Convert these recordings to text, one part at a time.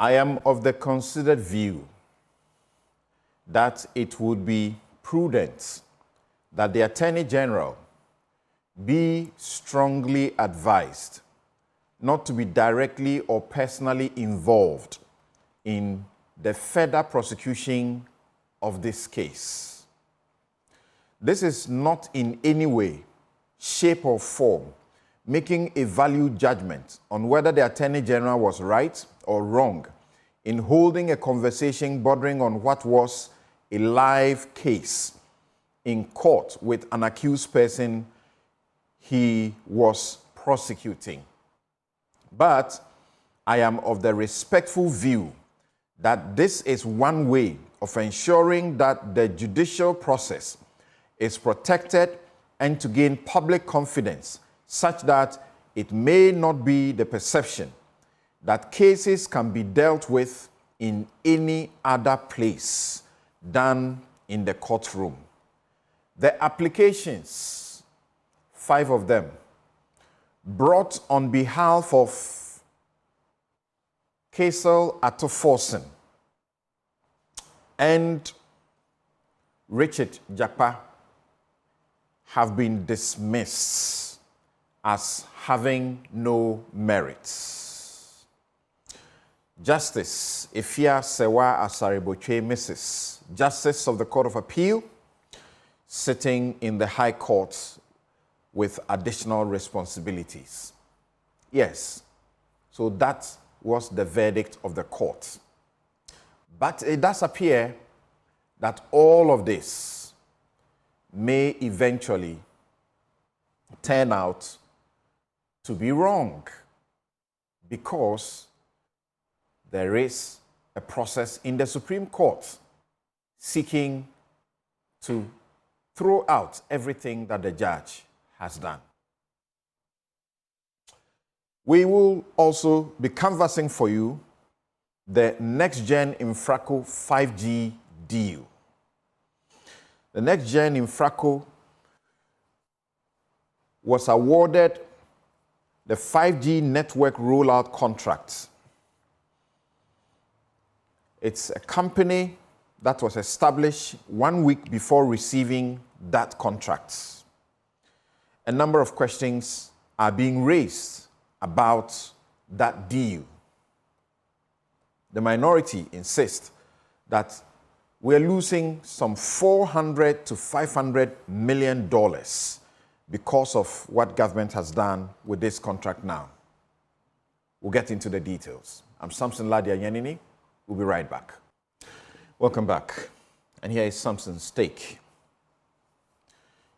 I am of the considered view that it would be prudent that the Attorney General be strongly advised not to be directly or personally involved in the further prosecution of this case. This is not in any way, shape or form making a value judgment on whether the Attorney General was right or wrong in holding a conversation bordering on what was a live case in court with an accused person he was prosecuting. But I am of the respectful view that this is one way of ensuring that the judicial process is protected and to gain public confidence such that it may not be the perception that cases can be dealt with in any other place than in the courtroom. The applications, 5 of them, brought on behalf of Kaisel Atoforsen and Richard Jakpa, have been dismissed as having no merits. Justice Ifia Sewa Asaribotwe, Mrs. Justice of the Court of Appeal, sitting in the High Court with additional responsibilities. Yes, so that was the verdict of the court. But it does appear that all of this may eventually turn out to be wrong because there is a process in the Supreme Court seeking to throw out everything that the judge has done. We will also be canvassing for you the NextGen Infraco 5G deal. The NextGen Infraco was awarded the 5G network rollout contract. It's a company that was established 1 week before receiving that contract. A number of questions are being raised about that deal. The minority insists that we're losing some $400 to $500 million because of what government has done with this contract now. We'll get into the details. I'm Samson, Lardy, Anyenini. We'll be right back. Welcome back. And here is Samson's take.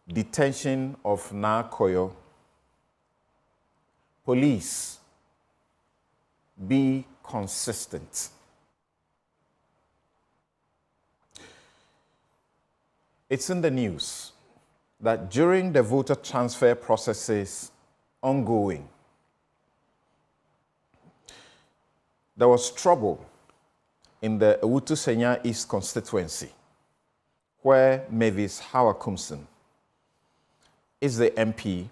Detention of Na Koyo. Police, be consistent. It's in the news that during the voter transfer processes ongoing, there was trouble in the Ewutu Senya East constituency, where Mavis Hawakumson is the MP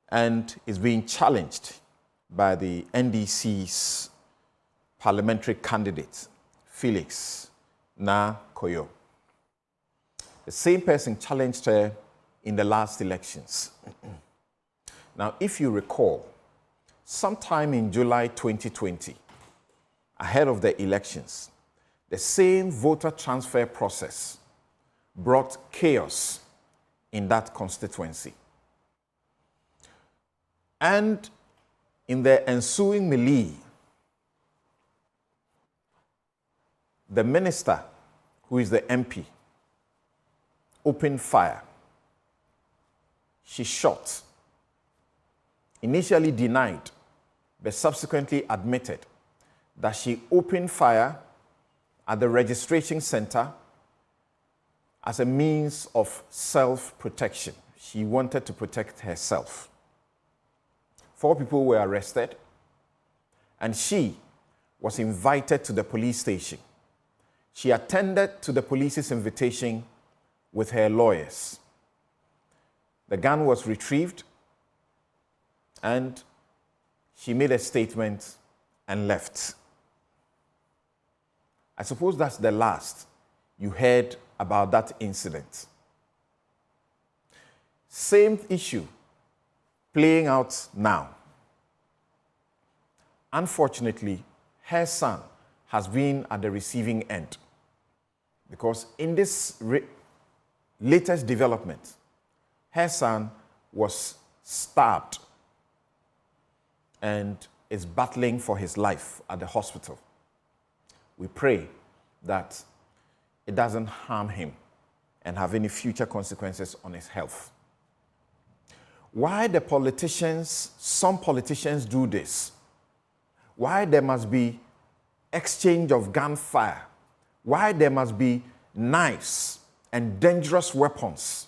and is being challenged by the NDC's parliamentary candidate, Felix Na Koyo. The same person challenged her in the last elections. Now, if you recall, sometime in July 2020, ahead of the elections, the same voter transfer process brought chaos in that constituency. And in the ensuing melee, the minister, who is the MP, opened fire. She shot, initially denied, but subsequently admitted that she opened fire at the registration center as a means of self-protection. She wanted to protect herself. 4 people were arrested, and she was invited to the police station. She attended to the police's invitation with her lawyers. The gun was retrieved, and she made a statement and left. I suppose that's the last you heard about that incident. Same issue playing out now. Unfortunately, her son has been at the receiving end, because in this latest development, her son was stabbed and is battling for his life at the hospital. We pray that it doesn't harm him and have any future consequences on his health. Why the politicians, some politicians do this? Why there must be exchange of gunfire? Why there must be knives and dangerous weapons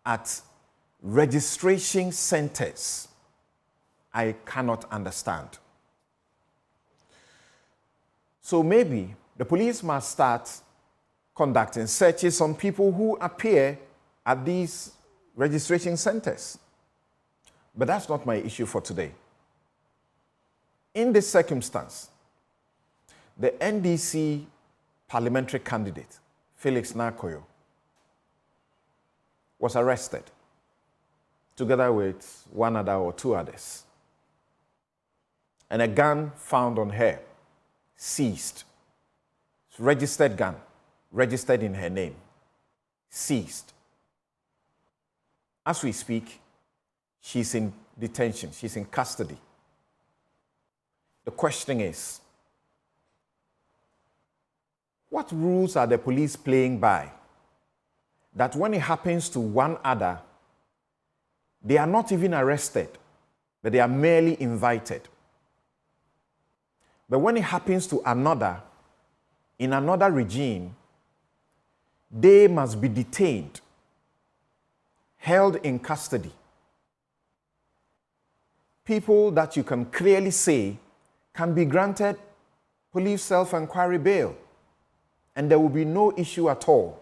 at registration centers? I cannot understand. So maybe the police must start conducting searches on people who appear at these registration centers. But that's not my issue for today. In this circumstance, the NDC parliamentary candidate, Felix Nakoyo, was arrested together with one other or two others. And a gun found on her, seized. Registered gun, registered in her name, seized. As we speak, she's in detention, she's in custody. The question is, what rules are the police playing by that when it happens to one other, they are not even arrested, but they are merely invited? But when it happens to another, in another regime, they must be detained, held in custody. People that you can clearly say can be granted police self-inquiry bail, and there will be no issue at all.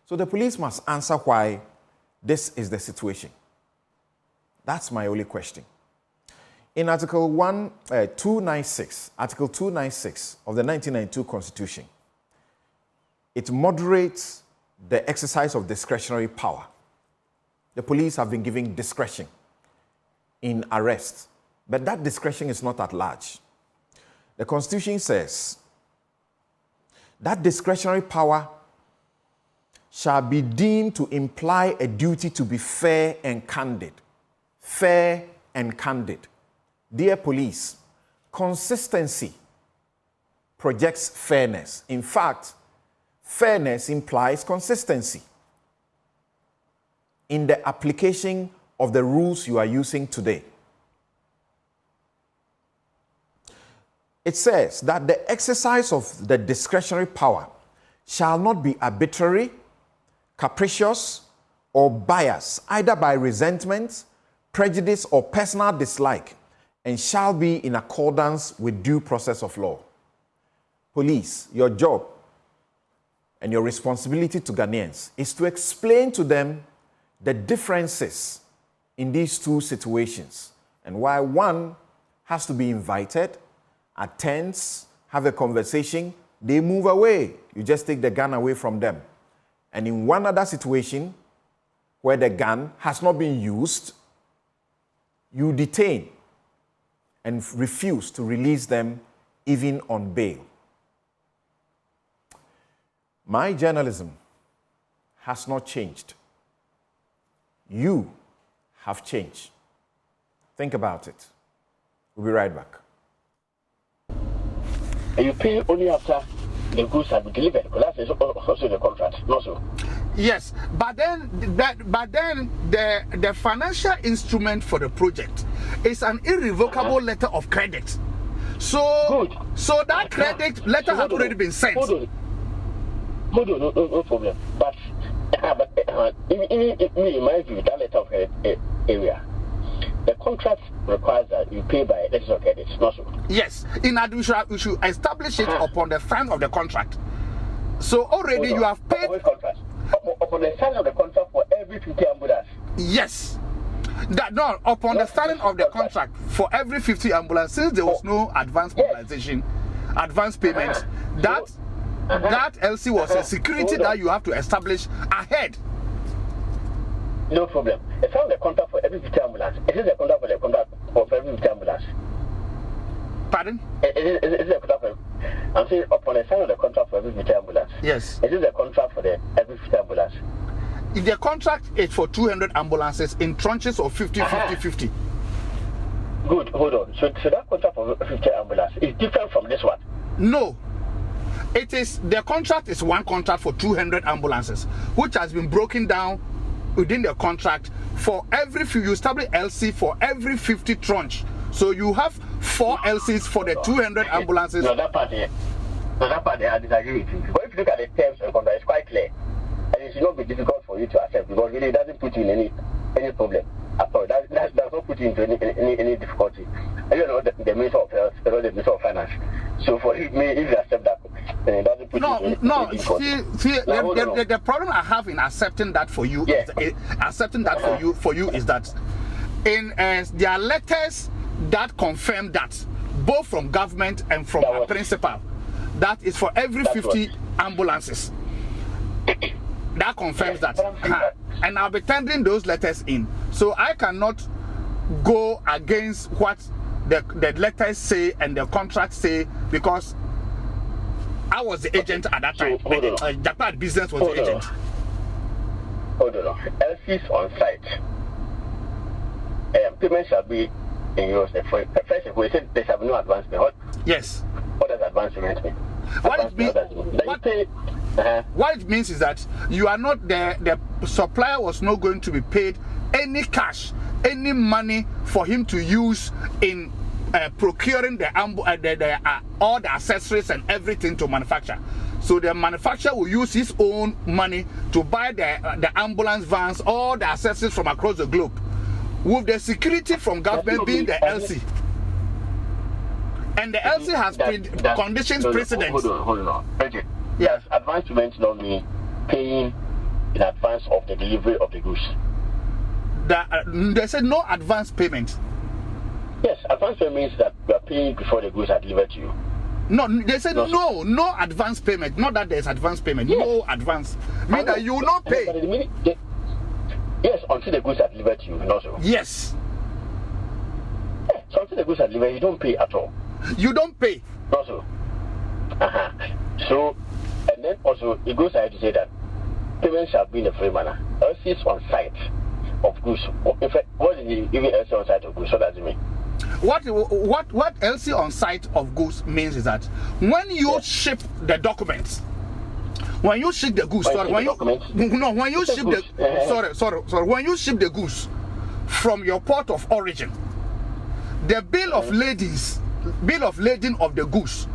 So the police must answer why this is the situation. That's my only question. In Article 296 of the 1992 Constitution, it moderates the exercise of discretionary power. The police have been given discretion in arrest, but that discretion is not at large. The Constitution says that discretionary power shall be deemed to imply a duty to be fair and candid. Fair and candid. Dear police, consistency projects fairness. In fact, fairness implies consistency in the application of the rules you are using today. It says that the exercise of the discretionary power shall not be arbitrary, capricious, or biased, either by resentment, prejudice, or personal dislike, and shall be in accordance with due process of law. Police, your job and your responsibility to Ghanaians is to explain to them the differences in these two situations and why one has to be invited, attends, have a conversation, they move away. You just take the gun away from them. And in one other situation where the gun has not been used, you detain and refuse to release them even on bail. My journalism has not changed. You have changed. Think about it. We'll be right back. You pay only after the goods have been delivered, because that's also the contract, not so. Yes, but then the financial instrument for the project is an irrevocable letter of credit. So good. So that credit letter has already been sent. Hold on, no problem. But in my view, that letter of credit area, the contract requires that you pay by letters of credit, not so. Yes, in addition, we should establish it upon the sign of the contract. So already you have paid. Upon the sign of the contract for every 50 ambulance. Yes. That no, upon the signing of the contract for every 50 ambulances, since there was no advance mobilization, advance payment, that LC was a security that you have to establish ahead. No problem. It's on the contract for every 50 ambulance. Is it the contract for the contract for every 50 ambulance? Pardon? Is it the contract for? I'm saying upon the sign of the contract for every 50 ambulance. Yes. Is it the contract for the every 50 ambulance? The contract is for 200 ambulances in tranches of 50, 50, 50. Good. Hold on. So that contract for 50 ambulance is different from this one? No. It is, the contract is one contract for 200 ambulances, which has been broken down within the contract for every few. You establish LC for every 50 tranche. So you have 4 LCs for the 200 ambulances. No, that part I disagree with you. But if you look at the terms of the contract, it's quite clear. And it should not be difficult for you to accept, because really it doesn't put you in any problem at all. That does not put you into any difficulty. And you know the Minister of Health, the Minister of Finance. So for me, if you accept that, then it doesn't put you in any difficulty. See, the problem I have in accepting that for you, for you is that in there are letters that confirm that, both from government and from our principal, that is for every 50 ambulances. That confirms that. And I'll be tendering those letters in. So I cannot go against what the letters say and the contracts say, because I was the agent at that time. Japan Business was the agent. Hold on. LCs on site. Payment shall be in euros. First, if we said there shall be no advance payment. Yes. What does advance payment mean? What it means is that you are not the supplier was not going to be paid any cash, any money for him to use in procuring all the accessories and everything to manufacture. So the manufacturer will use his own money to buy the ambulance vans, all the accessories from across the globe, with the security from government being the LC. And the LC has conditions precedent. Hold on. Yes, advance payment don't mean paying in advance of the delivery of the goods. They said no advance payment. Yes, advance payment means that you are paying before the goods are delivered to you. No, they said no advance payment. Not that there's advance payment. Yes. No advance. Mean that you will not pay. Yes, until the goods are delivered to you. Also. Yes. Yeah, so until the goods are delivered, you don't pay at all. You don't pay. Also. So, and then also it goes ahead to say that payment shall be in a free manner. LCs on site of goods. In fact, what is it, even LC on site of goods? What does it mean? What LC on site of goods means is that when you ship the documents, when you ship the goods, when you ship the goods from your port of origin, the bill of lading of the goods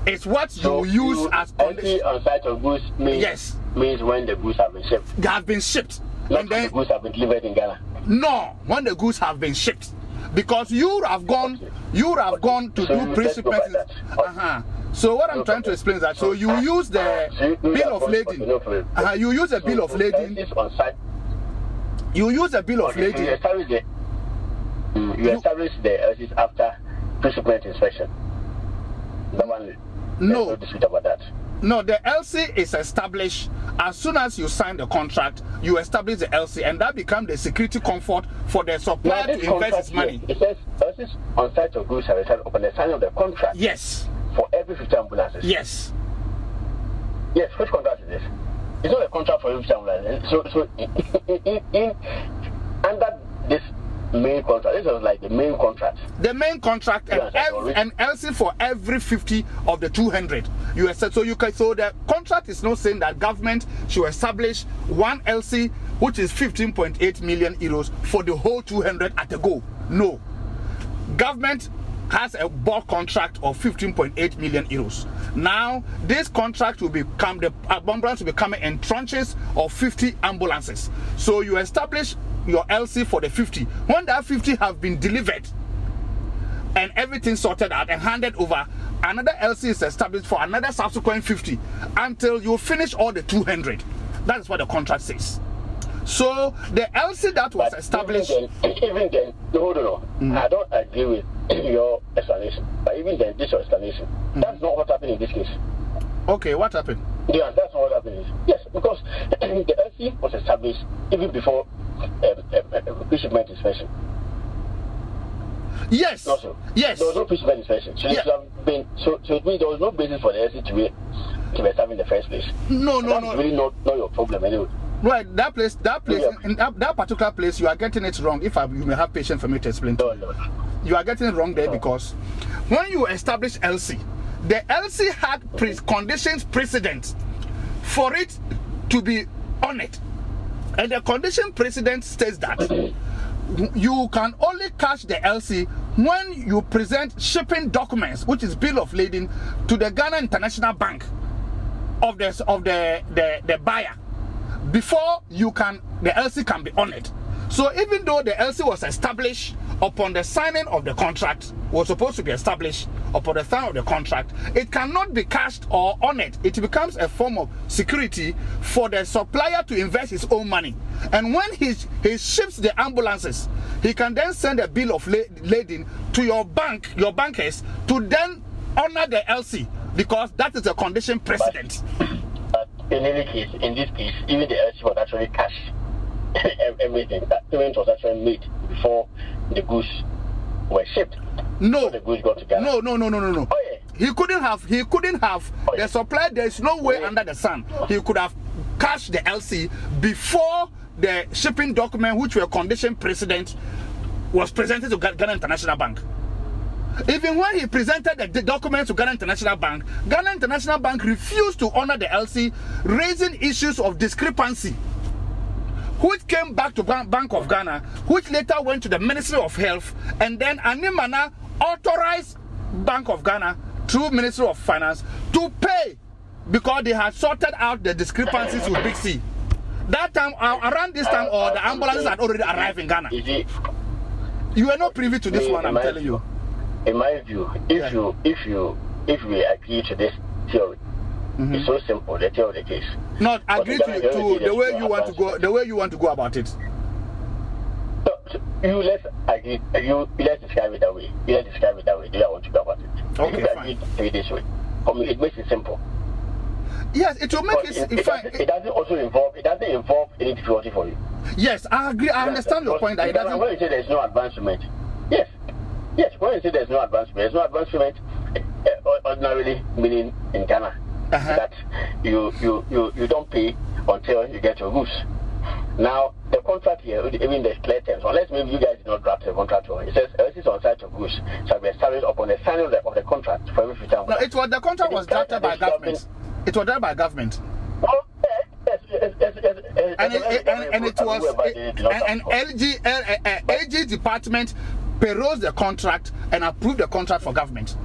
is what you use as LC on site of goods means when the goods have been shipped. They have been shipped. Not and then the goods have been delivered in Ghana. No, when the goods have been shipped, because you have gone to do pre-shipment. So what I'm trying to explain is that so you use the bill of lading. You use a bill of lading. You use a bill of lading. You establish the LCs after pre-shipment inspection. No dispute about that. No, the LC is established as soon as you sign the contract. You establish the LC, and that becomes the security comfort for the supplier to invest his money. It says LCs on site of goods are established upon the signing of the contract. Yes. For every 50 ambulances. Yes. Yes. Which contract is this? It's not a contract for every 50 ambulances. So in under this main contract, this was like the main contract. The main contract and LC for every 50 of the 200. You said so. So the contract is not saying that government should establish one LC, which is 15.8 million euros for the whole 200 at a go. No, government has a bulk contract of 15.8 million euros. Now this contract will become the ambulance will be coming in tranches of 50 ambulances. So you establish your LC for the 50. When that 50 have been delivered and everything sorted out and handed over, another LC is established for another subsequent 50 until you finish all the 200. That is what the contract says. So the LC that was established. Even then, hold on. I don't agree with your explanation. But even then, this your explanation. That's not what happened in this case. Okay, what happened? Yeah, that's not what happened. Yes, because the LC was established even before pre-shipment inspection. Yes. Also, yes. There was no pre-shipment inspection. So, so it means there was no basis for the LC to be established in the first place. No. That's really not your problem anyway. Right, that place, in that particular place, you are getting it wrong. If you may have patience for me to explain. No. You are getting it wrong there because when you establish LC, the LC had conditions precedent for it to be on it, and the condition precedent states that you can only cash the LC when you present shipping documents, which is bill of lading, to the Ghana International Bank of the buyer before the LC can be honored. So even though the LC was established upon the signing of the contract, was supposed to be established upon the signing of the contract, it cannot be cashed or honored. It becomes a form of security for the supplier to invest his own money. And when he ships the ambulances, he can then send a bill of lading to your bankers to then honor the LC, because that is a condition precedent. But in any case, in this case, even the LC was actually cashed. Everything that payment was actually made before the goods were shipped. No, the goods got to Ghana. No. Oh, yeah. He couldn't have the supplier. There is no way under the sun he could have cashed the LC before the shipping document, which were condition precedent, was presented to Ghana International Bank. Even when he presented the document to Ghana International Bank refused to honor the LC, raising issues of discrepancy, which came back to Bank of Ghana, which later went to the Ministry of Health, and then Animana authorized Bank of Ghana through Ministry of Finance to pay, because they had sorted out the discrepancies with Big C. That time, around this time, the ambulances had already arrived in Ghana. You are not privy to this one, I'm telling you. In my view, if we agree to this theory, it's so simple, the theory of the case. Not agree to the way you want to go, the way you want to go about it. So let's agree. Let's describe it that way. Let's describe it that way. Do you want to go about it? Okay, if fine. Agree this way, for me, it makes it simple. Yes, it will make it. It doesn't also involve. It doesn't involve any difficulty for you. Yes, I agree. I understand your point. That it doesn't. When you say there's no advancement, yes. When you say there's no advancement, ordinarily meaning in Ghana that you don't pay until you get your goods. Now the contract here, even the clear terms, unless maybe you guys did not draft the contract, it says LCs on site of goods shall be established upon the signing of the contract for every future. No, the contract was drafted by government. It was drafted by government. Oh, yes. And it was an AG department perused the contract and approved the contract for government.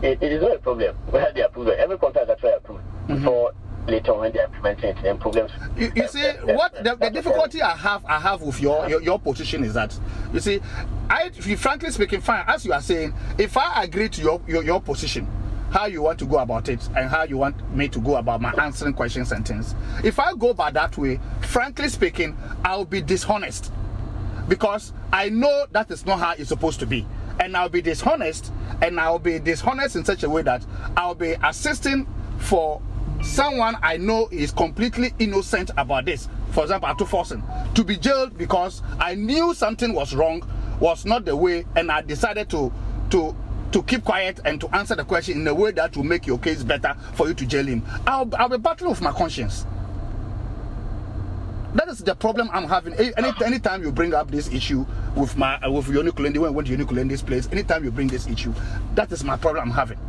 It is not a problem whether they approve it. Every contract is actually approved before later when they implement it. Then problems. You see, what the difficulty I have with your position is that, you see, frankly speaking, fine, as you are saying, if I agree to your position, how you want to go about it and how you want me to go about my answering questions and things, if I go by that way, frankly speaking, I'll be dishonest, because I know that is not how it's supposed to be, and I'll be dishonest in such a way that I'll be assisting for someone I know is completely innocent about this. For example, Atu Forsen to be jailed because I knew something was wrong, was not the way, and I decided to keep quiet and to answer the question in a way that will make your case better for you to jail him. I'll be battling with my conscience. That is the problem I'm having. Anytime you bring up this issue with Yoni Kulendi, when I went to Yoni Kulendi's place, anytime you bring this issue, that is my problem I'm having.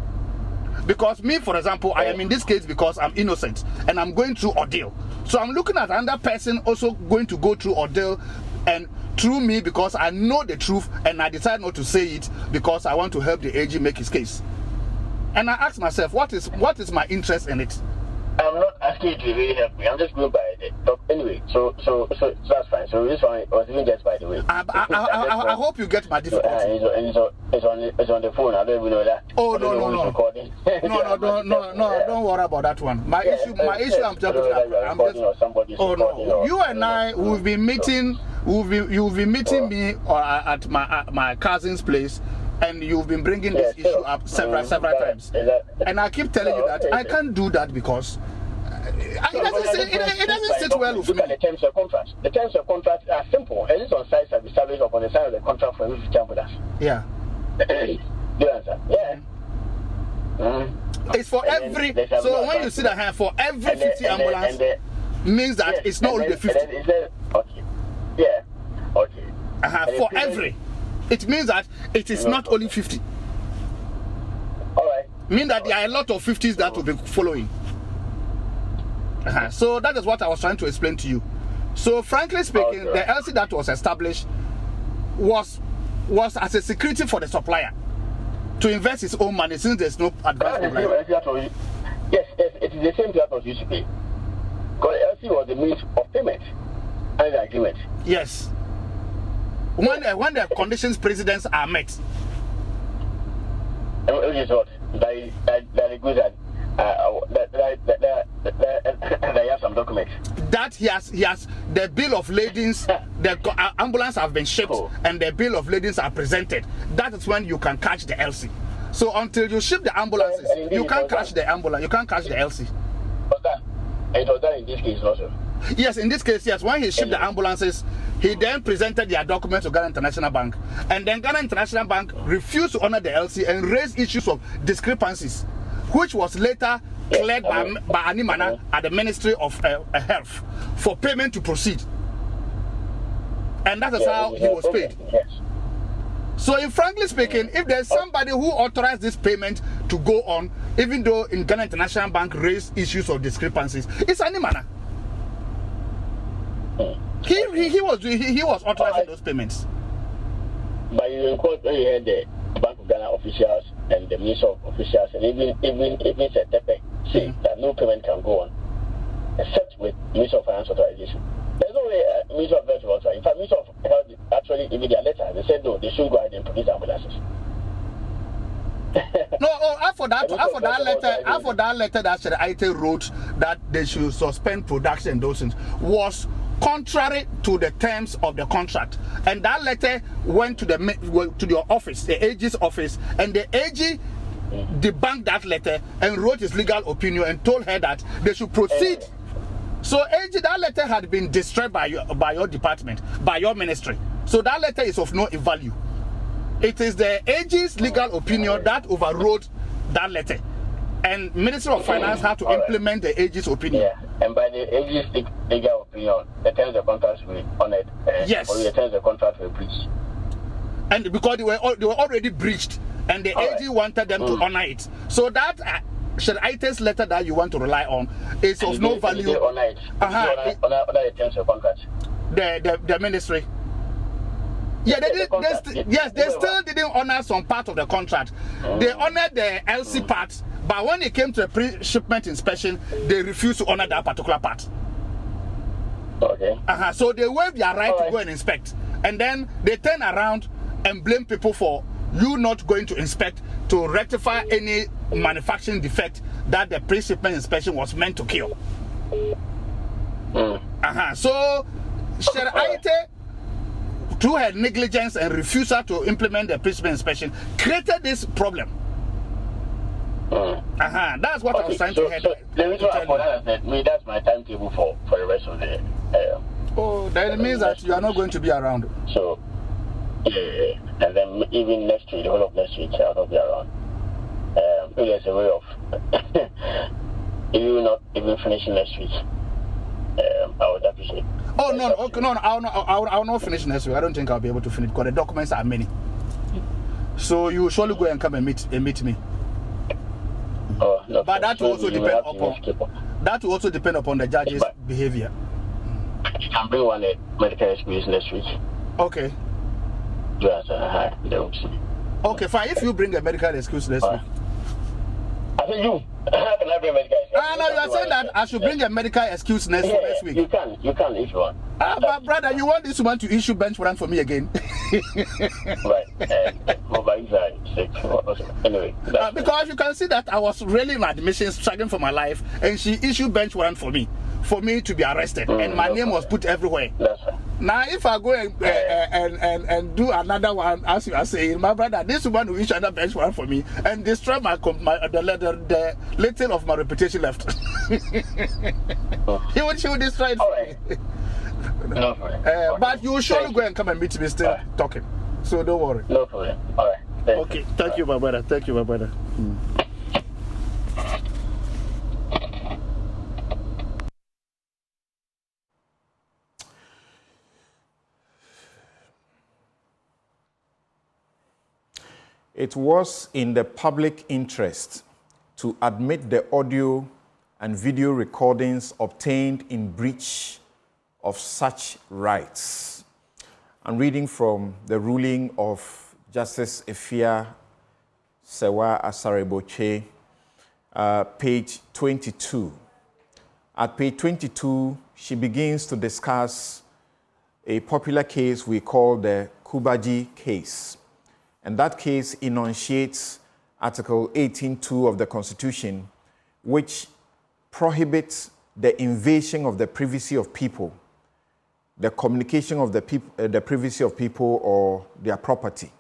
Because me, for example, I am in this case because I'm innocent and I'm going through ordeal. So I'm looking at another person also going to go through ordeal and through me, because I know the truth and I decide not to say it because I want to help the AG make his case. And I ask myself, what is my interest in it? I'm not asking you to really help me. I'm just going by the talk. Anyway, so that's fine. So this one was even just by the way. I hope you get my difficulty. It's on the phone. I don't even know that. Oh no. Don't worry about that one. My issue. I'm just. Oh no. You and I will be meeting. You'll be meeting me at my cousin's place. And you've been bringing this issue up several times, and I keep telling you that I can't do that because it doesn't sit well with me. Look at the terms of contract. The terms of contract are simple, and it's on sites have established upon the side of the contract for every 50 ambulance. Yeah. Do you understand? Yeah. It's for every. So when you see that for every 50 ambulance, means that it's not only the 50. Okay. Yeah. Okay. For every. It means that it is not only 50. All right. Mean that there are a lot of 50s that will be following. So that is what I was trying to explain to you. So frankly speaking, the LC that was established was as a security for the supplier to invest his own money since there's no advance. Yes, it is the same that was used to pay. Because LC was the means of payment and the agreement. Yes. When the conditions precedents are met. Which is what? That agrees that they have some documents. That he has the bill of ladings, the ambulance have been shipped, and the bill of ladings are presented. That is when you can catch the LC. So until you ship the ambulances, you can't catch the ambulance. You can't catch the LC. It was that in this case also. Yes, in this case, yes. When he shipped the ambulances, he then presented their documents to Ghana International Bank, and then Ghana International Bank refused to honor the LC and raised issues of discrepancies, which was later cleared by Animana at the Ministry of Health for payment to proceed. And that is how he was paid. Yes. So, frankly speaking, if there's somebody who authorized this payment to go on, even though in Ghana International Bank raised issues of discrepancies, it's Animana. He was authorizing those payments. But you include when you had the Bank of Ghana officials and the Minister of officials and even Tepe say that no payment can go on except with Minister of Finance authorization. There's no way Minister of Health will authorize. In fact, Minister of Health actually even their letter they said no, they should go ahead and produce ambulances. After that letter that Sheraite wrote that they should suspend production and those things was contrary to the terms of the contract, and that letter went to the office, the AG's office, and the AG debunked that letter and wrote his legal opinion and told her that they should proceed. So AG, that letter had been destroyed by your department, by your ministry. So that letter is of no value. It is the AG's legal opinion that overrode that letter, and Minister of Finance had to implement the AG's opinion. Yeah, and by the AG's legal opinion, the terms of contract will honored. Yes. Or the terms of contract will breached. And because they were already breached, and the AG wanted them to honor it. So that Sheraite's letter that you want to rely on is of no value. They honor it. Honor the terms of contract. The ministry. Yeah, they still didn't honor some part of the contract. They honored the LC part, but when it came to the pre-shipment inspection, they refused to honor that particular part. Okay. So they waived their right to go and inspect, and then they turn around and blame people for you not going to inspect to rectify any manufacturing defect that the pre-shipment inspection was meant to kill. So Sheraite, through her negligence and refusal to implement the pre-shipment inspection, created this problem. That's what I was trying to head. The reason why that's my timetable for the rest of the. That means that you are not going to be around. So, yeah, and then even next week, the whole of next week, I'll not be around. If there's a way of, if you not even finishing next week, I would appreciate. Oh no, okay, no, I'll not finish next week. I don't think I'll be able to finish because the documents are many. So you will surely go and come and meet me. No, but that will also depend upon the judge's behavior. You can bring one medical experience next week. Okay. Okay, fine. If you bring a medical excuse next week. I think you. How can I bring medical excuse? No, you are saying that I should bring a medical excuse next week. You can if you want. But brother, you want this woman to issue bench warrant for me again? Right. Anyway. Because you can see that I was really in admission, struggling for my life, and she issued bench warrant for me to be arrested, and my name was put everywhere. That's right. Now, if I go and do another one, as you are saying, my brother, this woman will issue another bench warrant for me and destroy the little of my reputation left. She will destroy it. All right. No problem. But you will surely go and come and meet me still talking. So don't worry. No problem. All right. Okay. Thank you, my brother. Thank you, my brother. It was in the public interest to admit the audio and video recordings obtained in breach of such rights. I'm reading from the ruling of Justice Efia Sewa Asareboche, page 22. At page 22, she begins to discuss a popular case we call the Kubaji case. And that case enunciates Article 18.2 of the Constitution, which prohibits the invasion of the privacy of people, the communication of the privacy of people or their property.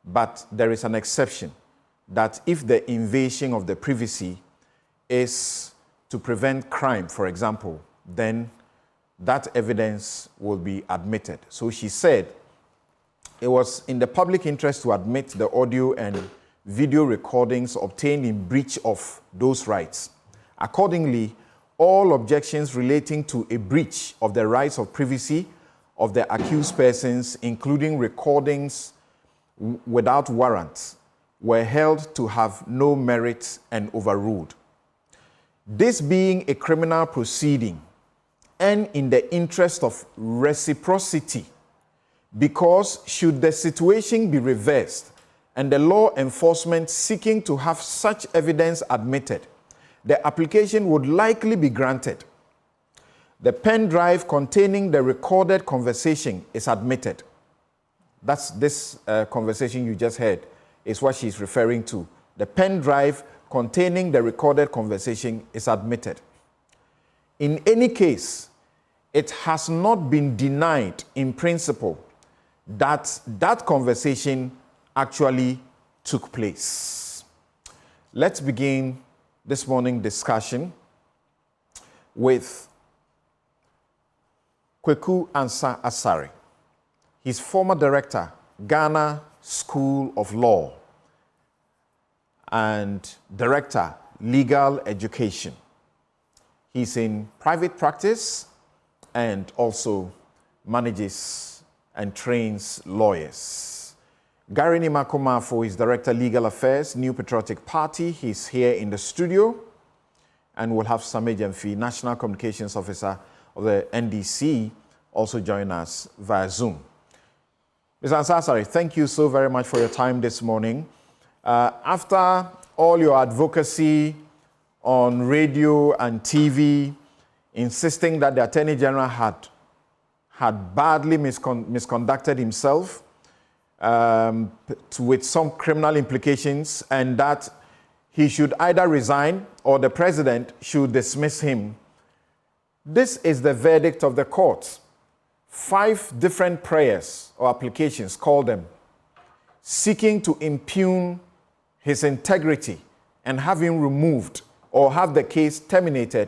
But there is an exception, that if the invasion of the privacy is to prevent crime, for example, then that evidence will be admitted. So she said, it was in the public interest to admit the audio and video recordings obtained in breach of those rights. Accordingly, all objections relating to a breach of the rights of privacy of the accused persons, including recordings without warrants, were held to have no merit and overruled. This being a criminal proceeding and in the interest of reciprocity, because should the situation be reversed and the law enforcement seeking to have such evidence admitted, the application would likely be granted. The pen drive containing the recorded conversation is admitted. That's this conversation you just heard is what she's referring to. The pen drive containing the recorded conversation is admitted. In any case, it has not been denied in principle that that conversation actually took place. Let's begin this morning's discussion with Kweku Ansa Asare. He's former director, Ghana School of Law, and director, legal education. He's in private practice and also manages and trains lawyers. Gary Nimakomafo is Director, Legal Affairs, New Patriotic Party. He's here in the studio. And we'll have Same Jemfi, National Communications Officer of the NDC, also join us via Zoom. Mr. Ansasari, thank you so very much for your time this morning. After all your advocacy on radio and TV, insisting that the Attorney General had badly misconducted himself with some criminal implications, and that he should either resign or the president should dismiss him. This is the verdict of the court. 5 different prayers or applications, call them, seeking to impugn his integrity and have him removed or have the case terminated,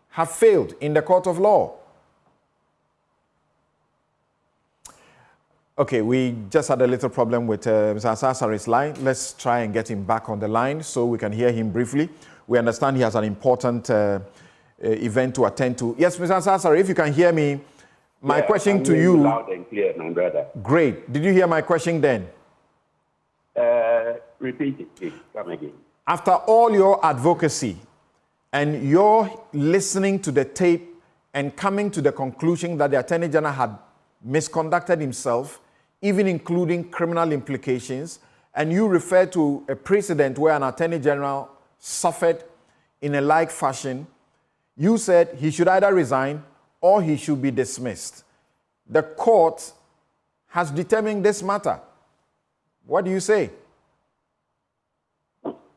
have failed in the court of law. Okay, we just had a little problem with Mr. Ansasari's line. Let's try and get him back on the line so we can hear him briefly. We understand he has an important event to attend to. Yes, Mr. Ansasari, if you can hear me, my question to you. Loud and clear, my brother. Great. Did you hear my question then? Repeat it, please. Come again. After all your advocacy and your listening to the tape and coming to the conclusion that the Attorney General had misconducted himself, even including criminal implications, and you refer to a precedent where an Attorney General suffered in a like fashion, you said he should either resign or he should be dismissed. The court has determined this matter. What do you say?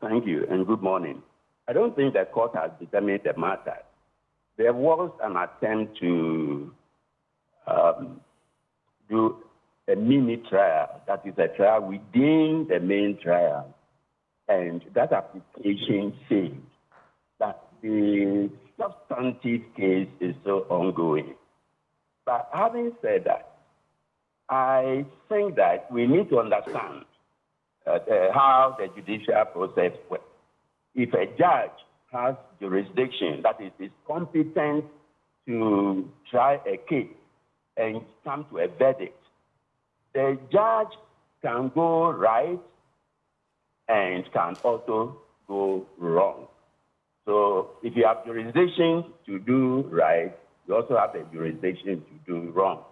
Thank you, and good morning. I don't think the court has determined the matter. There was an attempt to do a mini trial, that is a trial within the main trial. And that application says that the substantive case is still ongoing. But having said that, I think that we need to understand how the judicial process works. If a judge has jurisdiction, that is competent to try a case and come to a verdict, the judge can go right and can also go wrong. So if you have jurisdiction to do right, you also have the jurisdiction to do wrong.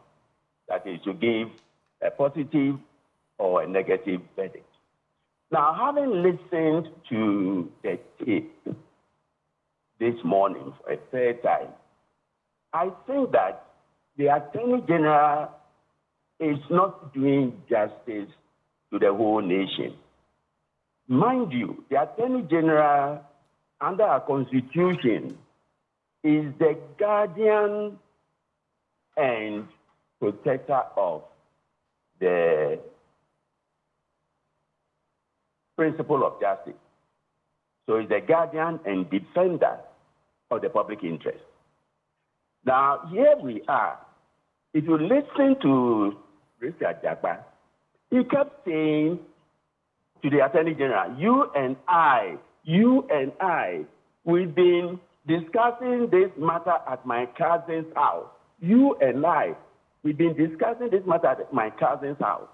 That is to give a positive or a negative verdict. Now, having listened to the tape this morning for a third time, I think that the Attorney General is not doing justice to the whole nation. Mind you, the Attorney General, under our Constitution, is the guardian and protector of the principle of justice. So he's the guardian and defender of the public interest. Now, here we are. If you listen to Richard Japa, he kept saying to the Attorney General, you and I, we've been discussing this matter at my cousin's house. You and I, we've been discussing this matter at my cousin's house.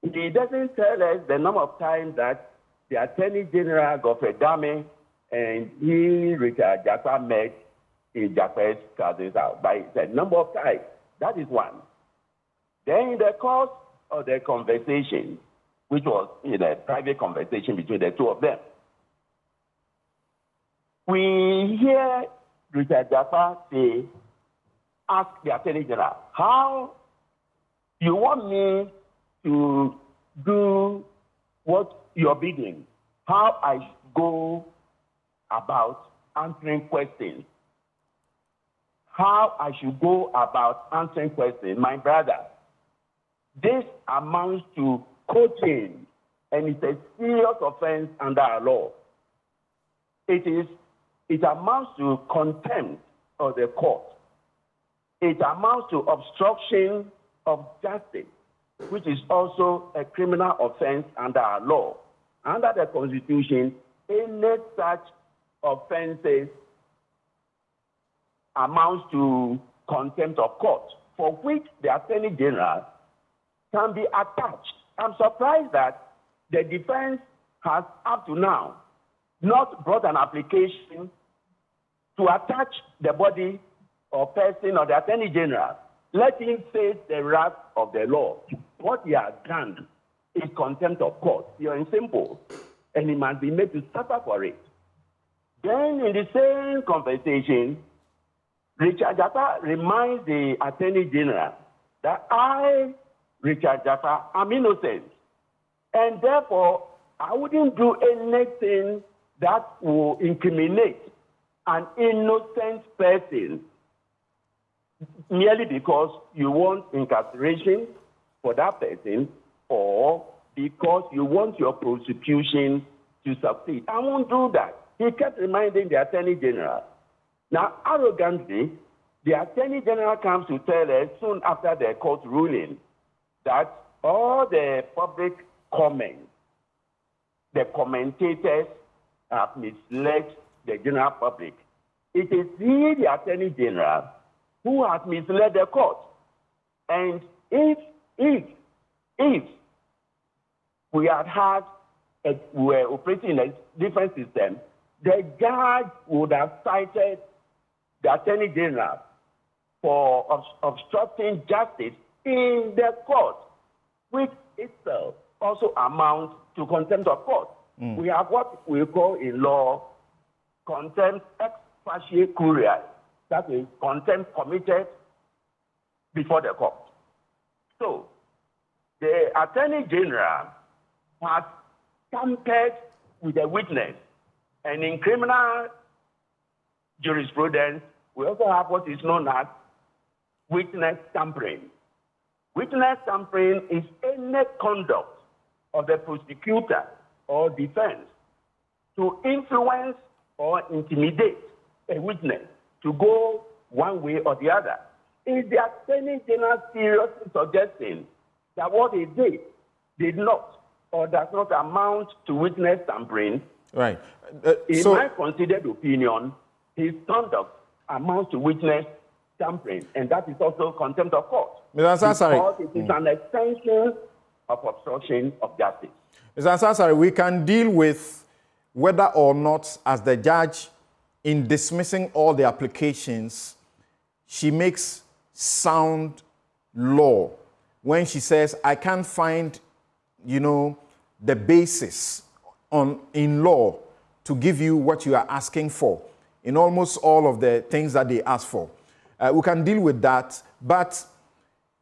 He doesn't tell us the number of times that the Attorney General, Godfrey Dame, and he, Richard Japa, met in Japa's cousin's house. By the number of times, that is one. Then in the course of the conversation, which was in a private conversation between the two of them, we hear Richard Japa say, ask the Attorney General, how you want me to do what you're bidding, how I should go about answering questions. How I should go about answering questions. My brother, this amounts to coaching, and it's a serious offense under our law. It amounts to contempt of the court. It amounts to obstruction of justice, which is also a criminal offense under our law. Under the Constitution, any such offenses amounts to contempt of court, for which the Attorney General can be attached. I'm surprised that the defense has, up to now, not brought an application to attach the body or person of the Attorney General. Let him face the wrath of the law. What he has done is contempt of court, pure and simple, and he must be made to suffer for it. Then in the same conversation, Richard Japa reminds the Attorney General that I, Richard Japa, am innocent. And therefore, I wouldn't do anything that will incriminate an innocent person merely because you want incarceration for that person or because you want your prosecution to succeed. I won't do that. He kept reminding the Attorney General. Now, arrogantly, the Attorney General comes to tell us soon after the court ruling that all the public comments, the commentators have misled the general public. It is he, the Attorney General, who has misled the court. And if we were operating in a different system, the judge would have cited the Attorney General for obstructing justice in the court, which itself also amounts to contempt of court. We have what we call in law contempt ex facie curiae, that is, contempt committed before the court. So, the Attorney General has tampered with the witness, and in criminal jurisprudence, we also have what is known as witness tampering. Witness tampering is any conduct of the prosecutor or defense to influence or intimidate a witness to go one way or the other. Is the Attorney General seriously suggesting that what he did not or does not amount to witness tampering? Right. In my considered opinion, his conduct amounts to witness tampering, and that is also contempt of court. Mr. Ansari, because it is an extension of obstruction of justice. Mr. Ansari, we can deal with whether or not, as the judge, in dismissing all the applications, she makes sound law when she says, I can't find, the basis in law to give you what you are asking for in almost all of the things that they ask for. We can deal with that, but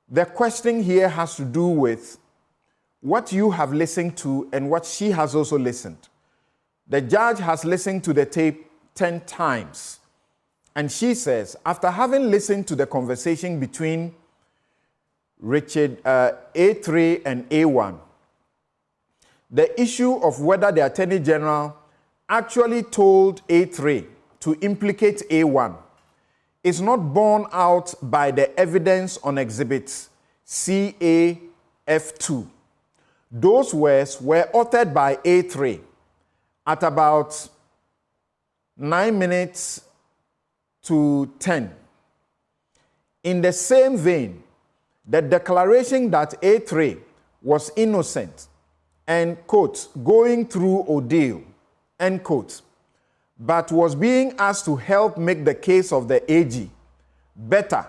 the question here has to do with what you have listened to and what she has also listened. The judge has listened to the tape 10 times, and she says, after having listened to the conversation between Richard A3 and A1, the issue of whether the Attorney General actually told A3 to implicate A1 is not borne out by the evidence on exhibits CAF2. Those words were uttered by A3 at about 9 minutes to 10. In the same vein, the declaration that A3 was innocent and, quote, going through ordeal, end quote, but was being asked to help make the case of the AG better,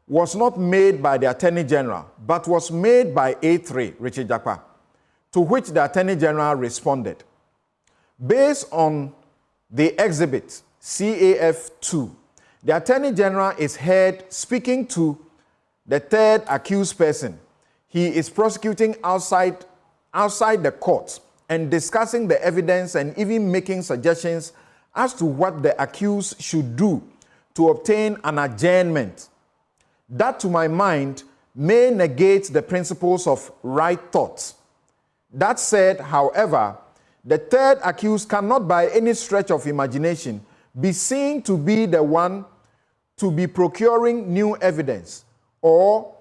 was not made by the Attorney General, but was made by A3, Richard Jakpa, to which the Attorney General responded. Based on the exhibit CAF2, the Attorney General is heard speaking to the third accused person. He is prosecuting outside the court and discussing the evidence and even making suggestions as to what the accused should do to obtain an adjournment. That, to my mind, may negate the principles of right thought. That said, however, the third accused cannot by any stretch of imagination be seen to be the one to be procuring new evidence or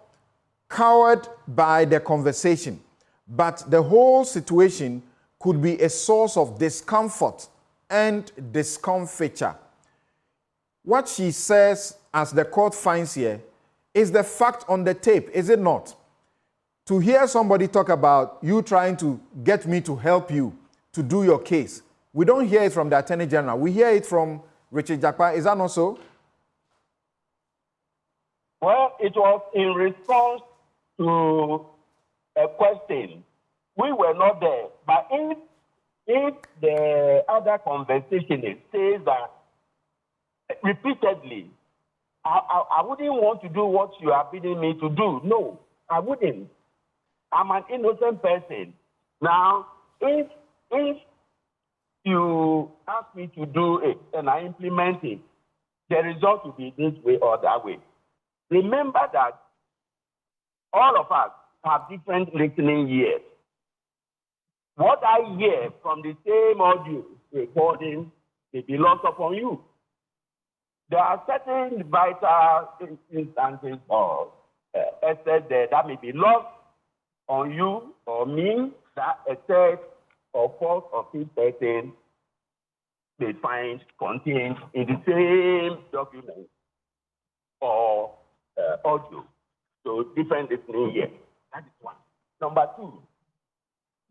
cowed by the conversation, but the whole situation could be a source of discomfort and discomfiture. What she says, as the court finds here, is the fact on the tape, is it not? To hear somebody talk about you trying to get me to help you to do your case, we don't hear it from the Attorney General. We hear it from Richard Jakpa. Is that not so? Well, it was in response to a question. We were not there. But if the other conversationist says that repeatedly, I wouldn't want to do what you are bidding me to do. No, I wouldn't. I'm an innocent person. Now, if you ask me to do it and I implement it, the result will be this way or that way. Remember that all of us have different listening ears. What I hear from the same audio recording may be lost upon you. There are certain vital instances of essence there that may be lost on you or me, that a third or fourth or fifth person may find contained in the same document or audio. So different listening here. That is one. Number two,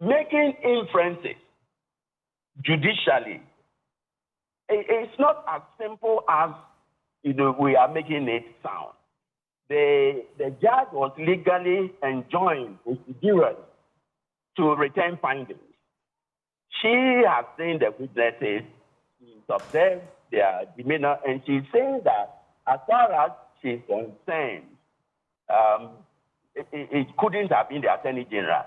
making inferences judicially. It's not as simple as we are making it sound. The judge was legally enjoined procedurally to return findings. She has seen the witnesses. observed their demeanor, and she's saying that as far as she's concerned, it couldn't have been the Attorney General.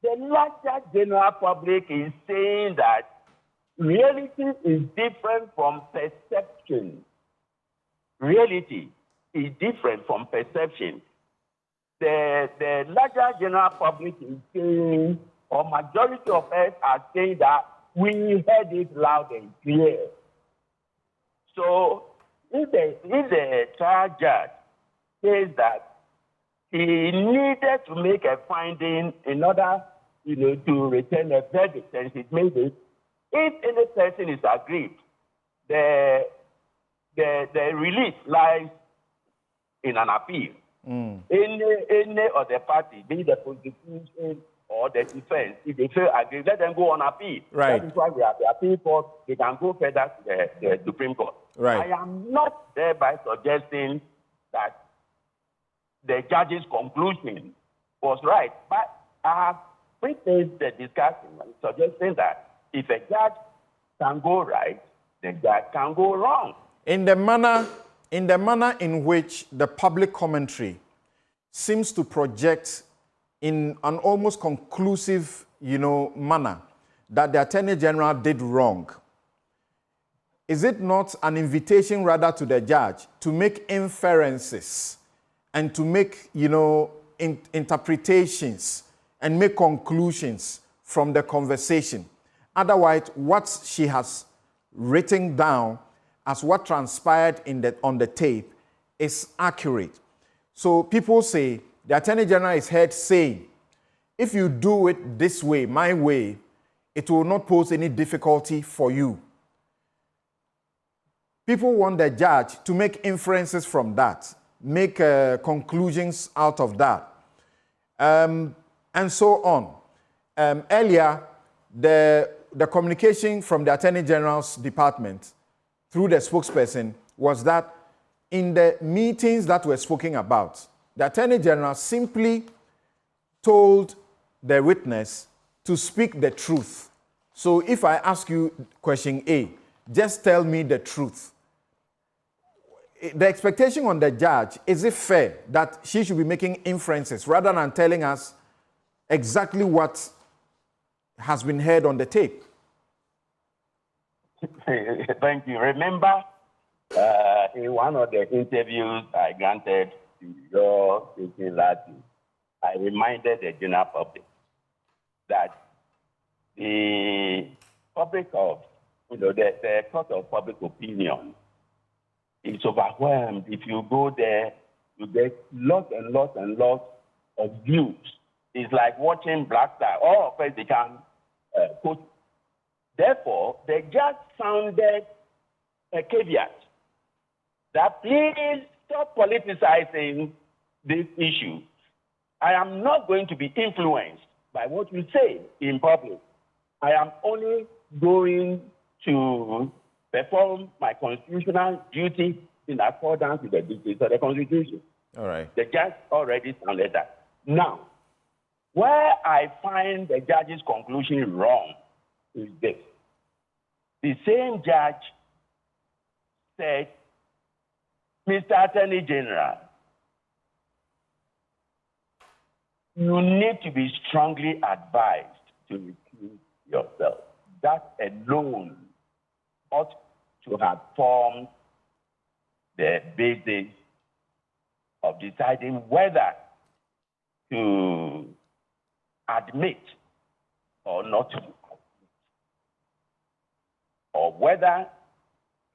The larger general public is saying that reality is different from perception. Reality is different from perception. The larger general public is saying, or majority of us are saying that we heard it loud and clear. So if the trial judge says that he needed to make a finding in order, to return a verdict, and he made it, if any person is aggrieved, the release lies in an appeal. Any of the party, be the prosecution or the defense, if they feel aggrieved, let them go on appeal. Right. That is why we have the appeal court. They can go further to the Supreme Court. Right. I am not thereby suggesting that the judge's conclusion was right, but I have witnessed the discussion and suggesting that if a judge can go right, the judge can go wrong. In the manner in which the public commentary seems to project in an almost conclusive, manner that the Attorney General did wrong, is it not an invitation rather to the judge to make inferences and to make, interpretations and make conclusions from the conversation? Otherwise, what she has written down as what transpired on the tape is accurate. So people say, the Attorney General is heard saying, if you do it this way, my way, it will not pose any difficulty for you. People want the judge to make inferences from that, make conclusions out of that, and so on. Earlier, the communication from the Attorney General's department through the spokesperson was that in the meetings that were spoken about, the Attorney General simply told the witness to speak the truth. So if I ask you question A, just tell me the truth. The expectation on the judge, is it fair that she should be making inferences rather than telling us exactly what has been heard on the tape? Thank you. Remember, in one of the interviews I granted to your station, Lardy, I reminded the general public that the public of, the court of public opinion is overwhelmed. If you go there, you get lots and lots and lots of views. It's like watching Black Star. All of us become quote. Therefore, the judge sounded a caveat that please stop politicizing this issue. I am not going to be influenced by what you say in public. I am only going to perform my constitutional duty in accordance with the dictates of the Constitution. All right. The judge already sounded that. Now, where I find the judge's conclusion wrong is this. The same judge said, Mr. Attorney General, you need to be strongly advised to recuse yourself. That alone ought to have formed the basis of deciding whether to admit or not to, or whether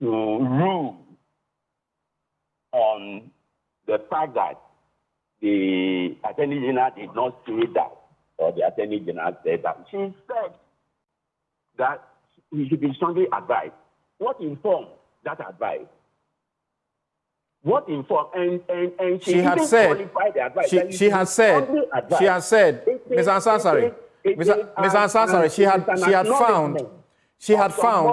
to rule on the fact that the Attorney General did not say that, or the Attorney General said that. She said that he should be strongly advised. What informed that advice? What informed? And she had said, the advice. She has said, Ms. Ansasari, she had found,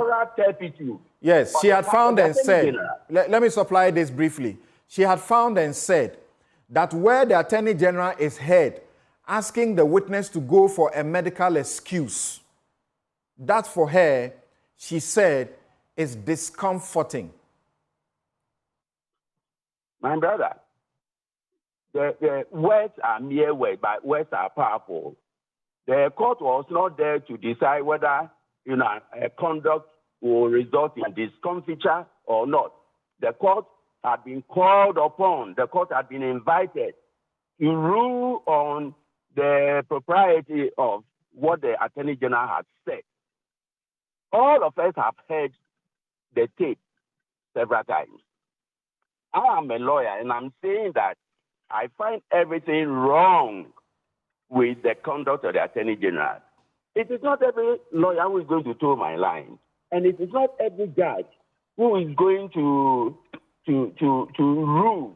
yes, she had found and said, let me supply this briefly. She had found and said that where the Attorney General is heard asking the witness to go for a medical excuse, that for her, she said, is discomforting. My brother, the words are mere words, but words are powerful. The court was not there to decide whether a conduct will result in discomfiture or not. The court had been called upon, the court had been invited to rule on the propriety of what the Attorney General had said. All of us have heard the tape several times. I am a lawyer, and I'm saying that I find everything wrong with the conduct of the Attorney General. It is not every lawyer who is going to toe my line, and it is not every judge who is going to rule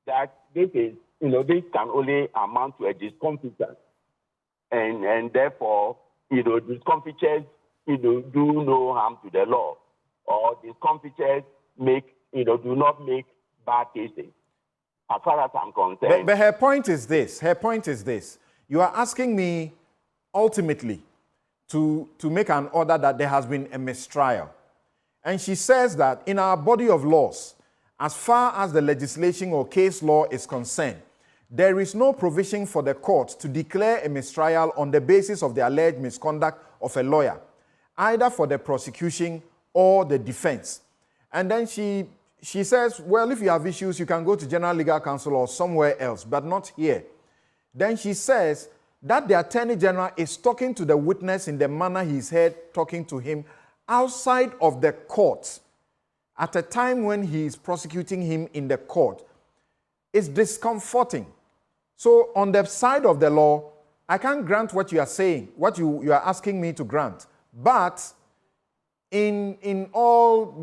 that this is, this can only amount to a discomfiture, and therefore, discomfitures, do no harm to the law, or discomfitures do not make bad cases. As far as I'm concerned. But her point is this. You are asking me ultimately to make an order that there has been a mistrial. And she says that in our body of laws, as far as the legislation or case law is concerned, there is no provision for the court to declare a mistrial on the basis of the alleged misconduct of a lawyer, either for the prosecution or the defense. And then she says, well, if you have issues, you can go to General Legal Counsel or somewhere else, but not here. Then she says that the Attorney General is talking to the witness in the manner he's heard talking to him outside of the court at a time when he is prosecuting him in the court. It's discomforting. So on the side of the law, I can't grant what you are saying, what you are asking me to grant. But in all,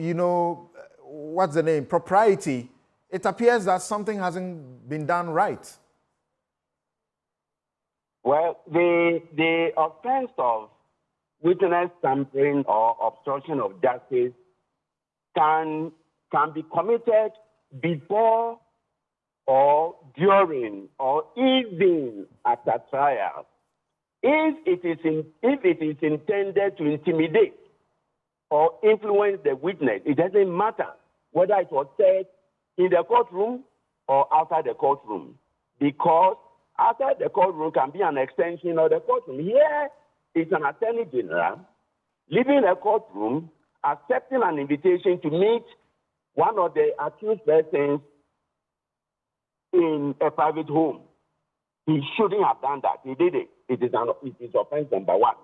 propriety, it appears that something hasn't been done right. Well, the offense of witness tampering or obstruction of justice can be committed before or during or even at a trial if it is intended to intimidate or influence the witness. It doesn't matter whether it was said in the courtroom or outside the courtroom, because outside the courtroom can be an extension of the courtroom. Here is an Attorney General leaving the courtroom, accepting an invitation to meet one of the accused persons in a private home. He shouldn't have done that. He did it. It is offense number one.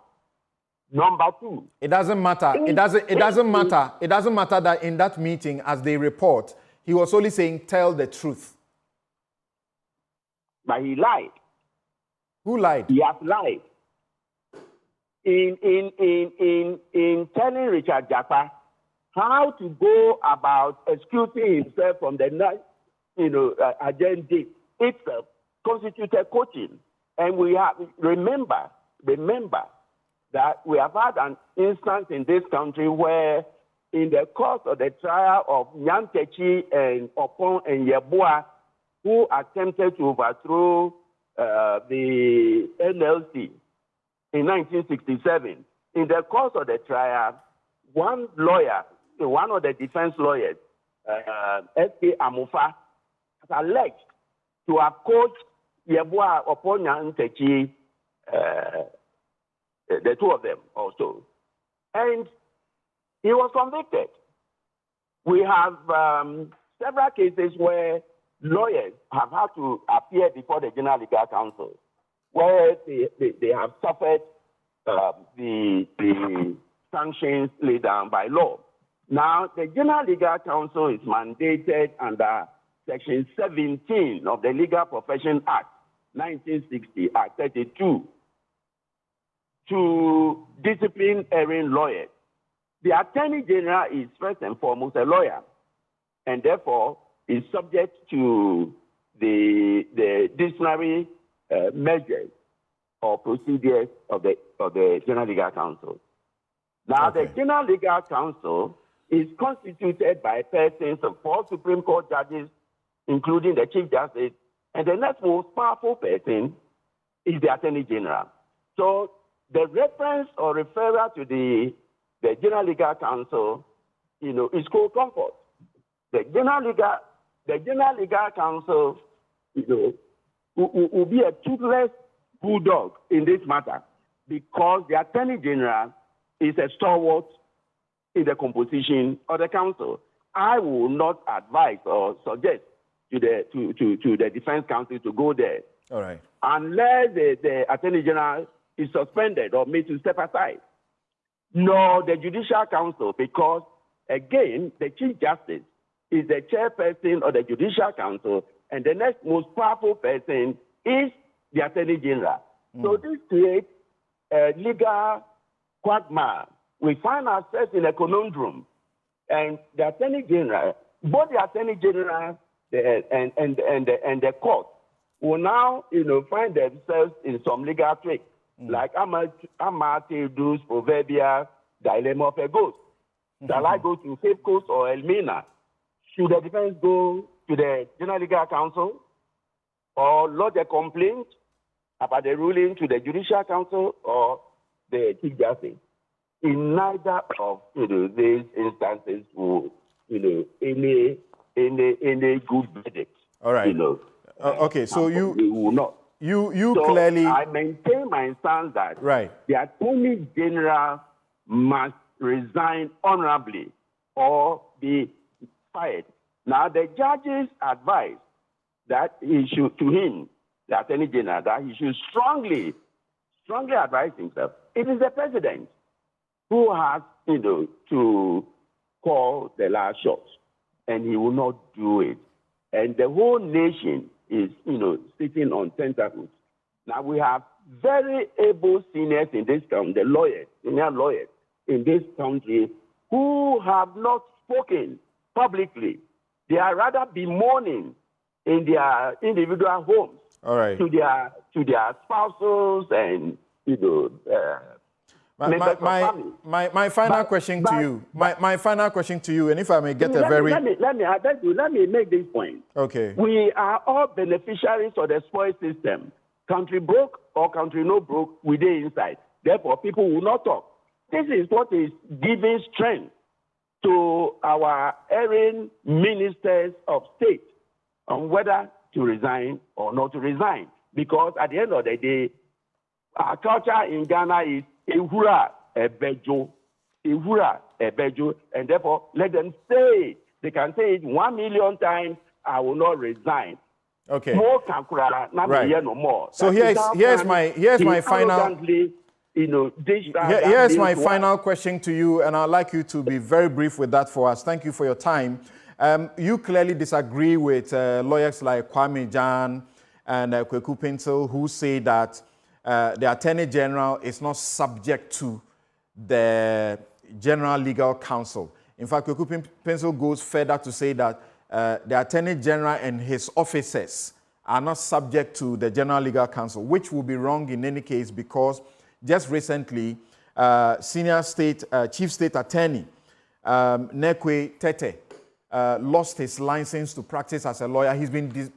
Number two. It doesn't matter. It doesn't matter. It doesn't matter that in that meeting, as they report, he was only saying, tell the truth. But he lied. Who lied? He has lied. In telling Richard Japa how to go about excusing himself from the agenda itself constituted coaching. And we have remember that we have had an instance in this country where in the course of the trial of Nyantechi and Opon and Yeboah, who attempted to overthrow the NLC in 1967, in the course of the trial, one lawyer, one of the defense lawyers, S.K. Amufa, has alleged to have coached Yeboah, Opon, Nyantechi, the two of them also. And he was convicted. We have several cases where lawyers have had to appear before the General Legal Counsel, where they have suffered the sanctions laid down by law. Now, the General Legal Counsel is mandated under Section 17 of the Legal Profession Act, 1960, Act 32, to discipline erring lawyers. The Attorney General is first and foremost a lawyer, and therefore is subject to the disciplinary measures or procedures of the General Legal Counsel. Now, the General Legal Counsel is constituted by persons of 4 Supreme Court judges, including the Chief Justice, and the next most powerful person is the Attorney General. So the reference or referral to the General Legal Counsel is cold comfort. The General Legal Counsel, will be a toothless bulldog in this matter because the Attorney General is a stalwart in the composition of the council. I will not advise or suggest to the Defense Counsel to go there. All right. Unless the Attorney General is suspended or made to step aside. Nor the Judicial Council, because, again, the Chief Justice is the chairperson of the Judicial Council, and the next most powerful person is the Attorney General. So this creates a legal quagmire. We find ourselves in a conundrum, and the Attorney General, both the Attorney General and the court, will now, find themselves in some legal tricks, like Amatedu's proverbial dilemma of a ghost. Shall I go to Cape Coast or Elmina? Should the defense go to the General Legal Counsel or lodge a complaint about the ruling to the Judicial Council or the Chief Justice? In neither of these instances will any good verdict. All right. Okay, so we will not. You so clearly. I maintain my stance that the Attorney General must resign honorably or be fired. Now the judges advise that he should, to him, the Attorney General, that he should strongly advise himself. It is the President who has, to call the last shot, and he will not do it. And the whole nation is, sitting on tenterhooks. Now we have very able seniors in this country, senior lawyers in this country, who have not spoken publicly. They are rather bemoaning in their individual homes to their spouses and my final question to you. My final question to you, and if I may get let me make this point. Okay. We are all beneficiaries of the spoil system. Country broke or country no broke, we dey inside. Therefore, people will not talk. This is what is giving strength to our erring ministers of state on whether to resign or not to resign. Because at the end of the day, our culture in Ghana is Ehura Ebejo, and therefore let them say it. They can say it 1 million times, I will not resign. Okay. More right. No more. So here's my final here's my final question to you, and I'd like you to be very brief with that for us. Thank you for your time. You clearly disagree with lawyers like Kwame Jan and Kweku Pencil, who say that the Attorney General is not subject to the General Legal Counsel. In fact, Kweku Pencil goes further to say that the Attorney General and his officers are not subject to the General Legal Counsel, which will be wrong in any case because just recently, Senior Chief State Attorney Nekwe Tete lost his license to practice as a lawyer. He's been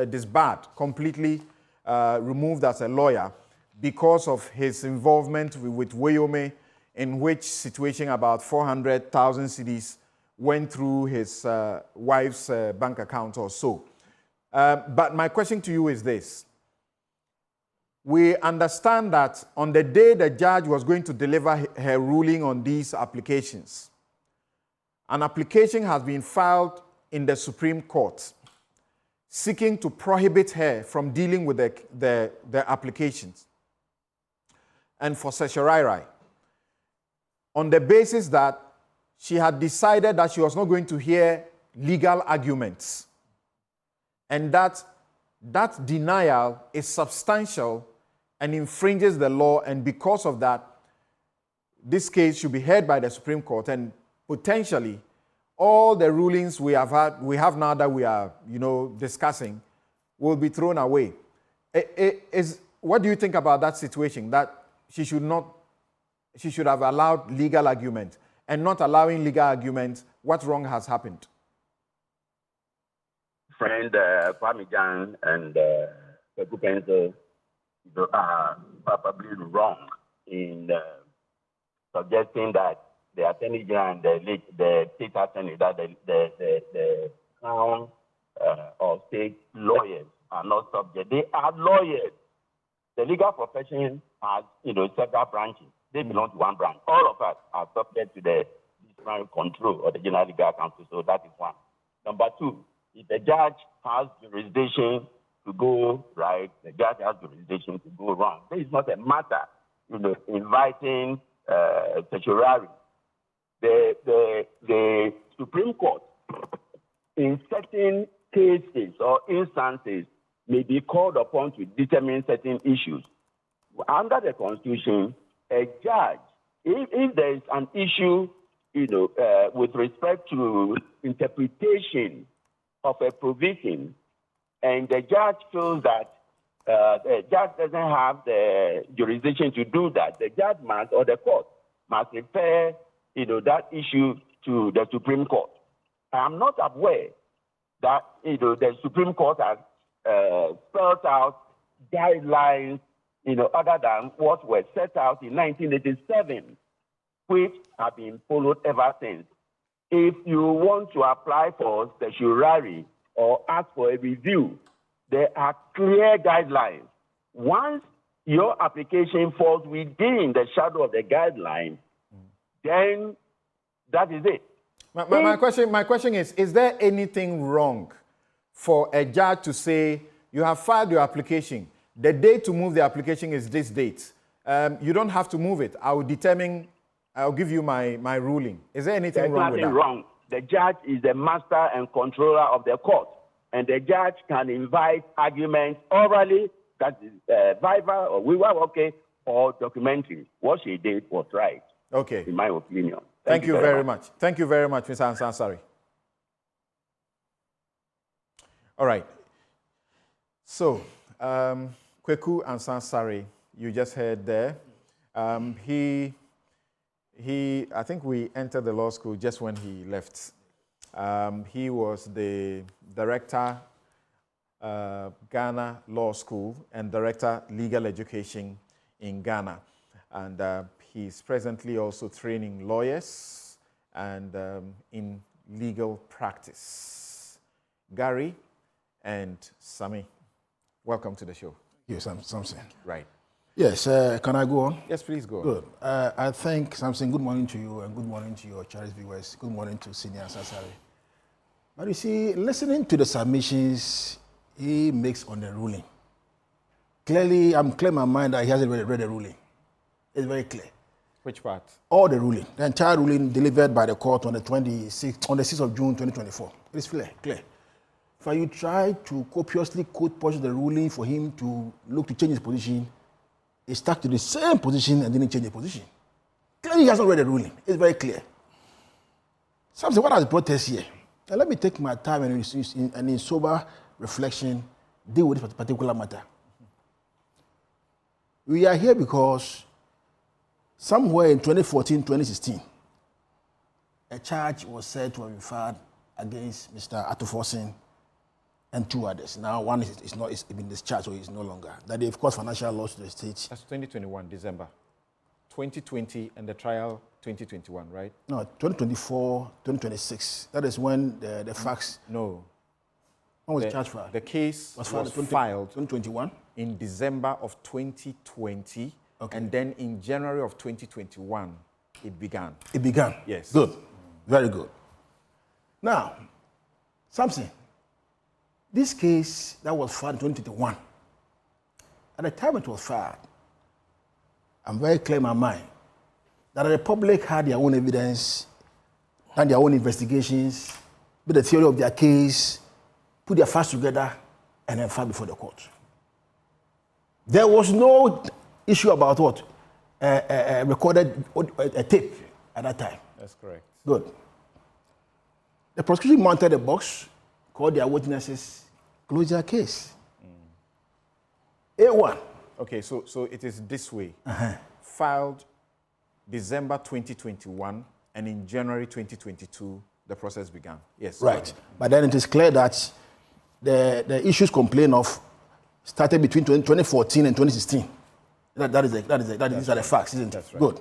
disbarred, completely removed as a lawyer because of his involvement with Weyome, in which situation about 400,000 cedis went through his wife's bank account or so. But my question to you is this. We understand that on the day the judge was going to deliver her ruling on these applications, an application has been filed in the Supreme Court seeking to prohibit her from dealing with the applications and for certiorari on the basis that she had decided that she was not going to hear legal arguments and that denial is substantial and infringes the law, and because of that, this case should be heard by the Supreme Court, and potentially all the rulings we have now that we are, discussing will be thrown away. What do you think about that situation? That she should have allowed legal argument, and not allowing legal argument, what wrong has happened? Friend Parmesan and Kweku Pencil are probably wrong in suggesting that the Attorney General and the state attorney, that the Crown or state lawyers are not subject. They are lawyers. The legal profession has, several branches. They belong to one branch. All of us are subject to the disciplinary control of the General Legal Counsel. So that is one. Number two, if the judge has jurisdiction to go right, the judge has jurisdiction to go wrong. This is not a matter, inviting certiorari. The Supreme Court, in certain cases or instances, may be called upon to determine certain issues. Under the Constitution, a judge, if there is an issue, with respect to interpretation of a provision, and the judge feels that the judge doesn't have the jurisdiction to do that, the judge must, or the court must refer, that issue to the Supreme Court. I am not aware that, the Supreme Court has spelled out guidelines, other than what were set out in 1987, which have been followed ever since. If you want to apply for certiorari or ask for a review, there are clear guidelines. Once your application falls within the shadow of the guideline, then that is it. My question is there anything wrong for a judge to say, you have filed your application, the date to move the application is this date. You don't have to move it. I'll give you my ruling. Is there anything wrong with that? There's nothing wrong. The judge is the master and controller of the court, and the judge can invite arguments orally, that is viva or viva, okay, or documentary. What she did was right. Okay. In my opinion. Thank you very much. Thank you very much, Mr. Ansansari. All right. So, Kweku Ansansari, you just heard there. I think we entered the law school just when he left. He was the director, Ghana Law School, and director, legal education in Ghana. And he's presently also training lawyers and in legal practice. Gary and Sami, welcome to the show. Yes, Samson. Right. Yes, can I go on? Yes, please go on. Good. I think, Samson, good morning to you and good morning to your Charles viewers. Good morning to Senior Sassari. But you see, listening to the submissions he makes on the ruling, clearly, I'm clear in my mind that he hasn't read the ruling. It's very clear. Which part? All the ruling. The entire ruling delivered by the court on the 6th of June 2024. It is clear. If you try to copiously quote portions of the ruling for him to look to change his position, he stuck to the same position and didn't change the position. Clearly, he hasn't read the ruling. It's very clear. Something, what has brought us here? Now, let me take my time and in sober reflection, deal with this particular matter. We are here because somewhere in 2014, 2016, a charge was said to have been filed against Mr. Atuforsen and two others. Now, one is been discharged, so he's no longer. That they've caused financial loss to the state. That's 2021, December. 2020 and the trial 2021, right? No, 2024, 2026. That is when the facts. No. When was the charge filed? The case was filed 2021 in December of 2020, okay. And then in January of 2021, it began. It began? Yes. Good. Very good. Now, Samson, this case that was filed in 2021, at the time it was filed, I'm very clear in my mind that the public had their own evidence, done their own investigations, built the theory of their case, put their facts together, and then filed before the court. There was no issue about what? Recorded a tape at that time. That's correct. Good. The prosecution mounted a box, called their witnesses, closed their case. A1. Okay, so it is this way. Filed December 2021, and in January 2022, the process began. Yes. Right. But then it is clear that the issues complained of started between 2014 and 2016. These are the facts, isn't it? That's right. Good.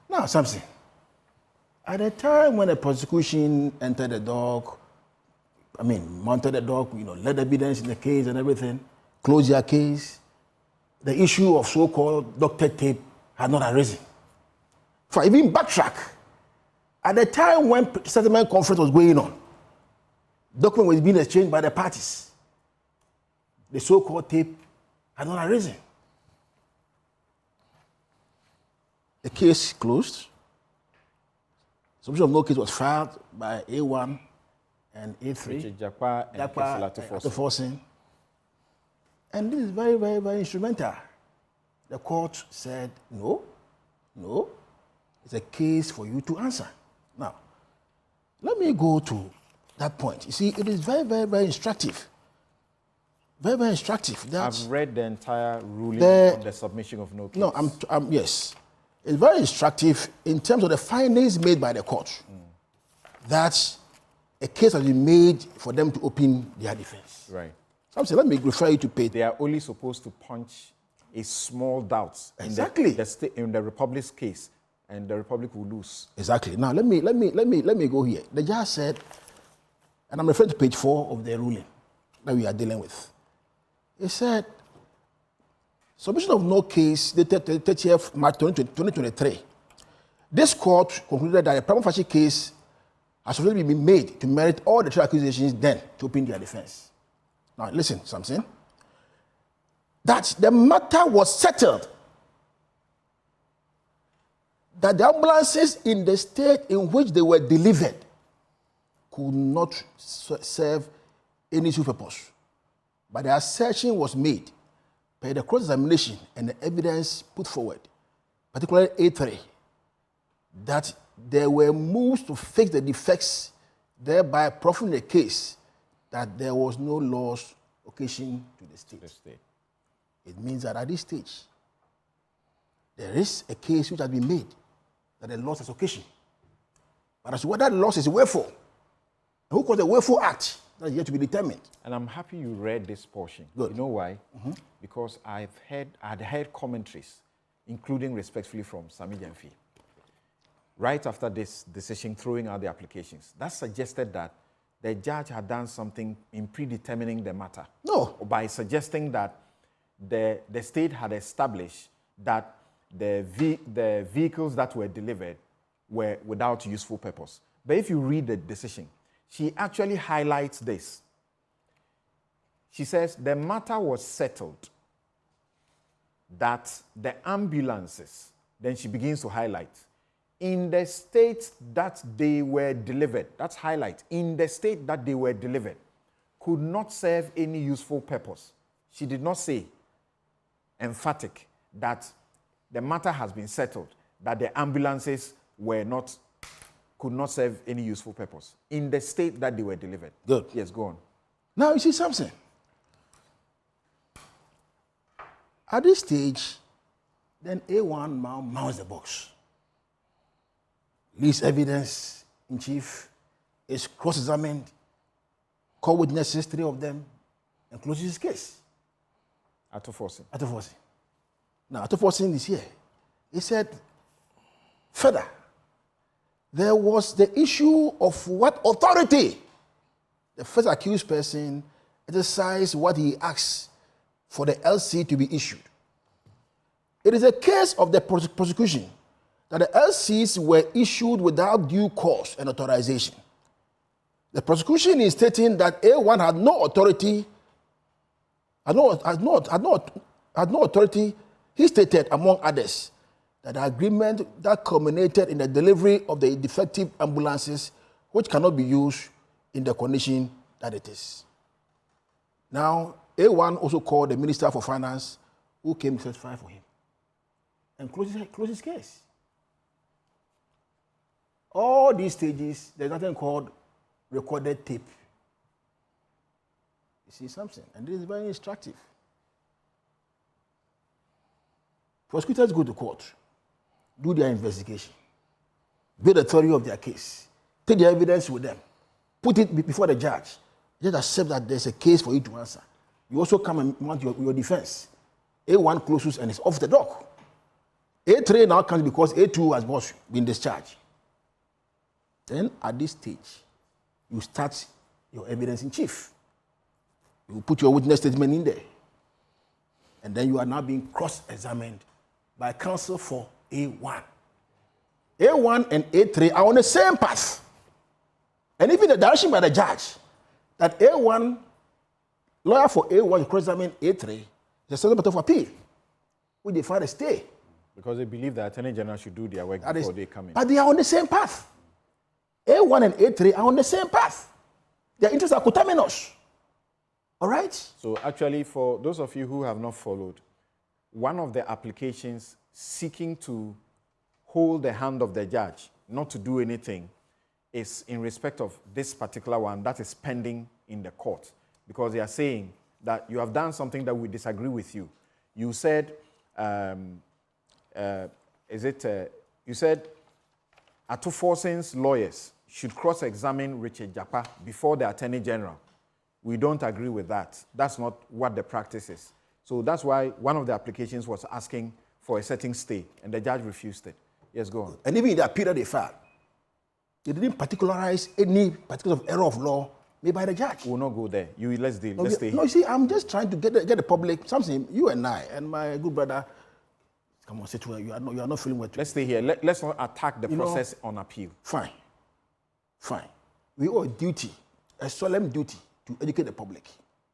Now, Samson, At the time when the prosecution entered the dock, mounted the dock, led evidence in the case and everything, closed their case, the issue of so-called doctored tape had not arisen. For even backtrack, at the time when settlement conference was going on, document was being exchanged by the parties. The so-called tape had not arisen. The case closed. Submission of no case was filed by A1 and A3. Japa and Japa. And this is very, very, very instrumental. The court said, no, it's a case for you to answer. Now, let me go to that point. You see, it is very, very, very instructive. Very, very instructive. I've read the entire ruling on the submission of no case. No, yes. It's very instructive in terms of the findings made by the court that a case has been made for them to open their defense. Right. Samson, let me refer you to page. They are only supposed to punch a small doubt exactly in the Republic's case, and the Republic will lose. Exactly. Now let me go here. The judge said, and I'm referring to page 4 of the ruling that we are dealing with. He said, submission of no case dated 30th March 2023. This court concluded that a prima facie case has already been made to merit all the three accusations then to open their defense. Now listen, Samson. That the matter was settled. That the ambulances in the state in which they were delivered could not serve any useful purpose. But the assertion was made by the cross-examination and the evidence put forward, particularly A3, that there were moves to fix the defects, thereby proving the case that there was no loss occasion to the state. It means that at this stage, there is a case which has been made that the loss is occasion. But as to whether the loss is willful, and who caused the willful act, that is yet to be determined. And I'm happy you read this portion. Good. You know why? Because I'd heard commentaries, including respectfully from Sami Jamfi, right after this decision, throwing out the applications. That suggested that the judge had done something in predetermining the matter. No. By suggesting that the state had established that the vehicles that were delivered were without useful purpose. But if you read the decision, she actually highlights this. She says the matter was settled that the ambulances, then she begins to highlight, in the state that they were delivered, that's highlight, in the state that they were delivered, could not serve any useful purpose. She did not say emphatic that the matter has been settled, that the ambulances could not serve any useful purpose in the state that they were delivered. Good. Yes, go on. Now you see something. At this stage, then A1 mounts the box. Leaves evidence in chief, is cross-examined, call witnesses, 3 of them, and closes his case. Attoforcing. Now, Attoforcing is here. He said, further, there was the issue of what authority the first accused person exercised what he asked for the LC to be issued. It is a case of the prosecution that the LCs were issued without due cause and authorization. The prosecution is stating that A1 had no authority, had no authority. He stated, among others, that the agreement that culminated in the delivery of the defective ambulances, which cannot be used in the condition that it is. Now, A1 also called the Minister for Finance, who came to testify for him, and closed his case. All these stages, there's nothing called recorded tape. You see something, and this is very instructive. Prosecutors go to court, do their investigation, build a theory of their case, take the evidence with them, put it before the judge. Just accept that there's a case for you to answer. You also come and mount your defense. A1 closes and is off the dock. A3 now comes because A2 has been discharged. Then at this stage, you start your evidence in chief. You put your witness statement in there. And then you are now being cross-examined by counsel for A1. A1 and A3 are on the same path. And even the direction by the judge that A1, lawyer for A1 cross-examine A3, is a settlement of appeal, which they find a stay. Because they believe the Attorney General should do their work before they come in. But they are on the same path. A1 and A3 are on the same path. Their interests are coterminous. All right? So actually, for those of you who have not followed, one of the applications seeking to hold the hand of the judge not to do anything is in respect of this particular one that is pending in the court. Because they are saying that you have done something that we disagree with you. You said, you said Ato Forson's lawyers should cross-examine Richard Japa before the Attorney General. We don't agree with that. That's not what the practice is. So that's why one of the applications was asking for a setting stay, and the judge refused it. Yes, go on. And even in that period they filed, they didn't particularize any particular error of law made by the judge. We'll not go there. Let's stay here. No, you see, I'm just trying to get the public, something, you and I, and my good brother, come on, sit where you are not feeling well. Let's stay here. Let's not attack the process on appeal. Fine. We owe a duty, a solemn duty, to educate the public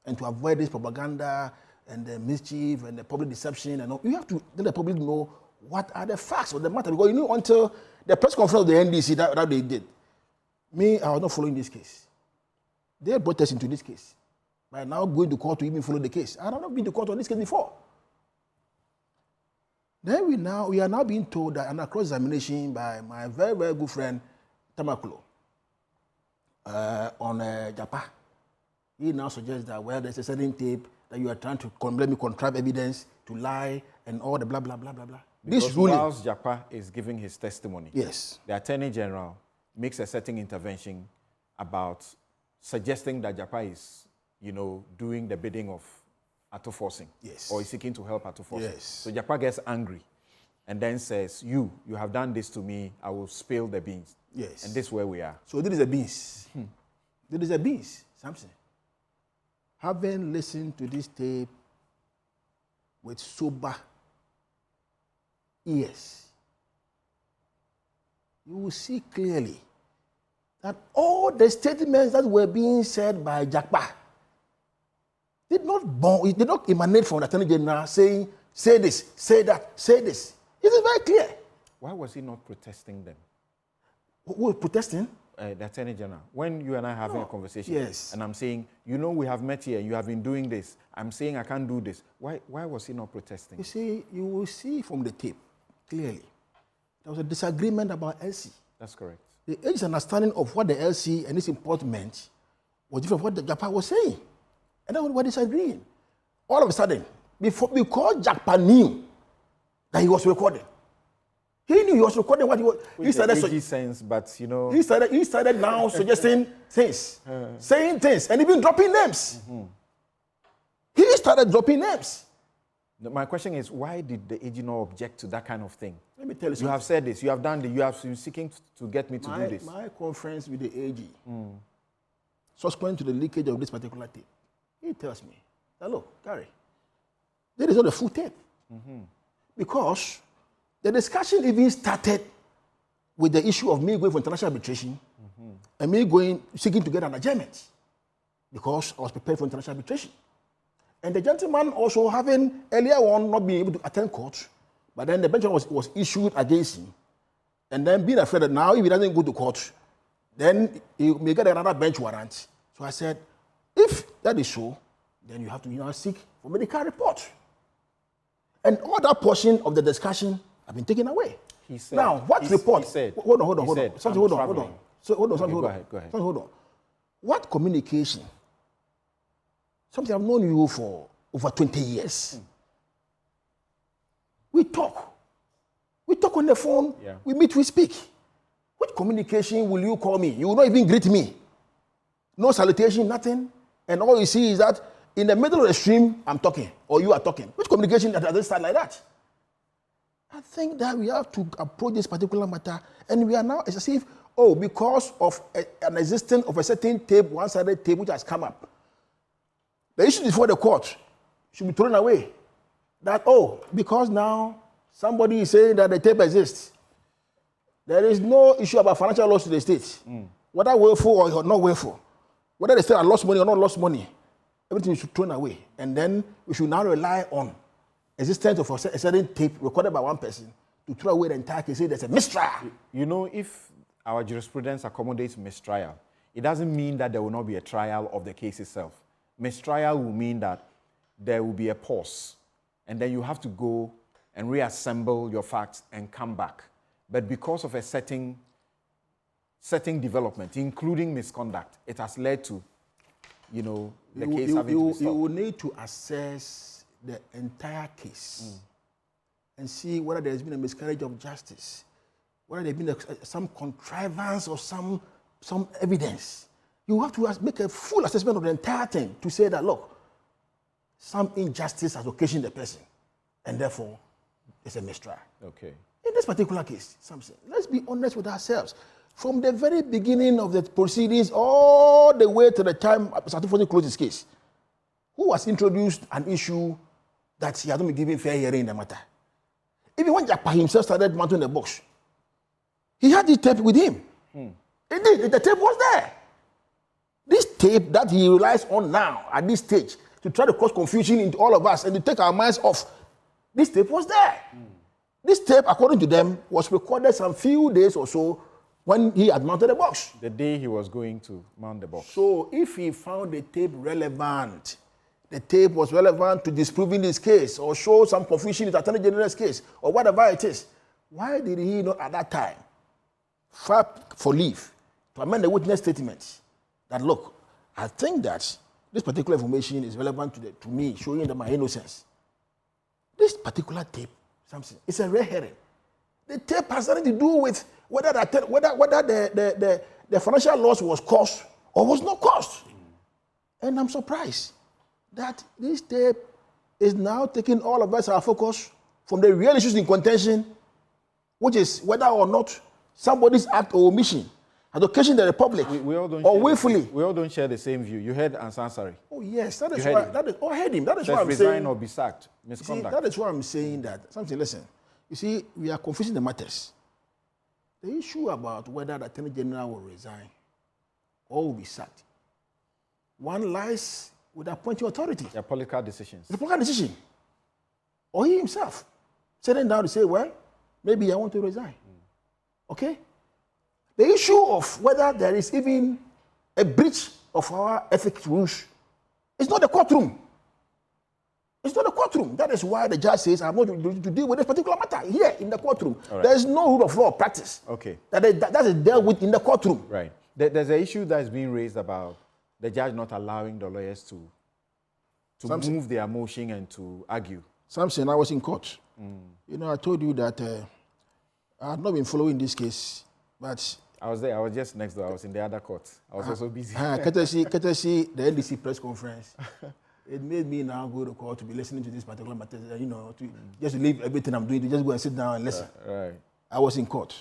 and to avoid this propaganda and the mischief and the public deception and all. You have to let the public know what are the facts of the matter, because until the press conference of the NDC that they did, I was not following this case. They brought us into this case. By now going to court to even follow the case. I have not been to court on this case before. Then we are now being told that under cross-examination by my very, very good friend Tamakulo on Japa, he now suggests that, well, there's a certain tape that you are trying to contrive evidence to lie and all the blah, blah, blah, blah, blah. Because this ruling, whilst Japa is giving his testimony, yes, the Attorney General makes a certain intervention about suggesting that Japa is, doing the bidding of Ato Forson. Yes. Or is seeking to help Ato Forson. Yes. So Japa gets angry and then says, you have done this to me, I will spill the beans. Yes. And this is where we are. So this is a beans. This is a beans, Samson. Having listened to this tape with sober ears, you will see clearly that all the statements that were being said by Japa did not emanate from the Attorney General saying, say this, say that, say this. It is very clear. Why was he not protesting them? Who was protesting? The Attorney General. When you and I are having a conversation, yes, and I'm saying, we have met here, you have been doing this. I'm saying I can't do this. Why was he not protesting? You see, you will see from the tape clearly there was a disagreement about LC. That's correct. The age's understanding of what the LC and its import meant was different from what the Japa was saying. And then we were disagreeing. All of a sudden, because Japa knew that he was recording. He knew he was recording what he was. He started sense, but He started now suggesting things, saying things, and even dropping names. He started dropping names. My question is, why did the AG not object to that kind of thing? Let me tell you something. You have said this, you have done this, you have been seeking to get me to do this. My conference with the AG, subsequent to the leakage of this particular tape, he tells me, look, Gary, there is not a full tape. Because the discussion even started with the issue of me going for international arbitration and me seeking to get an adjournment because I was prepared for international arbitration. And the gentleman also having earlier on not being able to attend court, but then the bench was issued against him. And then being afraid that now if he doesn't go to court, then he may get another bench warrant. So I said, if that is so, then you have to seek for medical report. And all that portion of the discussion have been taken away. He said, now, what report? He said, hold on. Something, hold on. Go ahead. Hold on. What communication? Something I've known you for over 20 years. We talk. We talk on the phone. Yeah. We meet, we speak. Which communication will you call me? You will not even greet me. No salutation, nothing. And all you see is that in the middle of the stream, I'm talking, or you are talking. Which communication doesn't start like that? I think that we have to approach this particular matter, and we are now, it's as if oh, because of an existence of a certain tape, one-sided tape which has come up, the issue before the court should be thrown away. That, oh, because now somebody is saying that the tape exists, there is no issue about financial loss to the state, whether willful or not willful, whether the state has lost money or not lost money, everything should be thrown away. And then we should now rely on existence of a certain tape recorded by one person to throw away the entire case, say there's a mistrial. You know, if our jurisprudence accommodates mistrial, it doesn't mean that there will not be a trial of the case itself. Mistrial will mean that there will be a pause, and then you have to go and reassemble your facts and come back. But because of a setting development, including misconduct, it has led to, you know, the case having to be stopped. You will need to assess the entire case and see whether there has been a miscarriage of justice, whether there has been some contrivance or some evidence. You have to make a full assessment of the entire thing to say that, look, some injustice has occasioned the person, and therefore, it's a mistrial. Okay. In this particular case, Samson, let's be honest with ourselves. From the very beginning of the proceedings all the way to the time Satofosi closed his case, who has introduced an issue that he has not been given fair hearing in the matter? Even when Japa himself started mounting the box, he had the tape with him. He did. The tape was there. This tape that he relies on now at this stage to try to cause confusion into all of us and to take our minds off, this tape was there. This tape, according to them, was recorded some few days or so when he had mounted the box. The day he was going to mount the box. So if he found the tape relevant, the tape was relevant to disproving this case or show some confusion in the Attorney General's case or whatever it is, why did he not at that time file for leave to amend the witness statement that, look, I think that this particular information is relevant to me, showing that my innocence. This particular tape, Samson, it's a red herring. The tape has nothing to do with whether the financial loss was caused or was not caused. And I'm surprised that this tape is now taking all of us our focus from the real issues in contention, which is whether or not somebody's act or omission has occasioned the Republic we all don't or willfully. We all don't share the same view. You heard Ansari. Oh yes, that is you why. heard That is. Oh, I heard him. That is why I'm resign saying. or be sacked. See, Misconduct. that is why I'm saying that. Something. Listen. You see, we are confusing the matters. The issue about whether the Attorney General will resign or will be sacked, one lies with appointing authority. Their political decisions. The political decision. Or he himself sitting down to say, well, maybe I want to resign. Okay? The issue of whether there is even a breach of our ethics rules is not the courtroom. It's not the courtroom. That is why the judge says, I'm not to deal with this particular matter here in the courtroom. Right. There is no rule of law or practice. Okay. That is dealt with in the courtroom. Right. There's an issue that is being raised about the judge not allowing the lawyers to move their motion and to argue. Samson, I was in court. You know, I told you that I had not been following this case, but I was there. I was just next door. I was in the other court. I was also busy. Courtesy the NDC press conference. It made me now go to court to be listening to this particular matter. You know, just to leave everything I'm doing to just go and sit down and listen. Right. I was in court.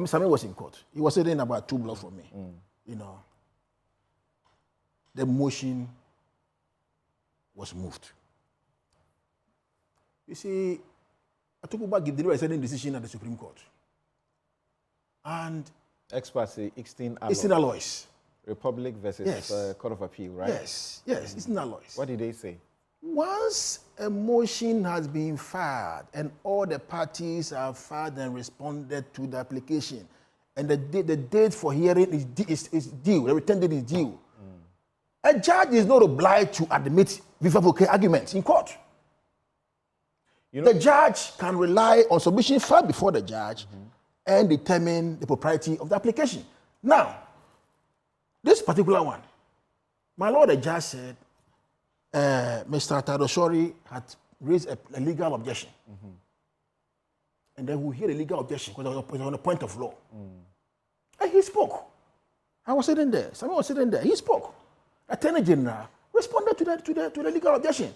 Sammy was in court. He was sitting about 2 blocks from me. You know, the motion was moved. You see, I took back the certain decision at the Supreme Court. And experts say 16 alloys. Republic versus Court of Appeal, right? Yes, it's in alloys. What did they say? Once a motion has been filed and all the parties have filed and responded to the application, and the date for hearing is due, the return date is due, a judge is not obliged to admit viva voce arguments in court. You know, the judge can rely on submission filed before the judge and determine the propriety of the application. Now, this particular one, my lord, the judge said, Mr. Tadoshori had raised a legal objection. And then we hear a legal objection because it was on a point of law. And he spoke. I was sitting there. Someone was sitting there. He spoke. Attorney General responded to the legal objection.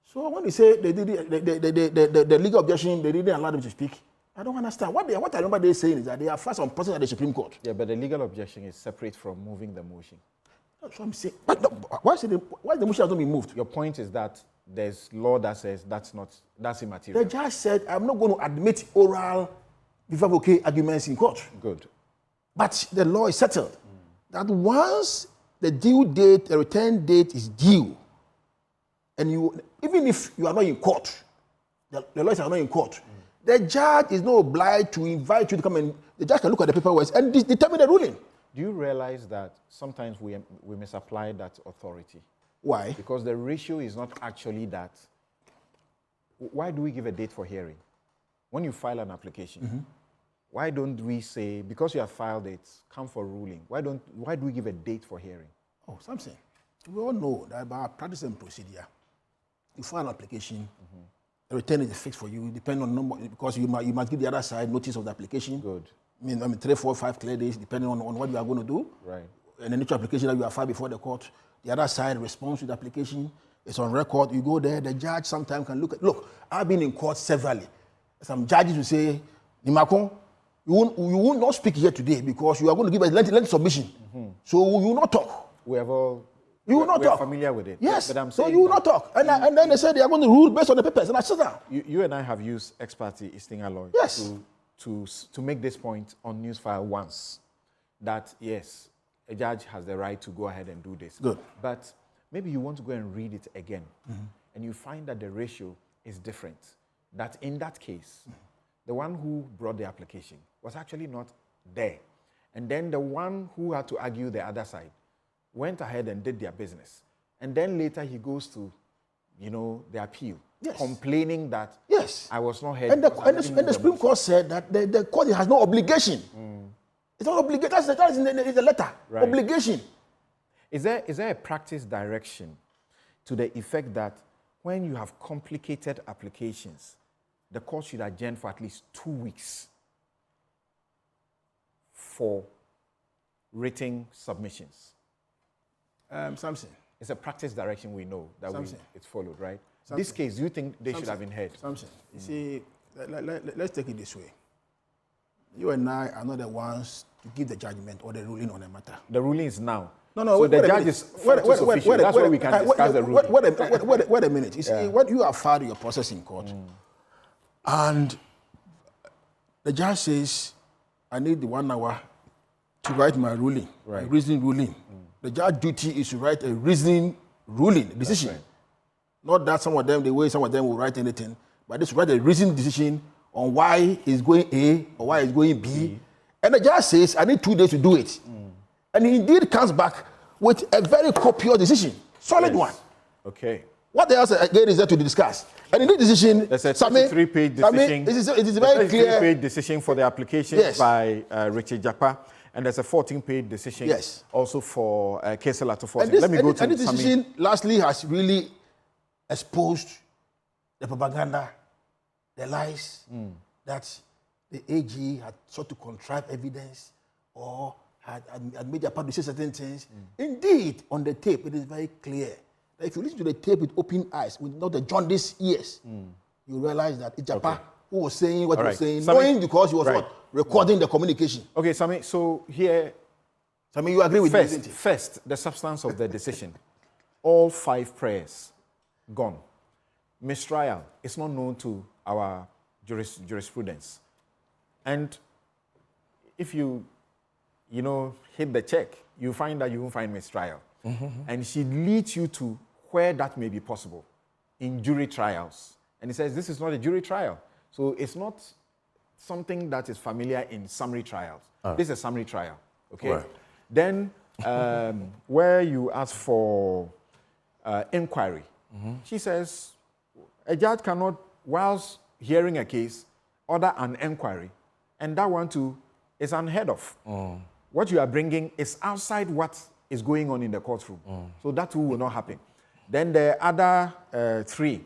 So when they say they did the legal objection, they didn't allow them to speak, I don't understand. What I remember they saying is that they are first on person at the Supreme Court. Yeah, but the legal objection is separate from moving the motion. That's what I'm saying. But no, why the motion has not been moved? Your point is that there's law that says that's immaterial. The judge said, I'm not going to admit oral bifavoque arguments in court. Good. But the law is settled that once the due date, the return date is due, and even if you are not in court, the lawyers are not in court, the judge is not obliged to invite you to come, and the judge can look at the paperwork and determine the ruling. Do you realize that sometimes we misapply that authority? Why? Because the ratio is not actually that. Why do we give a date for hearing? When you file an application, why don't we say, because you have filed it, come for ruling? Why do we give a date for hearing? Oh, Samson, we all know that by practice and procedure, you file an application, the return is fixed for you, depending on number, because you must give the other side notice of the application. Good. I mean 3, 4, 5 clear days, depending on what you are going to do. Right. And the nature application that you have filed before the court, the other side responds to the application. It's on record. You go there. The judge sometimes can look. I've been in court severally. Some judges will say, Nimakon, you will not speak here today because you are going to give a lengthy submission. So you will not talk. We have all. You will not talk. We're familiar with it. Yes. But I'm so saying you will not talk. And then they say they are going to rule based on the papers. And I sit down. You and I have used ex parte Istinga law to make this point on Newsfile once, that yes, a judge has the right to go ahead and do this. Good. But maybe you want to go and read it again, and you find that the ratio is different. That in that case, the one who brought the application was actually not there. And then the one who had to argue the other side went ahead and did their business. And then later he goes to, the appeal, complaining that I was not heard. And the Supreme Court said that the court has no obligation. It's not obligation. That is in the letter. Right. Obligation. Is there a practice direction to the effect that when you have complicated applications, the court should adjourn for at least 2 weeks for written submissions? Samson. It's a practice direction we know that it's followed, right? Samson. This case, do you think they should have been heard? Samson, you see, let's take it this way. You and I are not the ones to give the judgment or the ruling on a matter. The ruling is now. No. So the judge is official. That's why we can discuss the ruling. Wait a minute. You see, what you have filed your process in court, and the judge says, I need the 1 hour to write my ruling, a reasoning ruling. The judge's duty is to write a reasoning ruling, decision. Right. Not that some of them will write anything, but just write a reasoning decision on why he's going A or why he's going B. And the judge says, I need 2 days to do it. And he indeed comes back with a very copious decision, solid one. Okay. What else again is there to discuss? And in this decision, there's a 33-page decision. It is very clear. 33-page decision for the application by Richard Japa, and there's a 14-page decision also for Kesela to 14. Let me go to and this decision lastly has really exposed the propaganda, the lies that the AG had sought to contrive evidence or had made their part to say certain things. Indeed, on the tape, it is very clear that if you listen to the tape with open eyes, with not the jaundiced ears, you realize that it's Japa who was saying what he was saying, knowing because he was recording the communication. Okay, Sami, so here... Sami, you agree with me, isn't it? First, the substance of the decision. All 5 prayers gone. Mistrial is not known to our jurisprudence. And if you hit the check, you find that you won't find mistrial. And she leads you to where that may be possible in jury trials. And he says, this is not a jury trial. So it's not something that is familiar in summary trials. This is a summary trial, okay? Right. Then where you ask for inquiry, she says, a judge cannot, whilst hearing a case, order an inquiry. And that one too is unheard of. What you are bringing is outside what is going on in the courtroom. So that too will not happen. Then the other 3,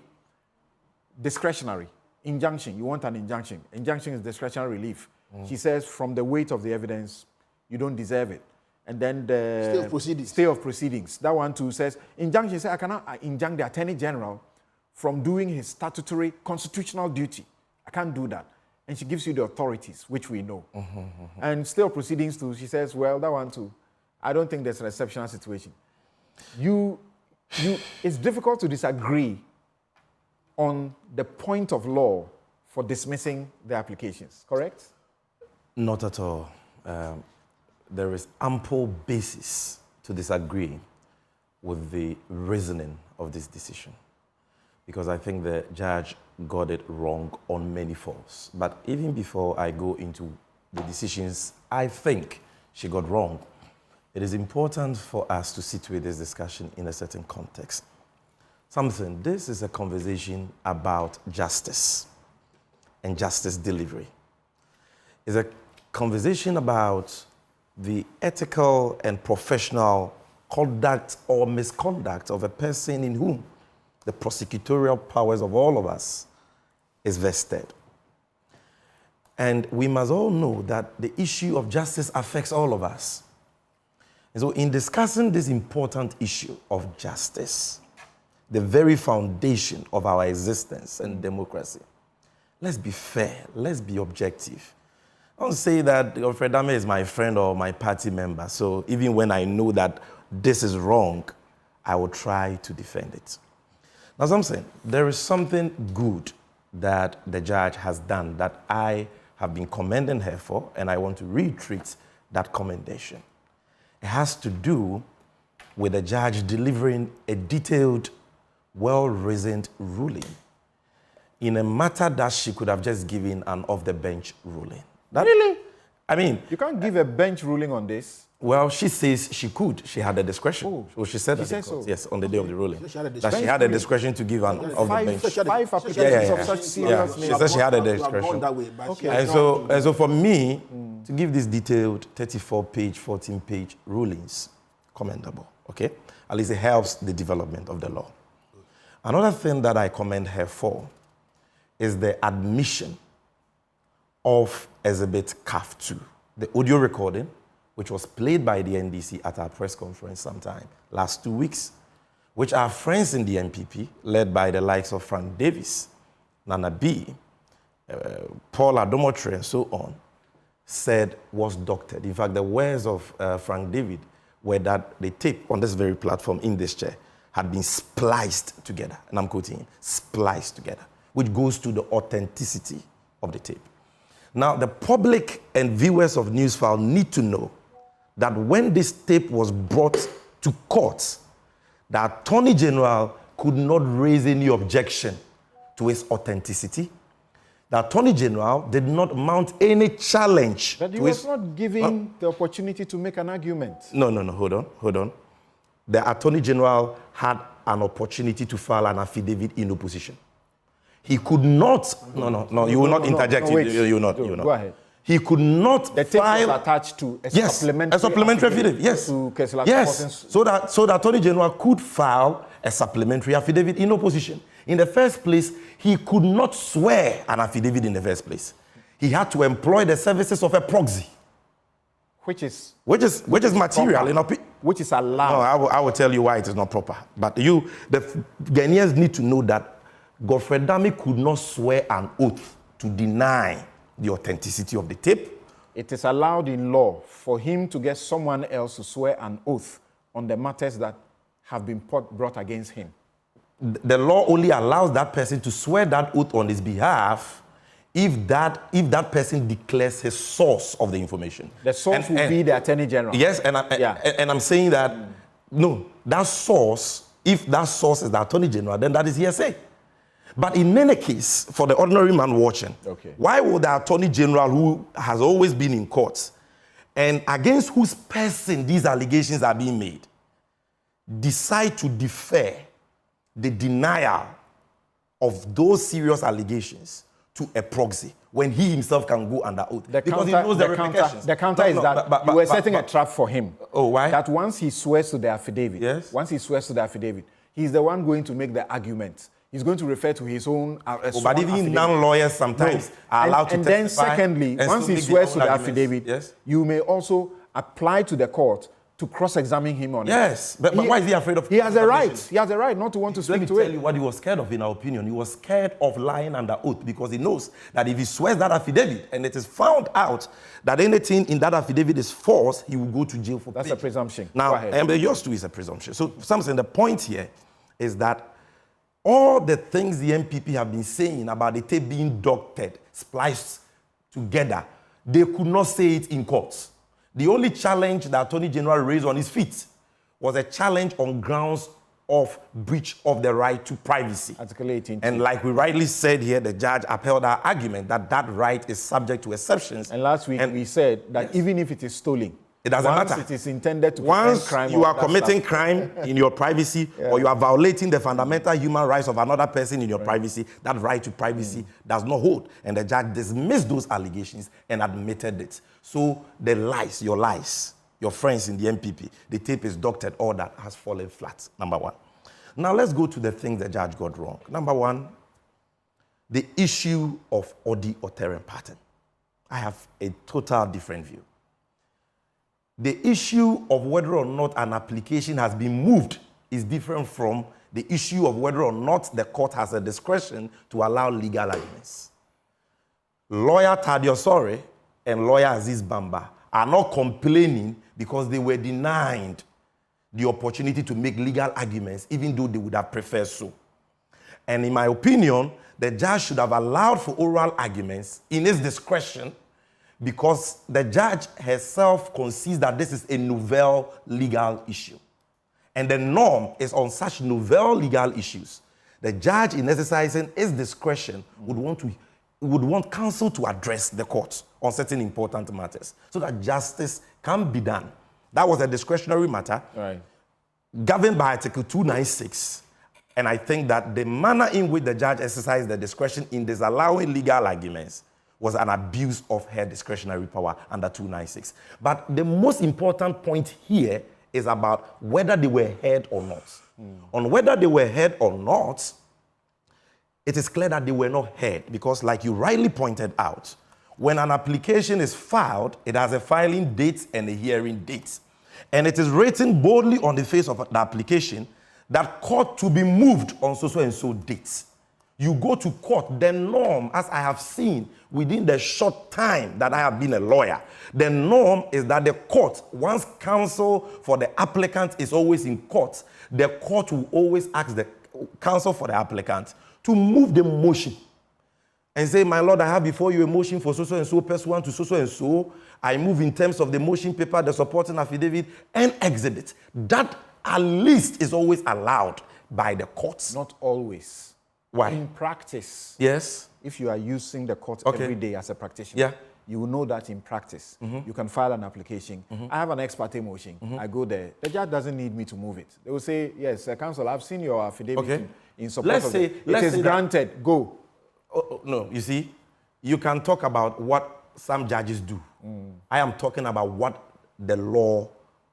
discretionary. Injunction, you want an injunction. Injunction is discretionary relief. She says from the weight of the evidence, you don't deserve it. And then the stay of proceedings. That one too says, injunction says I cannot injunct the Attorney General from doing his statutory constitutional duty. I can't do that. and she gives you the authorities, which we know. And still proceedings to, she says, well, that one too. I don't think there's an exceptional situation. It's difficult to disagree on the point of law for dismissing the applications, correct? Not at all. There is ample basis to disagree with the reasoning of this decision, because I think the judge got it wrong on many falls. But even before I go into the decisions I think she got wrong, it is important for us to situate this discussion in a certain context. Samson, this is a conversation about justice and justice delivery. It's a conversation about the ethical and professional conduct or misconduct of a person in whom the prosecutorial powers of all of us is vested. And we must all know that the issue of justice affects all of us. And so in discussing this important issue of justice, the very foundation of our existence and democracy, let's be fair, let's be objective. I don't say that Ofredame is my friend or my party member, so even when I know that this is wrong, I will try to defend it. Now, Samson, there is something good that the judge has done that I have been commending her for, and I want to reiterate that commendation. It has to do with the judge delivering a detailed, well-reasoned ruling in a matter that she could have just given an off-the-bench ruling. Really? I mean... You can't give a bench ruling on this? Well, she says she could. She had the discretion. Oh, so she said that so. Yes, on the day of the ruling. She had a that she had the discretion to give an off-the-bench. Five applications of such seriousness. She said she had a discretion. Okay. And so for me, to give these detailed 34-page, 14-page rulings, commendable, okay? At least it helps the development of the law. Another thing that I commend her for is the admission of Exhibit CAF 2, the audio recording, which was played by the NDC at our press conference sometime last 2 weeks, which our friends in the MPP, led by the likes of Frank Davis, Nana B, Paul Adomotre, and so on, said was doctored. In fact, the words of Frank David were that the tape on this very platform in this chair had been spliced together, and I'm quoting, spliced together, which goes to the authenticity of the tape. Now, the public and viewers of Newsfile need to know that when this tape was brought to court, the Attorney General could not raise any objection to its authenticity. The Attorney General did not mount any challenge. But he was not given the opportunity to make an argument. No, hold on. The Attorney General had an opportunity to file an affidavit in opposition. He could not, you will not interject. You will not. Go ahead. He could not the tape was attached to a supplementary affidavit. Yes. Yes. So the Attorney General could file a supplementary affidavit in opposition. In the first place, he could not swear an affidavit in the first place. He had to employ the services of a proxy. Which is material. Which is allowed. No, I will tell you why it is not proper. But the Ghanaians need to know that Godfrey Dami could not swear an oath to deny the authenticity of the tape. It is allowed in law for him to get someone else to swear an oath on the matters that have been brought against him. The law only allows that person to swear that oath on his behalf if that person declares his source of the information. The source will be the Attorney General. Yes, and I'm saying that, no, that source, if that source is the Attorney General, then that is hearsay. But in any case, for the ordinary man watching, why would the Attorney General, who has always been in court, and against whose person these allegations are being made, decide to defer the denial of those serious allegations to a proxy when he himself can go under oath? Because he knows the repercussions. The counter is that you were setting a trap for him. Oh, why? That once he swears to the affidavit, he's the one going to make the argument. He's going to refer to his own but even non-lawyers sometimes are allowed to testify. And then secondly, once he swears to the affidavit, you may also apply to the court to cross-examine him on it. Yes, but why is he afraid of? He has a right. He has a right not to want to speak to it. Let me tell you what he was scared of, in our opinion. He was scared of lying under oath because he knows that if he swears that affidavit and it is found out that anything in that affidavit is false, he will go to jail for That's a presumption. Now, and yours too is a presumption. So, Samson, the point here is that all the things the MPP have been saying about the tape being doctored, spliced together, they could not say it in court. The only challenge the Attorney General raised on his feet was a challenge on grounds of breach of the right to privacy. Article 18. And like we rightly said here, the judge upheld our argument that that right is subject to exceptions. And last week we said that even if it is stolen, it doesn't matter. Once it is intended to once crime, you are committing crime in your privacy, or you are violating the fundamental human rights of another person in your privacy, that right to privacy does not hold. And the judge dismissed those allegations and admitted it. So the lies, your friends in the MPP, the tape is doctored, all that has fallen flat, number one. Now let's go to the things the judge got wrong. Number one, the issue of Odi or terrain pattern. I have a total different view. The issue of whether or not an application has been moved is different from the issue of whether or not the court has a discretion to allow legal arguments. Lawyer Tadiosore and lawyer Aziz Bamba are not complaining because they were denied the opportunity to make legal arguments, even though they would have preferred so. And in my opinion, the judge should have allowed for oral arguments in his discretion, because the judge herself concedes that this is a novel legal issue. And the norm is on such novel legal issues, the judge, in exercising his discretion, would want counsel to address the court on certain important matters so that justice can be done. That was a discretionary matter, governed by Article 296. And I think that the manner in which the judge exercised the discretion in disallowing legal arguments was an abuse of her discretionary power under 296. But the most important point here is about whether they were heard or not. On whether they were heard or not, it is clear that they were not heard, because like you rightly pointed out, when an application is filed, it has a filing date and a hearing date. And it is written boldly on the face of the application that court to be moved on so and so dates. You go to court, the norm, as I have seen within the short time that I have been a lawyer, the norm is that the court, once counsel for the applicant is always in court, the court will always ask the counsel for the applicant to move the motion and say, my lord, I have before you a motion for so and so, pursuant to so and so. I move in terms of the motion paper, the supporting affidavit, and exhibit. That at least is always allowed by the courts. Not always. Why? In practice, yes, if you are using the court every day as a practitioner, you will know that in practice, you can file an application. I have an ex parte motion. I go there. The judge doesn't need me to move it. They will say, yes, counsel, I've seen your affidavit in support of it. It is granted. Go. No, you see, you can talk about what some judges do. I am talking about what the law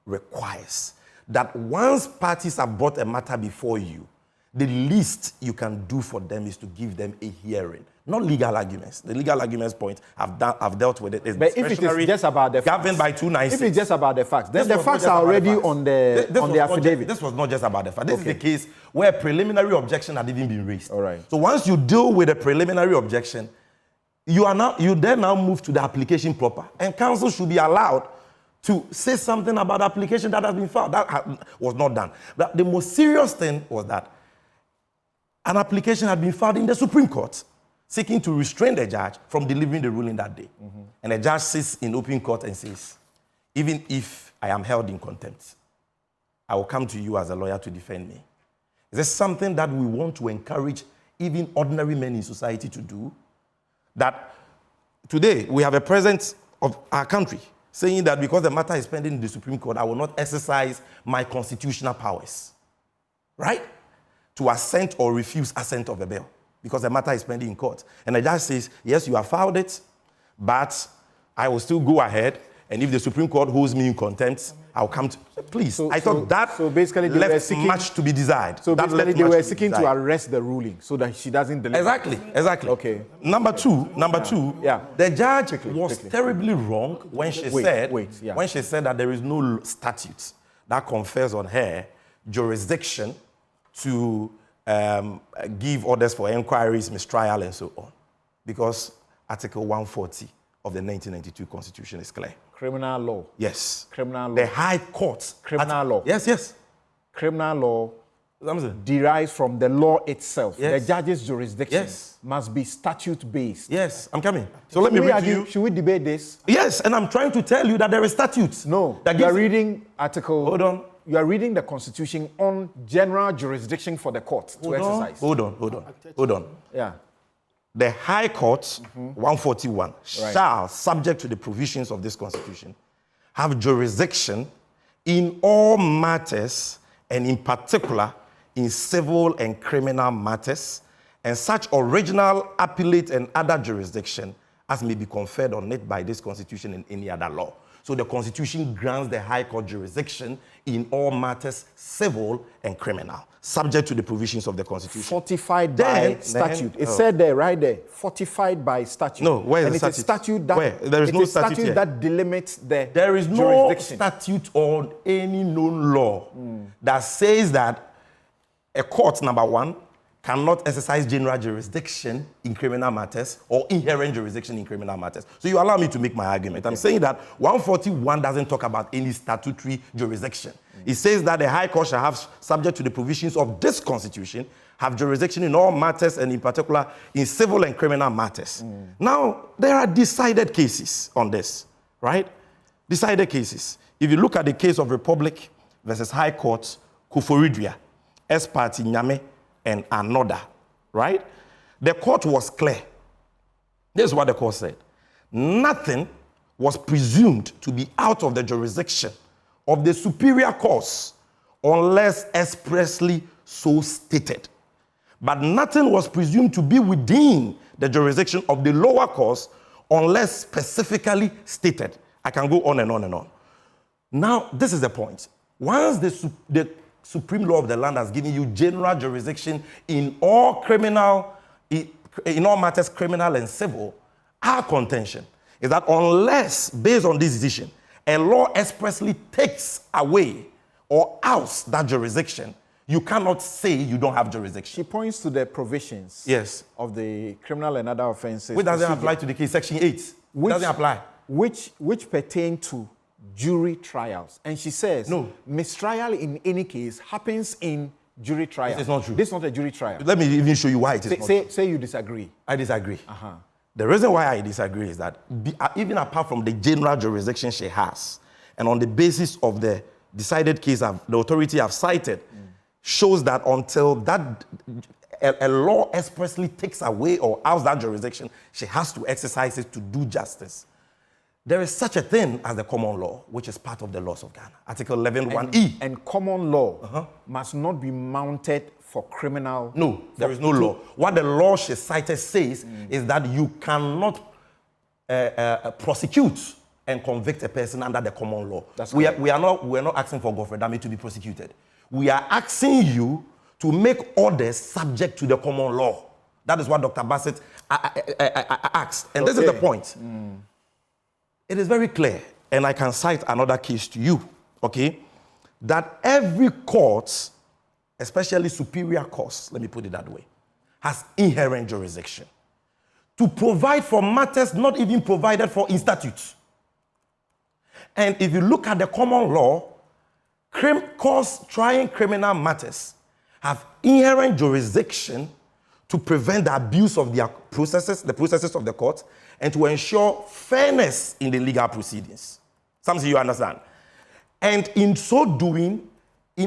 requires. That once parties have brought a matter before you, the least you can do for them is to give them a hearing, not legal arguments. The legal arguments point, I've dealt with it. It's but if it is just about the facts, governed by 296. If it's just about the facts, then the facts are already on the affidavit. This was not just about the facts. This is the case where a preliminary objection had even been raised. All right. So once you deal with a preliminary objection, you then move to the application proper, and counsel should be allowed to say something about the application that has been filed. That was not done. The most serious thing was that an application had been filed in the Supreme Court seeking to restrain the judge from delivering the ruling that day. And the judge sits in open court and says, even if I am held in contempt, I will come to you as a lawyer to defend me. Is this something that we want to encourage even ordinary men in society to do? That today we have a president of our country saying that because the matter is pending in the Supreme Court, I will not exercise my constitutional powers, right? To assent or refuse assent of a bill because the matter is pending in court. And the judge says, yes, you have filed it, but I will still go ahead And if the Supreme Court holds me in contempt, I'll come to... Please, I thought that so basically they left much to be desired. So that basically they were seeking to arrest the ruling so that she doesn't deliver. Exactly. Okay. Number two, yeah. the judge was terribly wrong when she said that there is no statute that confers on her jurisdiction to give orders for inquiries, mistrial, and so on. Because Article 140 of the 1992 Constitution is clear. Criminal law. Yes. Criminal law. The High Court. Criminal law. Yes. Criminal law derives from the law itself. Yes. The judge's jurisdiction must be statute-based. Yes, I'm coming. So let me read to you. Should we debate this? Yes, and I'm trying to tell you that there is statutes. No, you are reading article... Hold on. You are reading the Constitution on general jurisdiction for the court to exercise. Hold on. Yeah. The High Court, 141, shall, subject to the provisions of this Constitution, have jurisdiction in all matters, and in particular in civil and criminal matters, and such original, appellate, and other jurisdiction as may be conferred on it by this Constitution and any other law. So the Constitution grants the High Court jurisdiction in all matters, civil and criminal, subject to the provisions of the Constitution. Fortified by statute. It said there, right there, fortified by statute. No, where is the statute? There is no statute that delimits the There is no statute or any known law that says that a court, number one, cannot exercise general jurisdiction in criminal matters or inherent jurisdiction in criminal matters. So you allow me to make my argument. I'm saying that 141 doesn't talk about any statutory jurisdiction. It says that the High Court shall have, subject to the provisions of this Constitution, have jurisdiction in all matters and in particular in civil and criminal matters. Now, there are decided cases on this, right? Decided cases. If you look at the case of Republic versus High Court, Kufuridua, S. Party Nyame, and another, right? The court was clear. This is what the court said. Nothing was presumed to be out of the jurisdiction of the superior cause unless expressly so stated. But nothing was presumed to be within the jurisdiction of the lower cause unless specifically stated. I can go on and on and on. Now, this is the point. Once the Supreme Law of the land has given you general jurisdiction in all matters, criminal and civil, our contention is that unless, based on this decision, a law expressly takes away or outs that jurisdiction, you cannot say you don't have jurisdiction. She points to the provisions of the criminal and other offenses. Which doesn't apply to the case, Section 8. Which doesn't apply. Which pertain to jury trials. And she says, no, mistrial in any case happens in jury trial. It's not true. This is not a jury trial. Let me even show you why it is not true. Say you disagree. I disagree. The reason why I disagree is that even apart from the general jurisdiction she has, and on the basis of the decided case the authority have cited, shows that until that a law expressly takes away or outs that jurisdiction, she has to exercise it to do justice. There is such a thing as the common law, which is part of the laws of Ghana. Article 11(1)(e). And common law must not be mounted for criminal... No, there is no law. What the law she cited says is that you cannot prosecute and convict a person under the common law. We are not asking for Godfrey Dami to be prosecuted. We are asking you to make orders subject to the common law. That is what Dr. Bassett asked. And this is the point. It is very clear, and I can cite another case to you, okay, that every court, especially superior courts, let me put it that way, has inherent jurisdiction to provide for matters not even provided for in statutes. And if you look at the common law, courts trying criminal matters have inherent jurisdiction to prevent the abuse of their processes, the processes of the court, and to ensure fairness in the legal proceedings. Something you understand. And in so doing,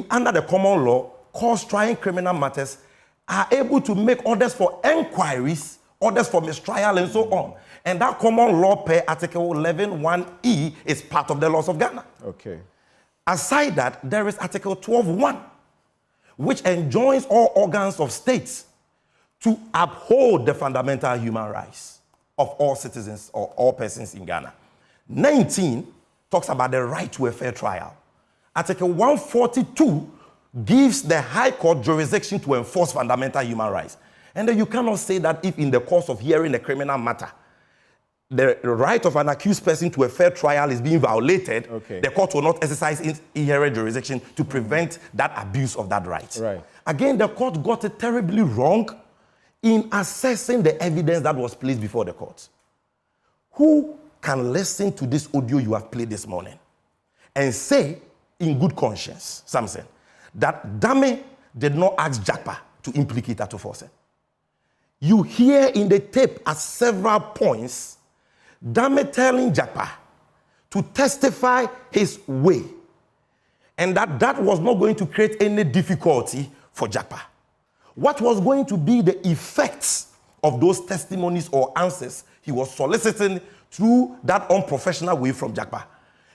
under the common law, courts trying criminal matters are able to make orders for inquiries, orders for mistrial, and so on. And that common law per Article 11(1)(e) is part of the laws of Ghana. Okay. Aside that, there is Article 12(1), which enjoins all organs of states to uphold the fundamental human rights of all citizens or all persons in Ghana. 19 talks about the right to a fair trial. Article 142 gives the High Court jurisdiction to enforce fundamental human rights. And then you cannot say that if in the course of hearing a criminal matter, the right of an accused person to a fair trial is being violated, the court will not exercise inherent jurisdiction to prevent that abuse of that right. Again, the court got it terribly wrong in assessing the evidence that was placed before the court. Who can listen to this audio you have played this morning and say, in good conscience, Samson, that Dame did not ask Jakpa to implicate Atufose? You hear in the tape at several points Dame telling Jakpa to testify his way, and that was not going to create any difficulty for Jakpa. What was going to be the effects of those testimonies or answers he was soliciting through that unprofessional way from Jakpa?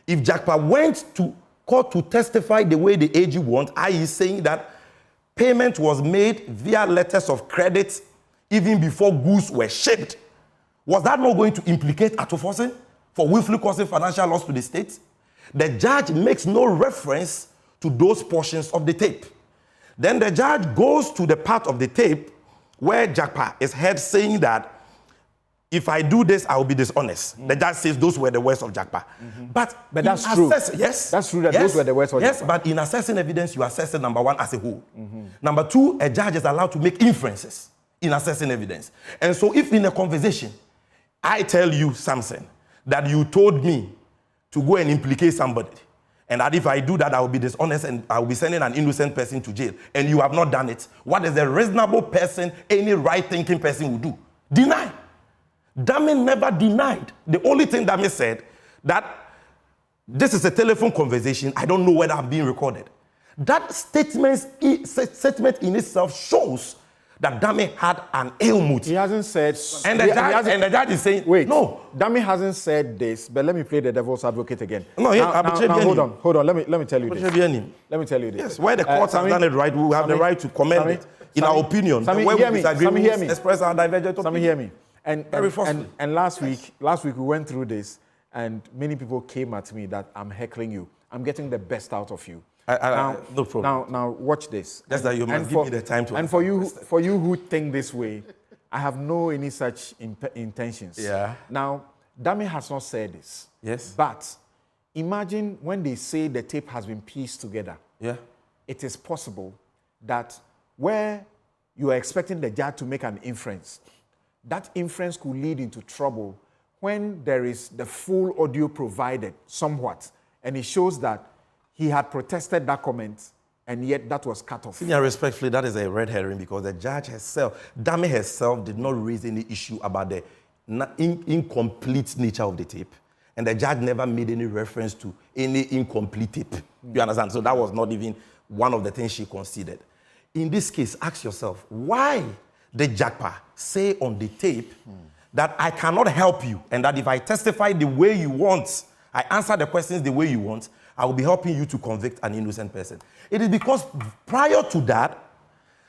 If Jakpa went to court to testify the way the AG wants, i.e. saying that payment was made via letters of credit even before goods were shipped, was that not going to implicate Atufose for willfully causing financial loss to the state? The judge makes no reference to those portions of the tape. Then the judge goes to the part of the tape where Jakpa is heard saying that if I do this, I will be dishonest. The judge says those were the words of Jakpa. But that's true. Yes. That's true that those were the words of Jakpa. Yes, but in assessing evidence, you assess it, number one, as a whole. Number two, a judge is allowed to make inferences in assessing evidence. And so if in a conversation, I tell you, Samson, that you told me to go and implicate somebody, and that if I do that, I will be dishonest and I will be sending an innocent person to jail, and you have not done it, what is a reasonable person, any right-thinking person will do? Deny. Dame never denied. The only thing Dame said, that this is a telephone conversation, I don't know whether I'm being recorded. That statement in itself shows that Dame had an ill mood. He hasn't said... And the judge is saying... Wait, no. Dame hasn't said this, but let me play the devil's advocate again. No, hold on. Let me tell you this. Let me tell you this. Yes, where the courts have done it right, we will have the right to commend it. In our opinion, Sammy, where hear we me. disagree, Sammy, hear me. Express our divergent opinion. Sammy, hear me. And last Yes. week we went through this, and many people came at me that I'm heckling you. I'm getting the best out of you. No problem. Now watch this. Just that you must give me the time to. And for you who think this way, I have no any such intentions. Yeah. Now, Dame has not said this. Yes. But imagine when they say the tape has been pieced together. Yeah. It is possible that where you are expecting the judge to make an inference, that inference could lead into trouble when there is the full audio provided somewhat, and it shows that he had protested that comment, and yet that was cut off. Senior, respectfully, that is a red herring because the judge herself, Dame herself, did not raise any issue about the incomplete nature of the tape. And the judge never made any reference to any incomplete tape. You understand? So that was not even one of the things she considered. In this case, ask yourself, why did Jakpa say on the tape that I cannot help you, and that if I testify the way you want, I answer the questions the way you want, I will be helping you to convict an innocent person? It is because prior to that,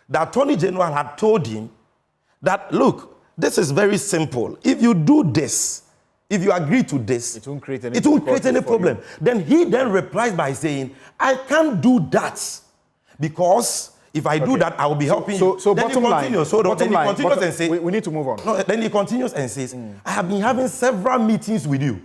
the Attorney General had told him that, look, this is very simple. If you do this, if you agree to this, it won't create any problem. Then he then replies by saying, I can't do that because if I do that, I will be helping you. So then bottom line, and says, we need to move on. No, then he continues and says, I have been having several meetings with you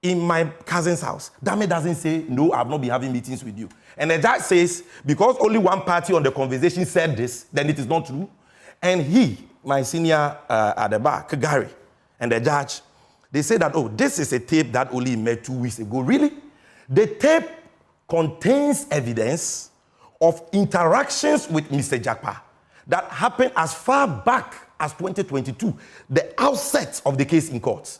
in my cousin's house. Dame doesn't say, no, I have not been having meetings with you. And the judge says, because only one party on the conversation said this, then it is not true. And he, my senior at the back, Gary, and the judge, they say that, oh, this is a tape that only made 2 weeks ago. Really? The tape contains evidence of interactions with Mr. Jakpa that happened as far back as 2022, the outset of the case in court.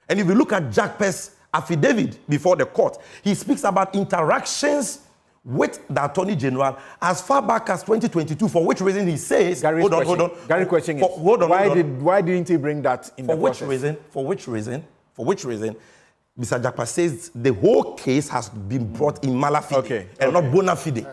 And if you look at Jakpa's affidavit before the court, he speaks about interactions with the Attorney General as far back as 2022, for which reason he says... Hold on. Gary's question is, why didn't he bring that in the process? For which reason, Mr. Jakpa says the whole case has been brought in mala fide and not bona fide.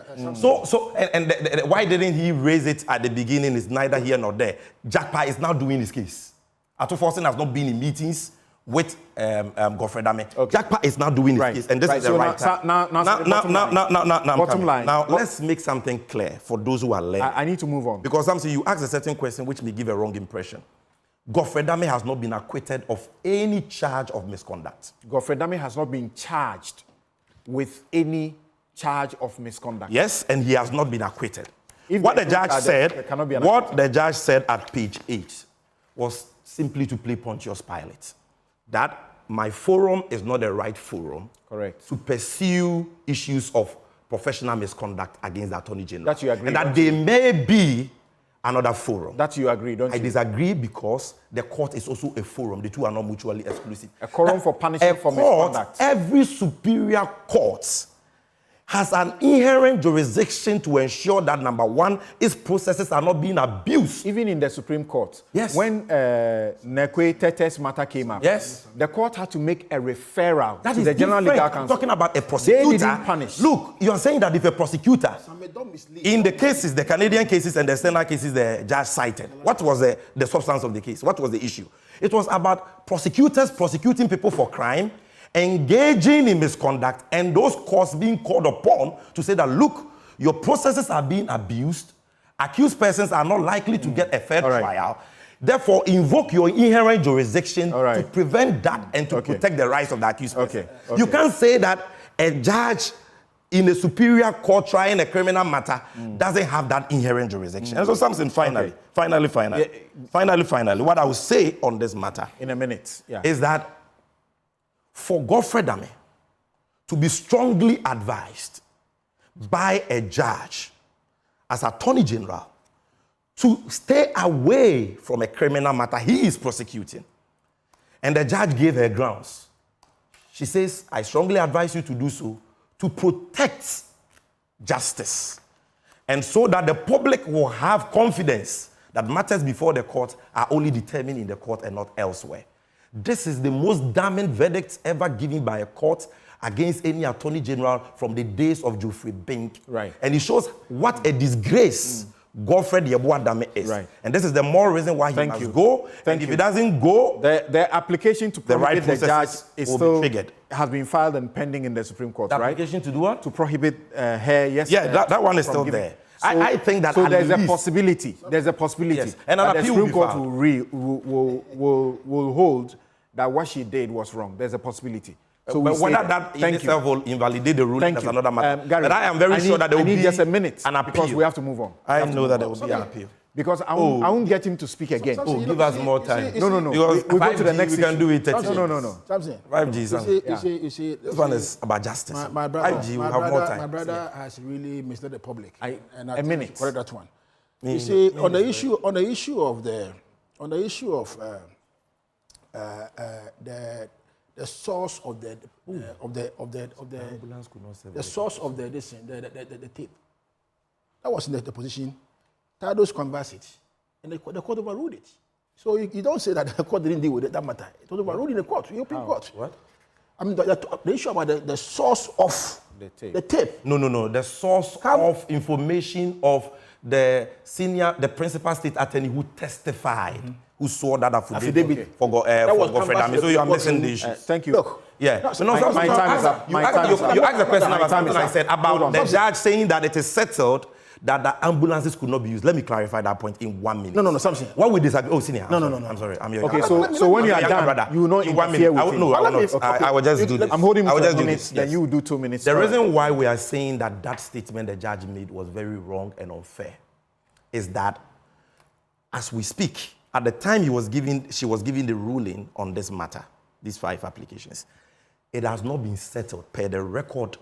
Why didn't he raise it at the beginning is neither here nor there. Jakpa is now doing his case. Atufose has not been in meetings with Godfrey Dame. Jakpa is now doing his case, and this is the right time. Now, let's make something clear for those who are learning. I need to move on. Because something you ask a certain question which may give a wrong impression. Godfrey Dame has not been acquitted of any charge of misconduct. Godfrey Dame has not been charged with any charge of misconduct. Yes, and he has not been acquitted. What the judge said at page 8 was simply to play Pontius Pilate. That my forum is not the right forum to pursue issues of professional misconduct against the Attorney General. That you agree, and that there may be another forum. That you agree, don't you? I disagree because the court is also a forum. The two are not mutually exclusive. A forum for punishment for misconduct. Every superior court has an inherent jurisdiction to ensure that, number one, its processes are not being abused. Even in the Supreme Court. Yes. When Nekwe Tete's matter came up, yes, the court had to make a referral that to the General Legal Counsel. I'm talking about a prosecutor. They didn't punish. Look, you are saying that if a prosecutor, in the cases, the Canadian cases and the Senate cases the judge cited, what was the substance of the case? What was the issue? It was about prosecutors prosecuting people for crime, engaging in misconduct, and those courts being called upon to say that, look, your processes are being abused, accused persons are not likely to get a fair trial, therefore invoke your inherent jurisdiction to prevent that and to protect the rights of the accused person. You can't say that a judge in a superior court trying a criminal matter doesn't have that inherent jurisdiction. And so Samson, finally, what I will say on this matter in a minute is that for Godfrey Dame to be strongly advised by a judge as Attorney General to stay away from a criminal matter he is prosecuting, and the judge gave her grounds. She says, I strongly advise you to do so to protect justice, and so that the public will have confidence that matters before the court are only determined in the court and not elsewhere. This is the most damning verdict ever given by a court against any Attorney General from the days of Geoffrey Bink. And it shows what a disgrace Godfrey Dame is. And this is the more reason why he must go. And if he doesn't go, the application to prohibit the judge is still triggered. Has been filed and pending in the Supreme Court, the application to do what? To prohibit her, yes. Yeah, that one is still there. So, I think that so there's a possibility. There's a possibility. Yes. And that the Supreme Court will hold that what she did was wrong. There's a possibility. So but whether that in itself will invalidate the ruling is another matter. Gary, but I am very sure that there will be just a minute an appeal. Because we have to move on. I know that there will be an appeal. Because I won't get him to speak again. Give us more time. No. Because we go to the next we can do it 30 No. Samson. 5G. You see, this one is about justice. My brother, 5G, we have more time. My brother has really misled the public. A minute. Correct that one. You see, on the issue of the source of the source of the tape. That was in the position. Tados conversed it, and the court overruled it. So you don't say that the court didn't deal with it, that matter. It was overruled in the court, European court. What? I mean, the issue about the source of the tape. No. The source of information of the principal state attorney who testified, who saw that affidavit for Godfrey Dame. So you are missing the issue. Thank you. Look. Yeah. My time is up. You asked the question about something I said about the judge saying that it is settled that the ambulances could not be used. Let me clarify that point in 1 minute. No, Samson. What we disagree? Oh, senior. No. I'm sorry. I'm your okay. So when you are done, you will not interfere with him. No, I will not. I will just do this. I'm holding I will just 2 do minutes. this. Then you will do 2 minutes. The reason why we are saying that statement the judge made was very wrong and unfair is that as we speak, at the time she was giving the ruling on this matter, these 5 applications, it has not been settled per the record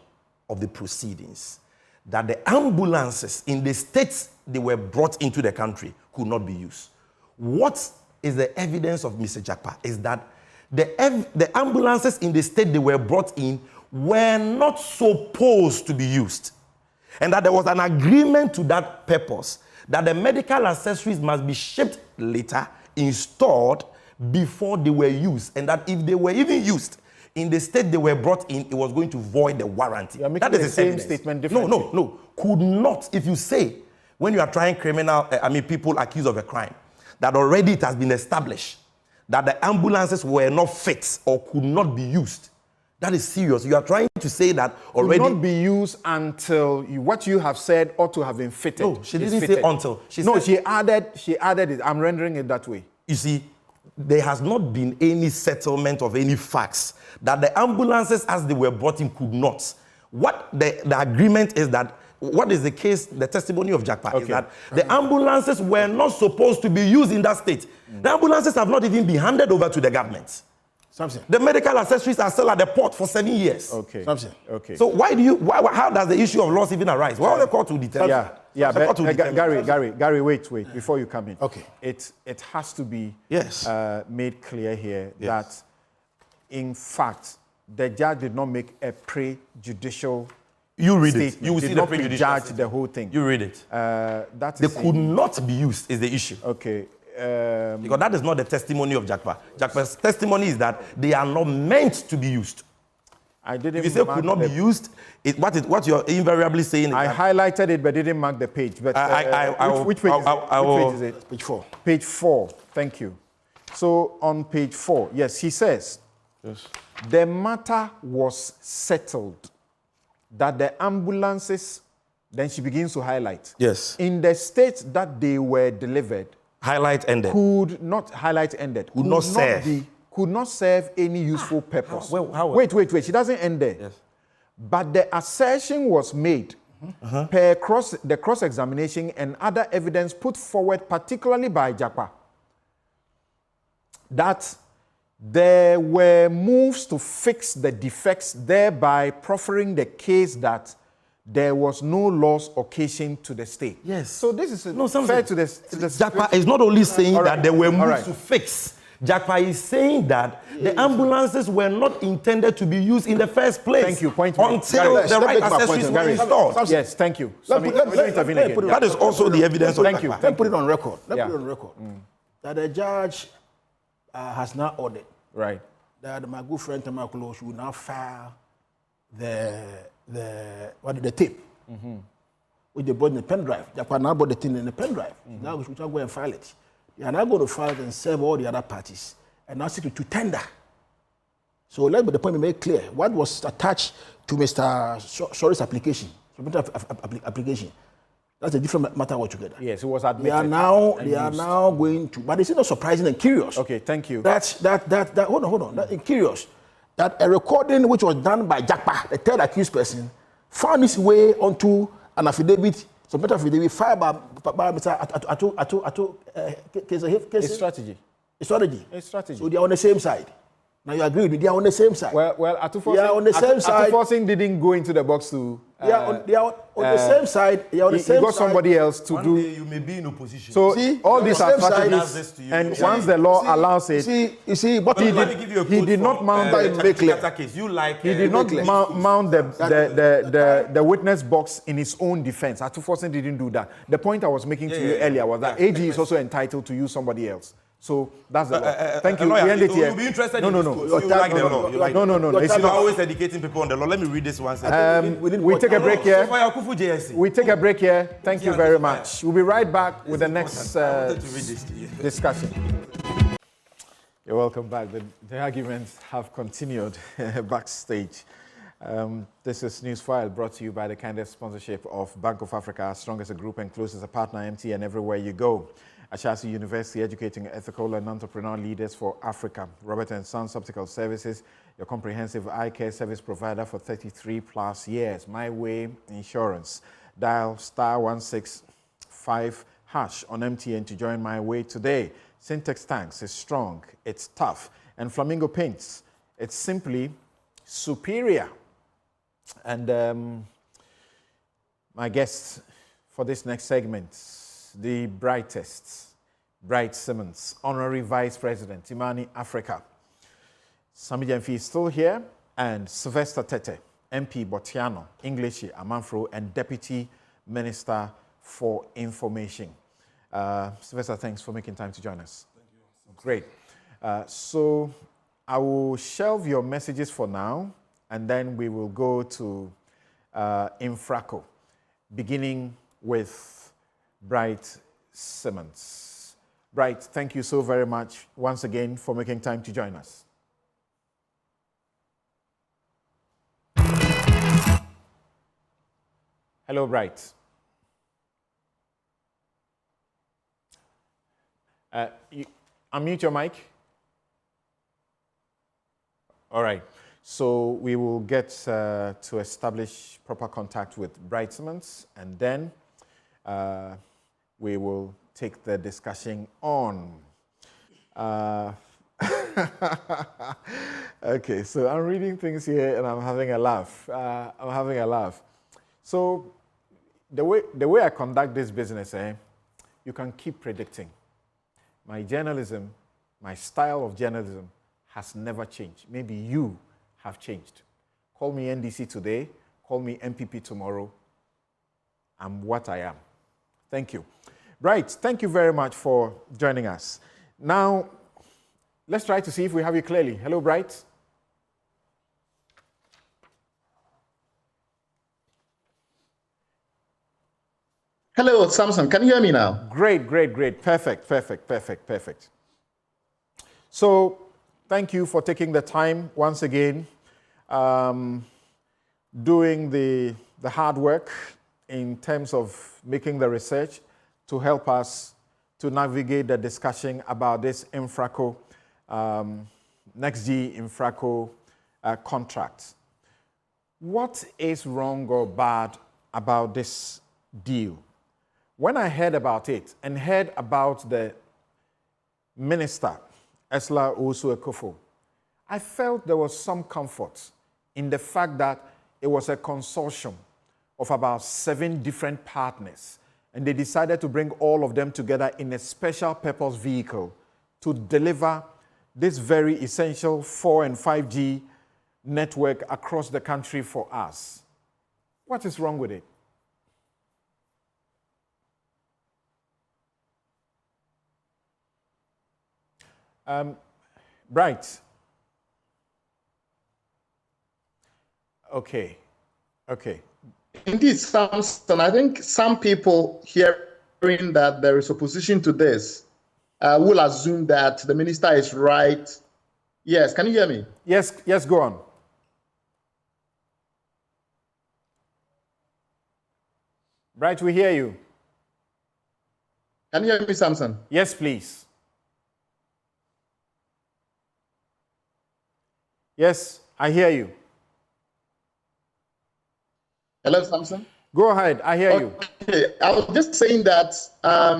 of the proceedings that the ambulances in the states they were brought into the country could not be used. What is the evidence of Mr. Jakpa is that the ambulances in the state they were brought in were not supposed to be used. And that there was an agreement to that purpose, that the medical accessories must be shipped later, installed, before they were used. And that if they were even used in the state they were brought in, it was going to void the warranty. That is the same statement differently. No. Could not. If you say, when you are trying people accused of a crime, that already it has been established that the ambulances were not fit or could not be used. That is serious. You are trying to say that already. Could not be used until what you have said ought to have been fitted. No, she didn't say until. She added it. I'm rendering it that way. You see, there has not been any settlement of any facts that the ambulances as they were brought in could not. What the agreement is that, what is the case, the testimony of Jakpa is that the ambulances were not supposed to be used in that state. The ambulances have not even been handed over to the government. Samson. The medical accessories are still at the port for 7 years. Okay. Samson. Okay. So how does the issue of loss even arise? Why will the court to determine? Gary, wait, before you come in. Okay. It has to be made clear here that, in fact, the judge did not make a prejudicial statement. You will see the prejudicial judge statement. the whole thing. You read it. They could not be used is the issue. Okay. Because that is not the testimony of Jakpa. Jakpa's testimony is that they are not meant to be used. I didn't. If you say could not be used, what you're invariably saying is I highlighted it but didn't mark the page. But which page is it? Page 4. Page 4. Thank you. So on page 4, yes, he says, the matter was settled that the ambulances, then she begins to highlight. Yes. In the state that they were delivered, highlight ended. Could not serve any useful purpose. Wait. She doesn't end there. Yes. But the assertion was made per the cross-examination and other evidence put forward, particularly by Jakpa, that there were moves to fix the defects, thereby proffering the case that there was no loss occasioned to the state. Yes. So this is fair to the Jakpa is not only saying that there were moves to fix. Jakpa is saying that the ambulances were not intended to be used in the first place. Thank you. Point until the right accessories were installed. Yes, thank you. That is also the evidence of Thank you. Let me put it on record. That the judge has now ordered that my good friend Tamakolo should now file the tape, which they bought in the pen drive. Jakpa now bought the thing in the pen drive. Now we should go and file it. They are now going to file it and serve all the other parties and now seek to tender. So let me the point be made clear. What was attached to Mr. Shori's application, application, that's a different matter altogether. Yes, it was admitted. They are now going to, but it's not surprising and curious. Okay, thank you. Hold on. That curious that a recording which was done by Jakpa, the third accused person, found its way onto an affidavit. So better affidavit filed by Mr. It's strategy. It's strategy. So they are on the same side. Now you agree with me? They are on the same side. Well, they are on the same side. Atuforcing didn't go into the box to. They are on the same side. They are on the same side. You got somebody else to do. You may be in opposition. So all these are strategies, and once the law allows it, you see, but he did not mount the case. You like he did not mount the witness box in his own defense. Atuforsin didn't do that. The point I was making to you earlier was that AG is also entitled to use somebody else. So that's the law. Thank you. We end it here. You'll be interested No. in this. You like the law. No. You're always educating people on the law. Let me read this one. We take a break here. We take a break here. Thank you very much. We'll be right back with the next discussion. You're welcome back. The arguments have continued backstage. This is Newsfile, brought to you by the kind sponsorship of Bank of Africa, strong as a group and close as a partner, MTN everywhere you go. Ashasi University, educating ethical and entrepreneur leaders for Africa. Robert & Sons Optical Services, your comprehensive eye care service provider for 33 plus years. My Way Insurance. Dial *165# on MTN to join My Way today. Syntex Tanks is strong, it's tough. And Flamingo Paints, it's simply superior. And my guests for this next segment, the brightest, Bright Simmons, Honorary Vice President, Imani Africa. Sami Jemfi is still here, and Sylvester Tete, MP Botiano, English Amanfro, and Deputy Minister for Information. Sylvester, thanks for making time to join us. Thank you. Great. So I will shelve your messages for now, and then we will go to Infraco, beginning with Bright Simmons. Bright, thank you so very much once again for making time to join us. Hello, Bright. Unmute your mic. All right. So we will get to establish proper contact with Bright Simmons, and then we will take the discussion on. Okay, so I'm reading things here and I'm having a laugh. So the way I conduct this business, you can keep predicting. My journalism, my style of journalism has never changed. Maybe you have changed. Call me NDC today, call me MPP tomorrow. I'm what I am. Thank you. Right, thank you very much for joining us. Now, let's try to see if we have you clearly. Hello, Bright. Hello, Samson. Can you hear me now? Great. Perfect. So, thank you for taking the time once again, doing the hard work in terms of making the research to help us to navigate the discussion about this Infraco, NextGen Infraco contract. What is wrong or bad about this deal? When I heard about it and heard about the minister, Esla Osu-Ekofo, I felt there was some comfort in the fact that it was a consortium of about 7 different partners, and they decided to bring all of them together in a special purpose vehicle to deliver this very essential 4 and 5G network across the country for us. What is wrong with it? Bright. Okay. Indeed, Samson, I think some people hearing that there is opposition to this will assume that the minister is right. Yes, can you hear me? Yes, go on. Bright, we hear you. Can you hear me, Samson? Yes, please. Yes, I hear you. Hello, Samson? Go ahead, I hear you. Okay, I was just saying that,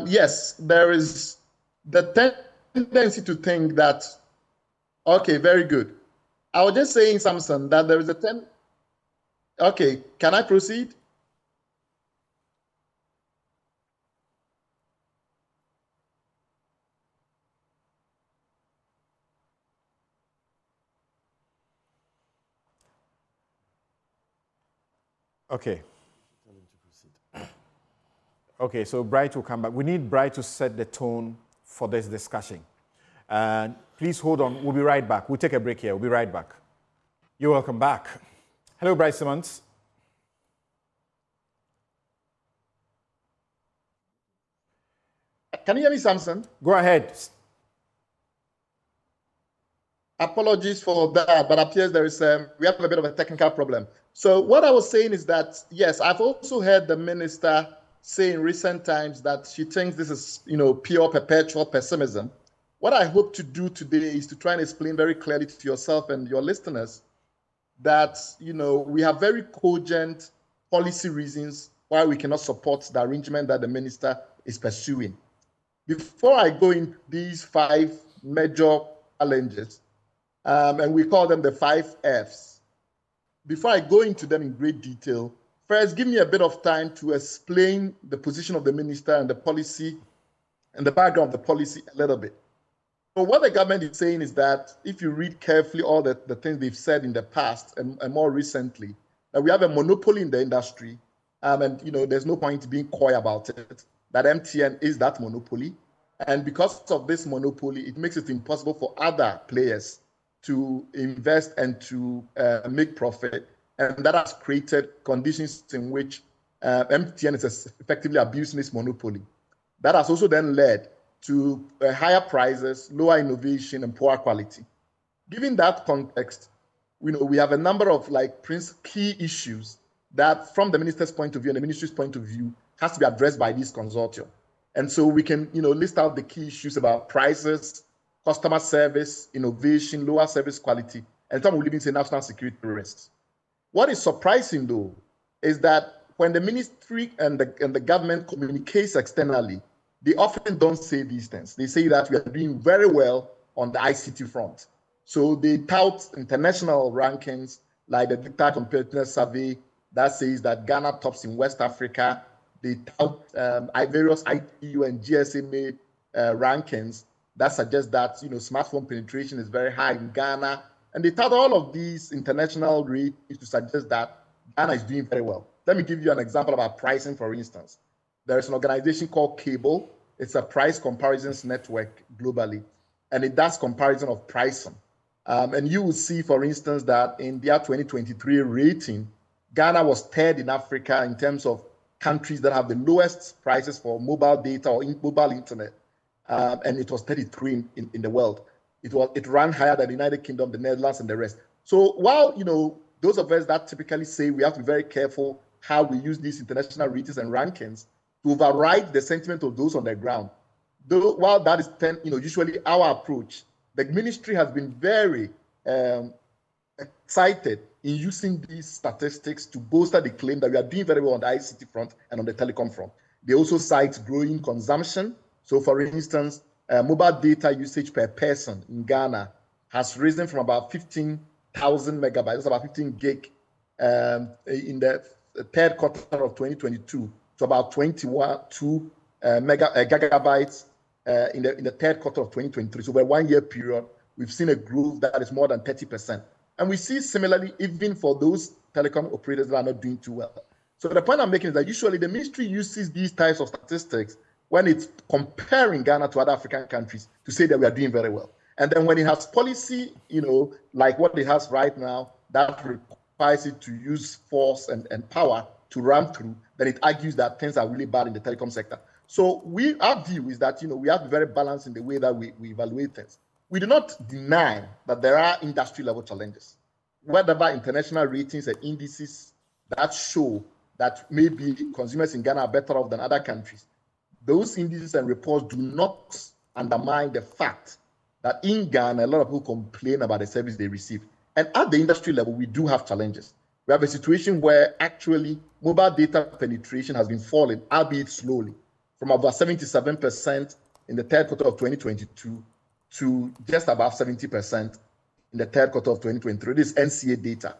yes, there is the tendency to think that, okay, very good. I was just saying, Samson, that there is okay, can I proceed? Okay. Okay, so Bright will come back. We need Bright to set the tone for this discussion. And please hold on. We'll be right back. We'll take a break here. We'll be right back. You're welcome back. Hello, Bright Simmons. Can you hear me, Samson? Go ahead. Apologies for that, but appears there is we have a bit of a technical problem. So what I was saying is that, yes, I've also heard the minister say in recent times that she thinks this is, pure perpetual pessimism. What I hope to do today is to try and explain very clearly to yourself and your listeners that, we have very cogent policy reasons why we cannot support the arrangement that the minister is pursuing. Before I go into these 5 major challenges, and we call them the 5 Fs. Before I go into them in great detail, first, give me a bit of time to explain the position of the minister and the policy and the background of the policy a little bit. So what the government is saying is that if you read carefully all the things they've said in the past and more recently, that we have a monopoly in the industry, and there's no point being coy about it, that MTN is that monopoly. And because of this monopoly, it makes it impossible for other players to invest and to make profit. And that has created conditions in which MTN is effectively abusing its monopoly. That has also then led to higher prices, lower innovation, and poor quality. Given that context, we have a number of key issues that, from the minister's point of view and the ministry's point of view, has to be addressed by this consortium. And so we can, list out the key issues about prices, customer service, innovation, lower service quality, and some will even say national security risks. What is surprising, though, is that when the ministry and the government communicates externally, they often don't say these things. They say that we are doing very well on the ICT front. So they tout international rankings like the Dictat Competitiveness Survey that says that Ghana tops in West Africa. They tout various ITU and GSMA rankings that suggest that smartphone penetration is very high in Ghana. And they tout all of these international ratings to suggest that Ghana is doing very well. Let me give you an example about pricing, for instance. There is an organization called Cable. It's a price comparisons network globally, and it does comparison of pricing. And you will see, for instance, that in their 2023 rating, Ghana was third in Africa in terms of countries that have the lowest prices for mobile data or mobile internet, and it was 33 in the world. It ran higher than the United Kingdom, the Netherlands, and the rest. So while those of us that typically say we have to be very careful how we use these international ratings and rankings to override the sentiment of those on the ground, though while that is usually our approach, the ministry has been very excited in using these statistics to bolster the claim that we are doing very well on the ICT front and on the telecom front. They also cite growing consumption. So, for instance, mobile data usage per person in Ghana has risen from about 15,000 megabytes, that's about 15 gig, in the third quarter of 2022 to about 22 gigabytes in the third quarter of 2023. So, over a 1 year period, we've seen a growth that is more than 30%. And we see similarly, even for those telecom operators that are not doing too well. So the point I'm making is that usually the ministry uses these types of statistics when it's comparing Ghana to other African countries to say that we are doing very well. And then when it has policy, like what it has right now, that requires it to use force and power to run through, then it argues that things are really bad in the telecom sector. So our view is that, we have to be very balanced in the way that we evaluate things. We do not deny that there are industry-level challenges. Whatever international ratings and indices that show that maybe consumers in Ghana are better off than other countries, those indices and reports do not undermine the fact that in Ghana, a lot of people complain about the service they receive. And at the industry level, we do have challenges. We have a situation where actually mobile data penetration has been falling, albeit slowly, from about 77% in the third quarter of 2022 to just above 70% in the third quarter of 2023. This is NCA data.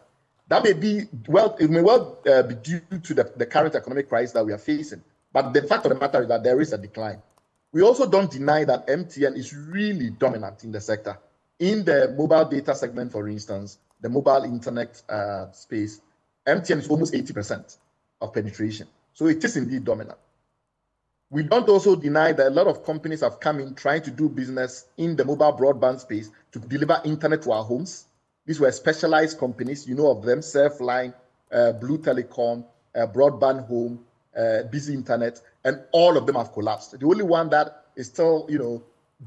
That may be, it may be due to the current economic crisis that we are facing. But the fact of the matter is that there is a decline. We also don't deny that MTN is really dominant in the sector. In the mobile data segment, for instance, the mobile internet space, MTN is almost 80% of penetration. So it is indeed dominant. We don't also deny that a lot of companies have come in trying to do business in the mobile broadband space to deliver internet to our homes. These were specialized companies, of them, Surfline, Blue Telecom, Broadband Home, Busy Internet, and all of them have collapsed. The only one that is still,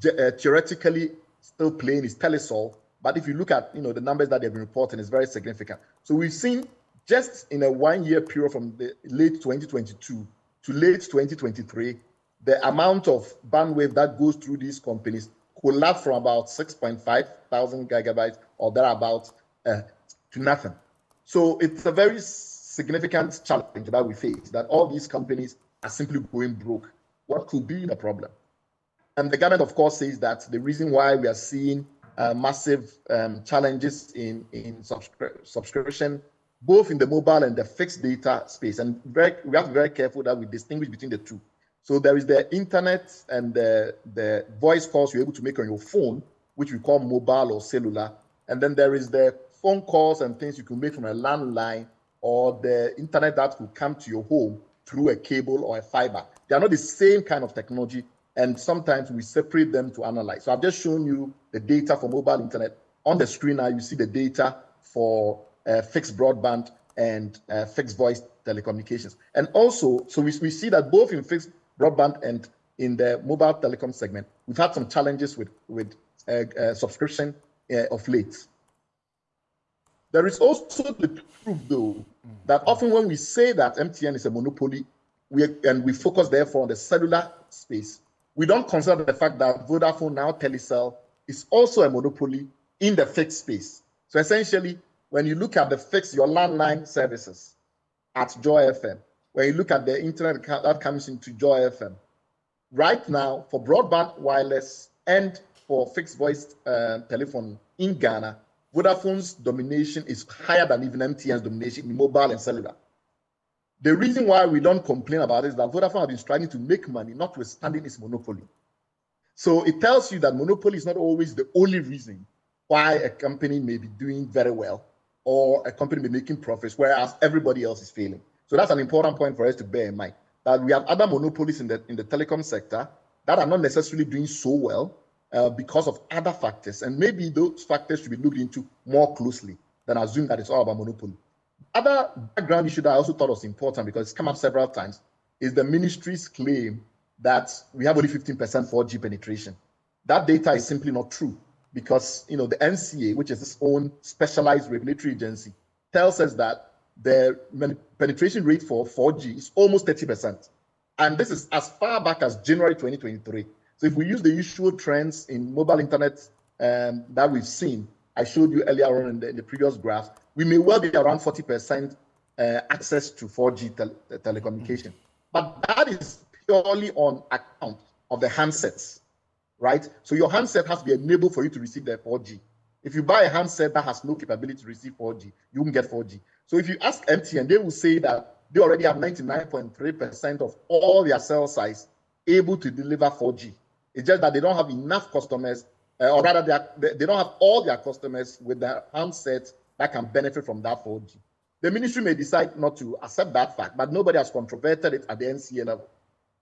theoretically still playing is Telesol. But if you look at, the numbers that they've been reporting, it's very significant. So we've seen just in a 1 year period from the late 2022 to late 2023, the amount of bandwidth that goes through these companies collapsed from about 6.5 thousand gigabytes or thereabouts to nothing. So it's a very significant challenge that we face, that all these companies are simply going broke. What could be the problem? And the government, of course, says that the reason why we are seeing massive challenges in subscription, both in the mobile and the fixed data space. And we have to be very careful that we distinguish between the two. So there is the internet and the voice calls you're able to make on your phone, which we call mobile or cellular. And then there is the phone calls and things you can make from a landline or the internet that will come to your home through a cable or a fiber. They are not the same kind of technology, and sometimes we separate them to analyze. So I've just shown you the data for mobile internet. On the screen now, you see the data for fixed broadband and fixed voice telecommunications. And also, so we see that both in fixed broadband and in the mobile telecom segment, we've had some challenges with subscription of late. There is also the truth, though, that often when we say that MTN is a monopoly, and we focus therefore on the cellular space, we don't consider the fact that Vodafone, now Telecel, is also a monopoly in the fixed space. So essentially, when you look at the fixed, your landline services at Joy FM, when you look at the internet that comes into Joy FM, right now, for broadband, wireless, and for fixed voice telephony in Ghana, Vodafone's domination is higher than even MTN's domination in mobile and cellular. The reason why we don't complain about it is that Vodafone has been striving to make money, notwithstanding its monopoly. So it tells you that monopoly is not always the only reason why a company may be doing very well or a company may be making profits, whereas everybody else is failing. So that's an important point for us to bear in mind, that we have other monopolies in the telecom sector that are not necessarily doing so well because of other factors. And maybe those factors should be looked into more closely than assume that it's all about monopoly. Other background issue that I also thought was important, because it's come up several times, is the ministry's claim that we have only 15% 4G penetration. That data is simply not true, because the NCA, which is its own specialized regulatory agency, tells us that the penetration rate for 4G is almost 30%. And this is as far back as January 2023. So if we use the usual trends in mobile internet that we've seen, I showed you earlier on in the previous graph, we may well be around 40% access to 4G telecommunication. But that is purely on account of the handsets, right? So your handset has to be enabled for you to receive the 4G. If you buy a handset that has no capability to receive 4G, you won't get 4G. So if you ask MTN, they will say that they already have 99.3% of all their cell sites able to deliver 4G. It's just that they don't have enough customers, or rather they don't have all their customers with their handsets that can benefit from that 4G. The ministry may decide not to accept that fact, but nobody has controverted it at the NCA level.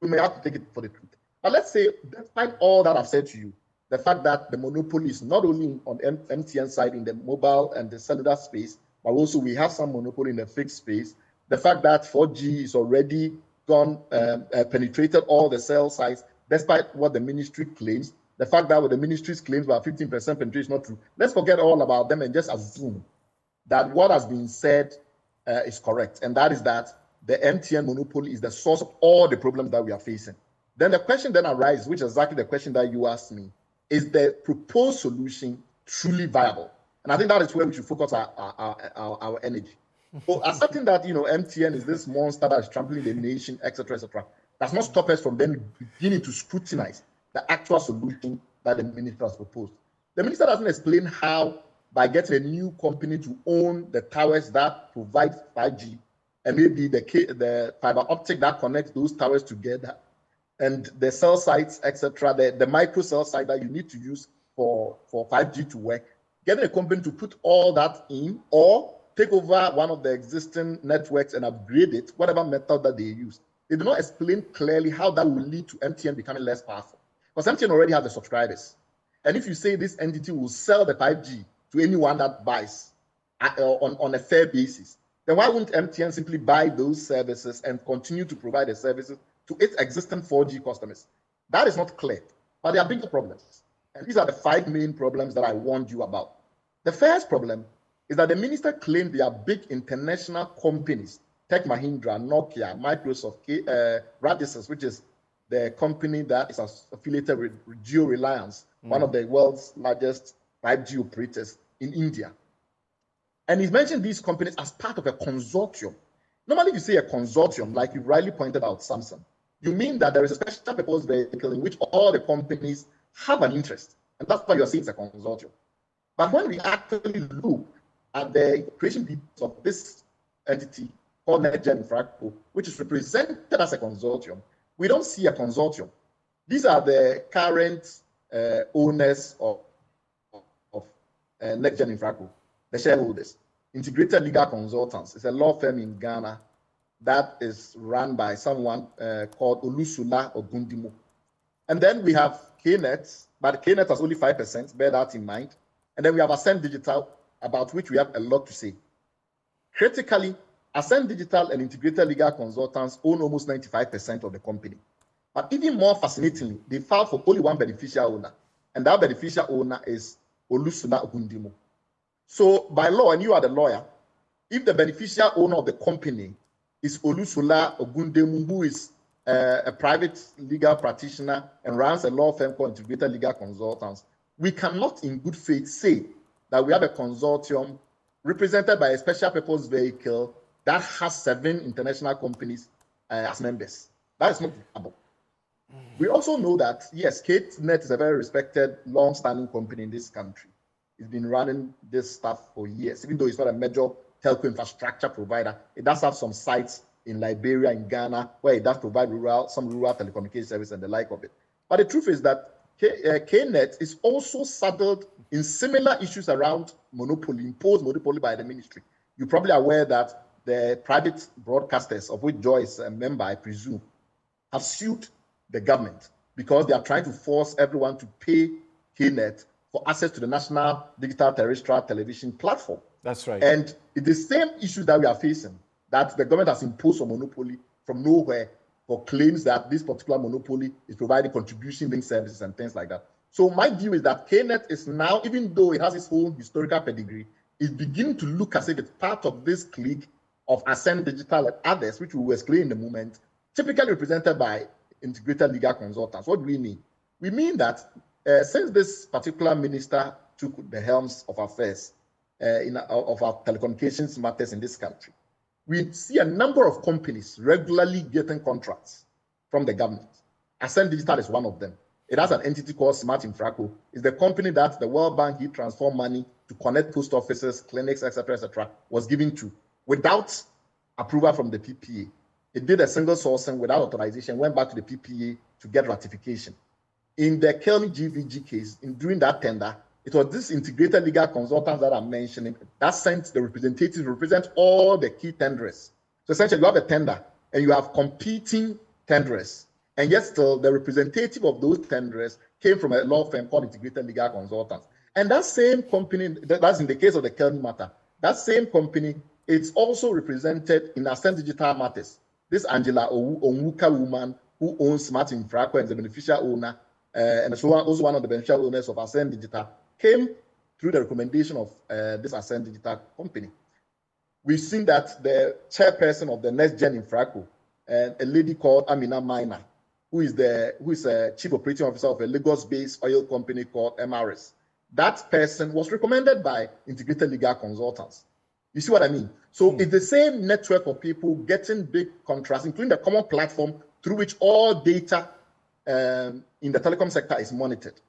We may have to take it for the truth. But let's say, despite all that I've said to you, the fact that the monopoly is not only on MTN side in the mobile and the cellular space, but also we have some monopoly in the fixed space. The fact that 4G is already penetrated all the cell sites, despite what the ministry claims. The fact that what the ministry's claims about 15% penetration is not true. Let's forget all about them and just assume that what has been said is correct, and that is that the MTN monopoly is the source of all the problems that we are facing. Then the question then arises, which is exactly the question that you asked me, is the proposed solution truly viable? And I think that is where we should focus our energy. So accepting that MTN is this monster that is trampling the nation, etc., does not stop us from then beginning to scrutinize the actual solution that the minister has proposed. The minister doesn't explain how, by getting a new company to own the towers that provide 5G, and maybe the fiber optic that connects those towers together, and the cell sites, etc., the micro cell site that you need to use for 5G to work, getting a company to put all that in, or take over one of the existing networks and upgrade it, whatever method that they use. They do not explain clearly how that will lead to MTN becoming less powerful. Because MTN already has the subscribers. And if you say this entity will sell the 5G to anyone that buys on a fair basis, then why wouldn't MTN simply buy those services and continue to provide the services to its existing 4G customers? That is not clear, but there are bigger problems. And these are the 5 main problems that I warned you about. The first problem is that the minister claimed there are big international companies, Tech Mahindra, Nokia, Microsoft, Radisys, which is the company that is affiliated with Geo Reliance, one of the world's largest 5G operators in India. And he's mentioned these companies as part of a consortium. Normally, if you say a consortium, like you rightly pointed out, Samson, you mean that there is a special purpose vehicle in which all the companies have an interest. And that's why you're saying it's a consortium. But when we actually look at the creation details of this entity called NextGen Infraco, which is represented as a consortium, we don't see a consortium. These are the current owners of NextGen Infraco, the shareholders. Integrated Legal Consultants. It's a law firm in Ghana that is run by someone called Olusula Ogundimo. And then we have KNet, but KNet has only 5%, bear that in mind. And then we have Ascend Digital, about which we have a lot to say. Critically, Ascend Digital and Integrated Legal Consultants own almost 95% of the company. But even more fascinatingly, they filed for only one beneficial owner, and that beneficial owner is Olusuna Ogundimo. So by law, and you are the lawyer, if the beneficial owner of the company is Olusula Ogundemu, who is a private legal practitioner and runs a law firm called Integrated Legal Consultants, we cannot in good faith say that we have a consortium represented by a special purpose vehicle that has 7 international companies as members. That is not viable. We also know that, yes, KNet is a very respected, long-standing company in this country. It's been running this stuff for years. Even though it's not a major telco infrastructure provider, it does have some sites in Liberia, in Ghana, where it does provide some rural telecommunication service and the like of it. But the truth is that KNet is also saddled in similar issues around monopoly, imposed monopoly by the ministry. You're probably aware that the private broadcasters, of which Joy is a member, I presume, have sued the government because they are trying to force everyone to pay KNet for access to the national digital terrestrial television platform. That's right. And it's the same issue that we are facing, that the government has imposed a monopoly from nowhere for claims that this particular monopoly is providing contribution-linked services and things like that. So my view is that KNet is now, even though it has its own historical pedigree, is beginning to look as if it's part of this clique of Ascend Digital and others, which we will explain in a moment, typically represented by Integrated Legal Consultants. What do we mean? We mean that since this particular minister took the helms of affairs of our telecommunications matters in this country, we see a number of companies regularly getting contracts from the government. Ascend Digital is one of them. It has an entity called Smart Infraco. It's the company that the World Bank heat transform money to connect post offices, clinics, etc., was given to without approval from the PPA. It did a single sourcing without authorization, went back to the PPA to get ratification. In the Kelmy GVG case, during that tender, it was this Integrated Legal Consultants that I'm mentioning that sent the representatives to represent all the key tenderers. So essentially, you have a tender and you have competing tenderers. And yet still, the representative of those tenderers came from a law firm called Integrated Legal Consultants. And that same company, that's in the case of the Kelmy matter, that same company, it's also represented in Ascend Digital Matters. This Angela Onwuka woman who owns Smart Infraco and is the beneficial owner, and also one of the beneficial owners of Ascend Digital, came through the recommendation of this Ascend Digital company. We've seen that the chairperson of the NextGen Infraco, a lady called Amina Minor, who is a chief operating officer of a Lagos-based oil company called MRS. That person was recommended by Integrated Legal Consultants. You see what I mean? So it's the same network of people getting big contracts, including the common platform through which all data in the telecom sector is monitored.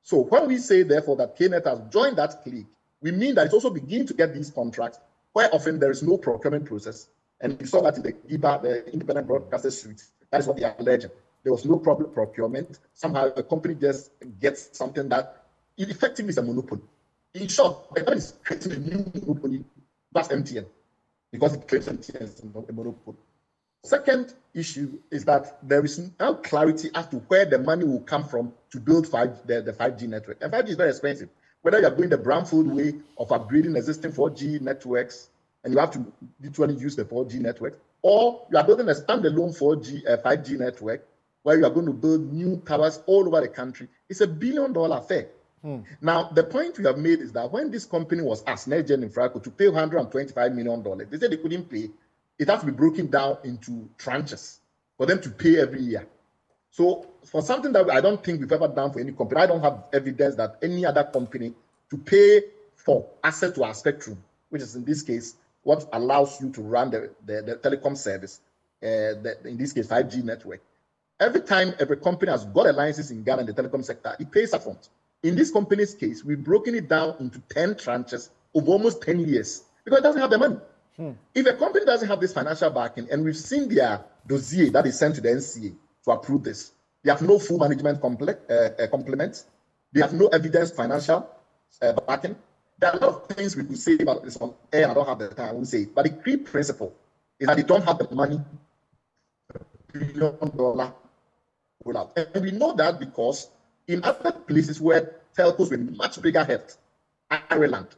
So when we say, therefore, that KNet has joined that clique, we mean that it's also beginning to get these contracts where often there is no procurement process. And you saw that in the IBA, the Independent Broadcaster Suite. That is what they are alleging. There was no problem procurement. Somehow a company just gets something that effectively is a monopoly. In short, the government is creating a new monopoly. That's MTN, because it creates MTN as a monopoly. Second issue is that there is no clarity as to where the money will come from to build the 5G network. And 5G is very expensive. Whether you're going the brownfield way of upgrading existing 4G networks, and you have to literally use the 4G network, or you are building a standalone 5G network where you are going to build new towers all over the country, it's $1 billion affair. Now, the point we have made is that when this company was asked, NextGen Infraco, to pay $125 million, they said they couldn't pay. It has to be broken down into tranches for them to pay every year. So for something that I don't think we've ever done for any company, I don't have evidence that any other company to pay for access to our spectrum, which is in this case what allows you to run the telecom service, in this case 5G network. Every time every company has got alliances in Ghana in the telecom sector, it pays upfront. In this company's case, we've broken it down into 10 tranches over almost 10 years because it doesn't have the money. If a company doesn't have this financial backing, and we've seen their dossier that is sent to the NCA to approve this, they have no full management complements, they have no evidence financial backing. There are a lot of things we could say about this on air. I don't have the time, I won't say it. But the key principle is that they don't have the money, $1 billion rollout. And we know that because in other places where telcos with much bigger heft, Ireland,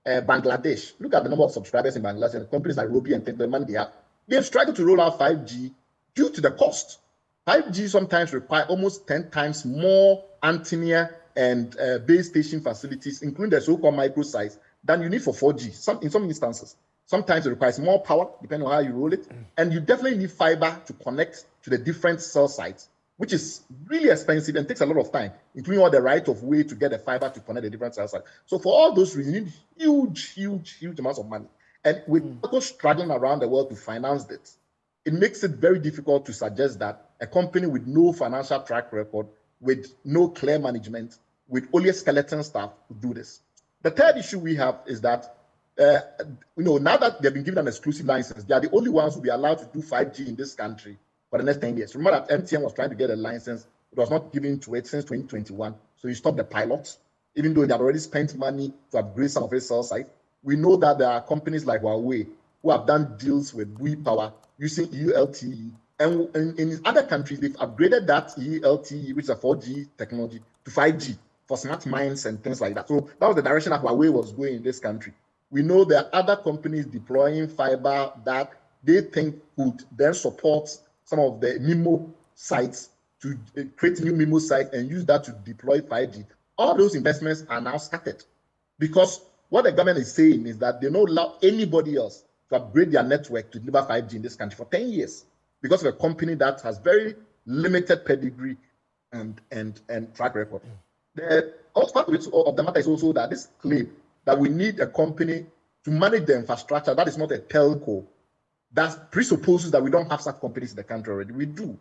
Bangladesh, look at the number of subscribers in Bangladesh and companies like Robi and the money they have. They've struggled to roll out 5G due to the cost. 5G sometimes require almost 10 times more antenna and base station facilities, including the so-called microsites, than you need for 4G. In some instances, sometimes it requires more power, depending on how you roll it, and you definitely need fiber to connect to the different cell sites, which is really expensive and takes a lot of time, including all the right of way to get the fiber to connect the different cell sites. So for all those reasons, you need huge amounts of money. And with people struggling around the world to finance this, it makes it very difficult to suggest that a company with no financial track record, with no clear management, with only a skeleton staff would do this. The third issue we have is that, now that they've been given an exclusive license, they are the only ones who will be allowed to do 5G in this country for the next 10 years. Remember that MTN was trying to get a license. It was not given to it since 2021. So you stopped the pilots, even though they had already spent money to upgrade some of its cell sites. We know that there are companies like Huawei who have done deals with WePower using EU-LTE. And in other countries, they've upgraded that EU-LTE, which is a 4G technology, to 5G for smart mines and things like that. So that was the direction that Huawei was going in this country. We know there are other companies deploying fiber that they think could then support some of the MIMO sites to create new MIMO sites and use that to deploy 5G. All those investments are now started because what the government is saying is that they don't allow anybody else to upgrade their network to deliver 5G in this country for 10 years because of a company that has very limited pedigree and track record. The part of the matter is also that this claim that we need a company to manage the infrastructure that is not a telco, that presupposes that we don't have such companies in the country already. We do.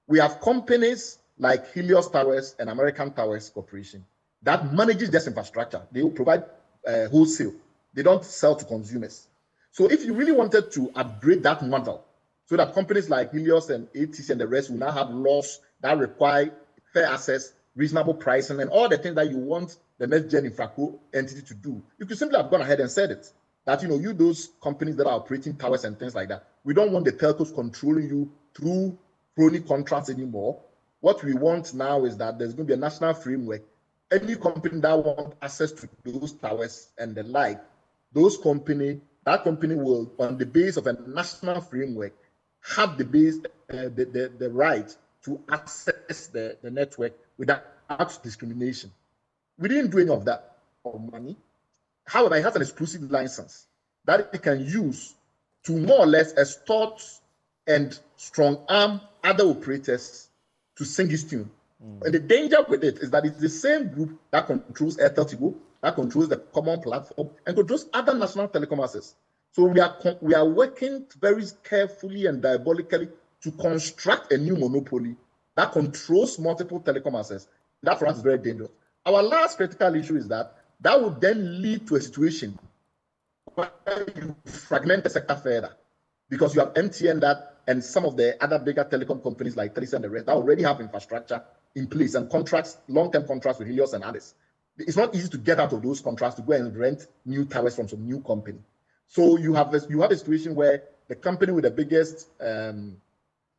We have companies like Helios Towers and American Towers Corporation that manages this infrastructure. They will provide wholesale. They don't sell to consumers. So if you really wanted to upgrade that model so that companies like Helios and ATC and the rest will now have laws that require fair access, reasonable pricing, and all the things that you want the NextGen Infraco entity to do, you could simply have gone ahead and said it. That, you those companies that are operating towers and things like that, we don't want the telcos controlling you through crony contracts anymore. What we want now is that there's going to be a national framework. Any company that wants access to those towers and the like, that company will, on the basis of a national framework, have the right to access the network without discrimination. We didn't do any of that for money. However, it has an exclusive license that it can use to more or less extort and strong arm other operators to sing his tune. And the danger with it is that it's the same group that controls Airtel Tigo, that controls the common platform, and controls other national telecom assets. So we are working very carefully and diabolically to construct a new monopoly that controls multiple telecom assets. That for us is very dangerous. Our last critical issue is that would then lead to a situation where you fragment the sector further because you have MTN and some of the other bigger telecom companies like Telus and the rest that already have infrastructure in place and contracts, long-term contracts with Helios and others. It's not easy to get out of those contracts to go and rent new towers from some new company. So you have a situation where the company with the biggest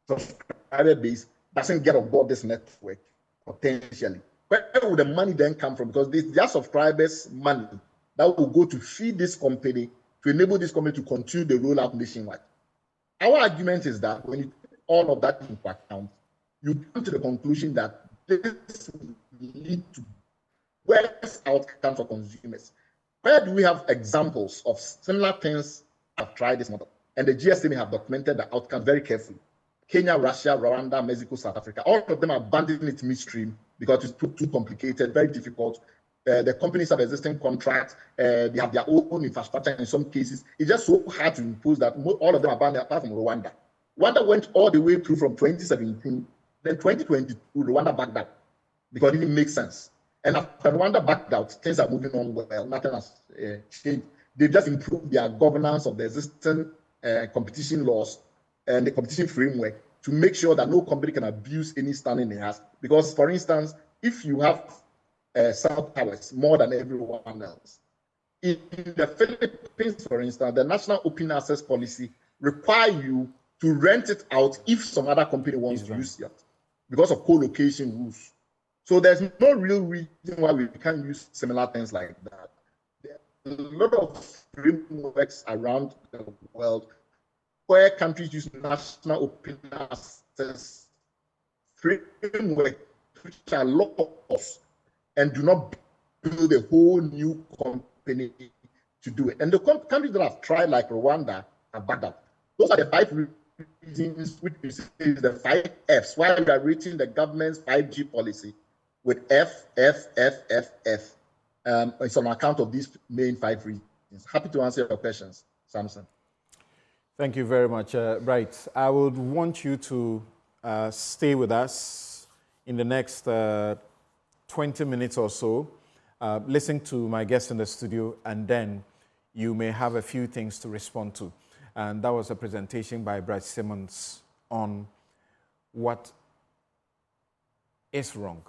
subscriber base doesn't get on board this network potentially. Where would the money then come from? Because their subscribers' money that will go to feed this company, to enable this company to continue the rollout nationwide. Our argument is that when you take all of that into account, you come to the conclusion that this will lead to worse outcomes for consumers. Where do we have examples of similar things that have tried this model? And the GSM have documented the outcome very carefully. Kenya, Russia, Rwanda, Mexico, South Africa, all of them abandoned it midstream because it's too complicated, very difficult. The companies have existing contracts, they have their own infrastructure in some cases. It's just so hard to impose that all of them abandoned apart from Rwanda. Rwanda went all the way through from 2017, then 2022, Rwanda backed out because it didn't make sense. And after Rwanda backed out, things are moving on well, nothing has changed. They've just improved their governance of the existing competition laws and the competition framework to make sure that no company can abuse any standing it has. Because, for instance, if you have cell towers more than everyone else, in the Philippines, for instance, the National Open Access Policy requires you to rent it out if some other company wants to use it because of co-location rules. So there's no real reason why we can't use similar things like that. There are a lot of frameworks around the world where countries use national open access framework which are laws and do not build a whole new company to do it. And the countries that have tried, like Rwanda, have backed up. Those are the 5 reasons which we say is the 5 Fs, why we are reaching the government's 5G policy with F. It's on account of these main 5 reasons. Happy to answer your questions, Samson. Thank you very much. Right, I would want you to stay with us in the next 20 minutes or so, listen to my guest in the studio, and then you may have a few things to respond to. And that was a presentation by Brad Simmons on what is wrong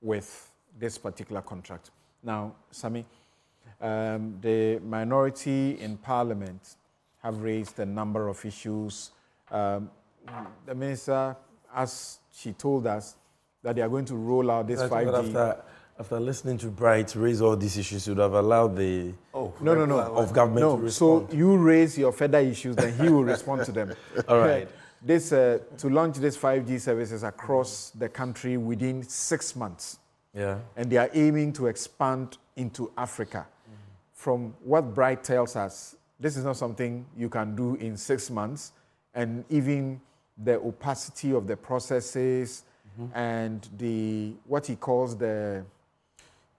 with this particular contract. Now, Sami, the minority in Parliament have raised a number of issues. The minister, as she told us, that they are going to roll out this 5G. After listening to Bright raise all these issues, you would have allowed the of government to respond. So you raise your further issues, then he will respond to them. All right. This to launch this 5G services across the country within 6 months. Yeah. And they are aiming to expand into Africa. From what Bright tells us, this is not something you can do in 6 months, and even the opacity of the processes and what he calls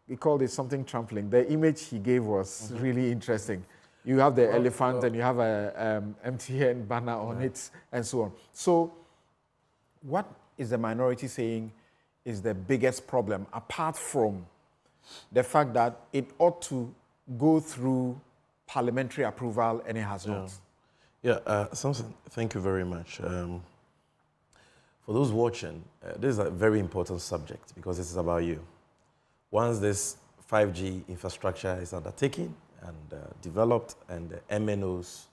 he called it something trampling. The image he gave was really interesting. You have the elephant and you have a MTN banner on it and so on. So what is the minority saying is the biggest problem, apart from the fact that it ought to go through parliamentary approval and it has not? Yeah, Samson, thank you very much. For those watching, this is a very important subject because this is about you. Once this 5G infrastructure is undertaken and developed and the MNOs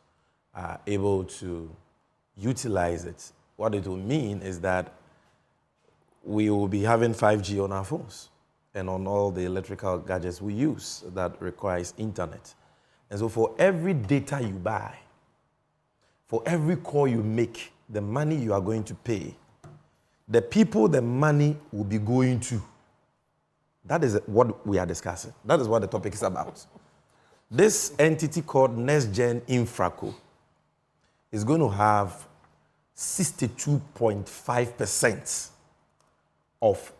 are able to utilize it, what it will mean is that we will be having 5G on our phones and on all the electrical gadgets we use that requires internet. And so for every data you buy, for every call you make, the money you are going to pay, the people the money will be going to. That is what we are discussing. That is what the topic is about. This entity called NextGen Infraco is going to have 62.5% of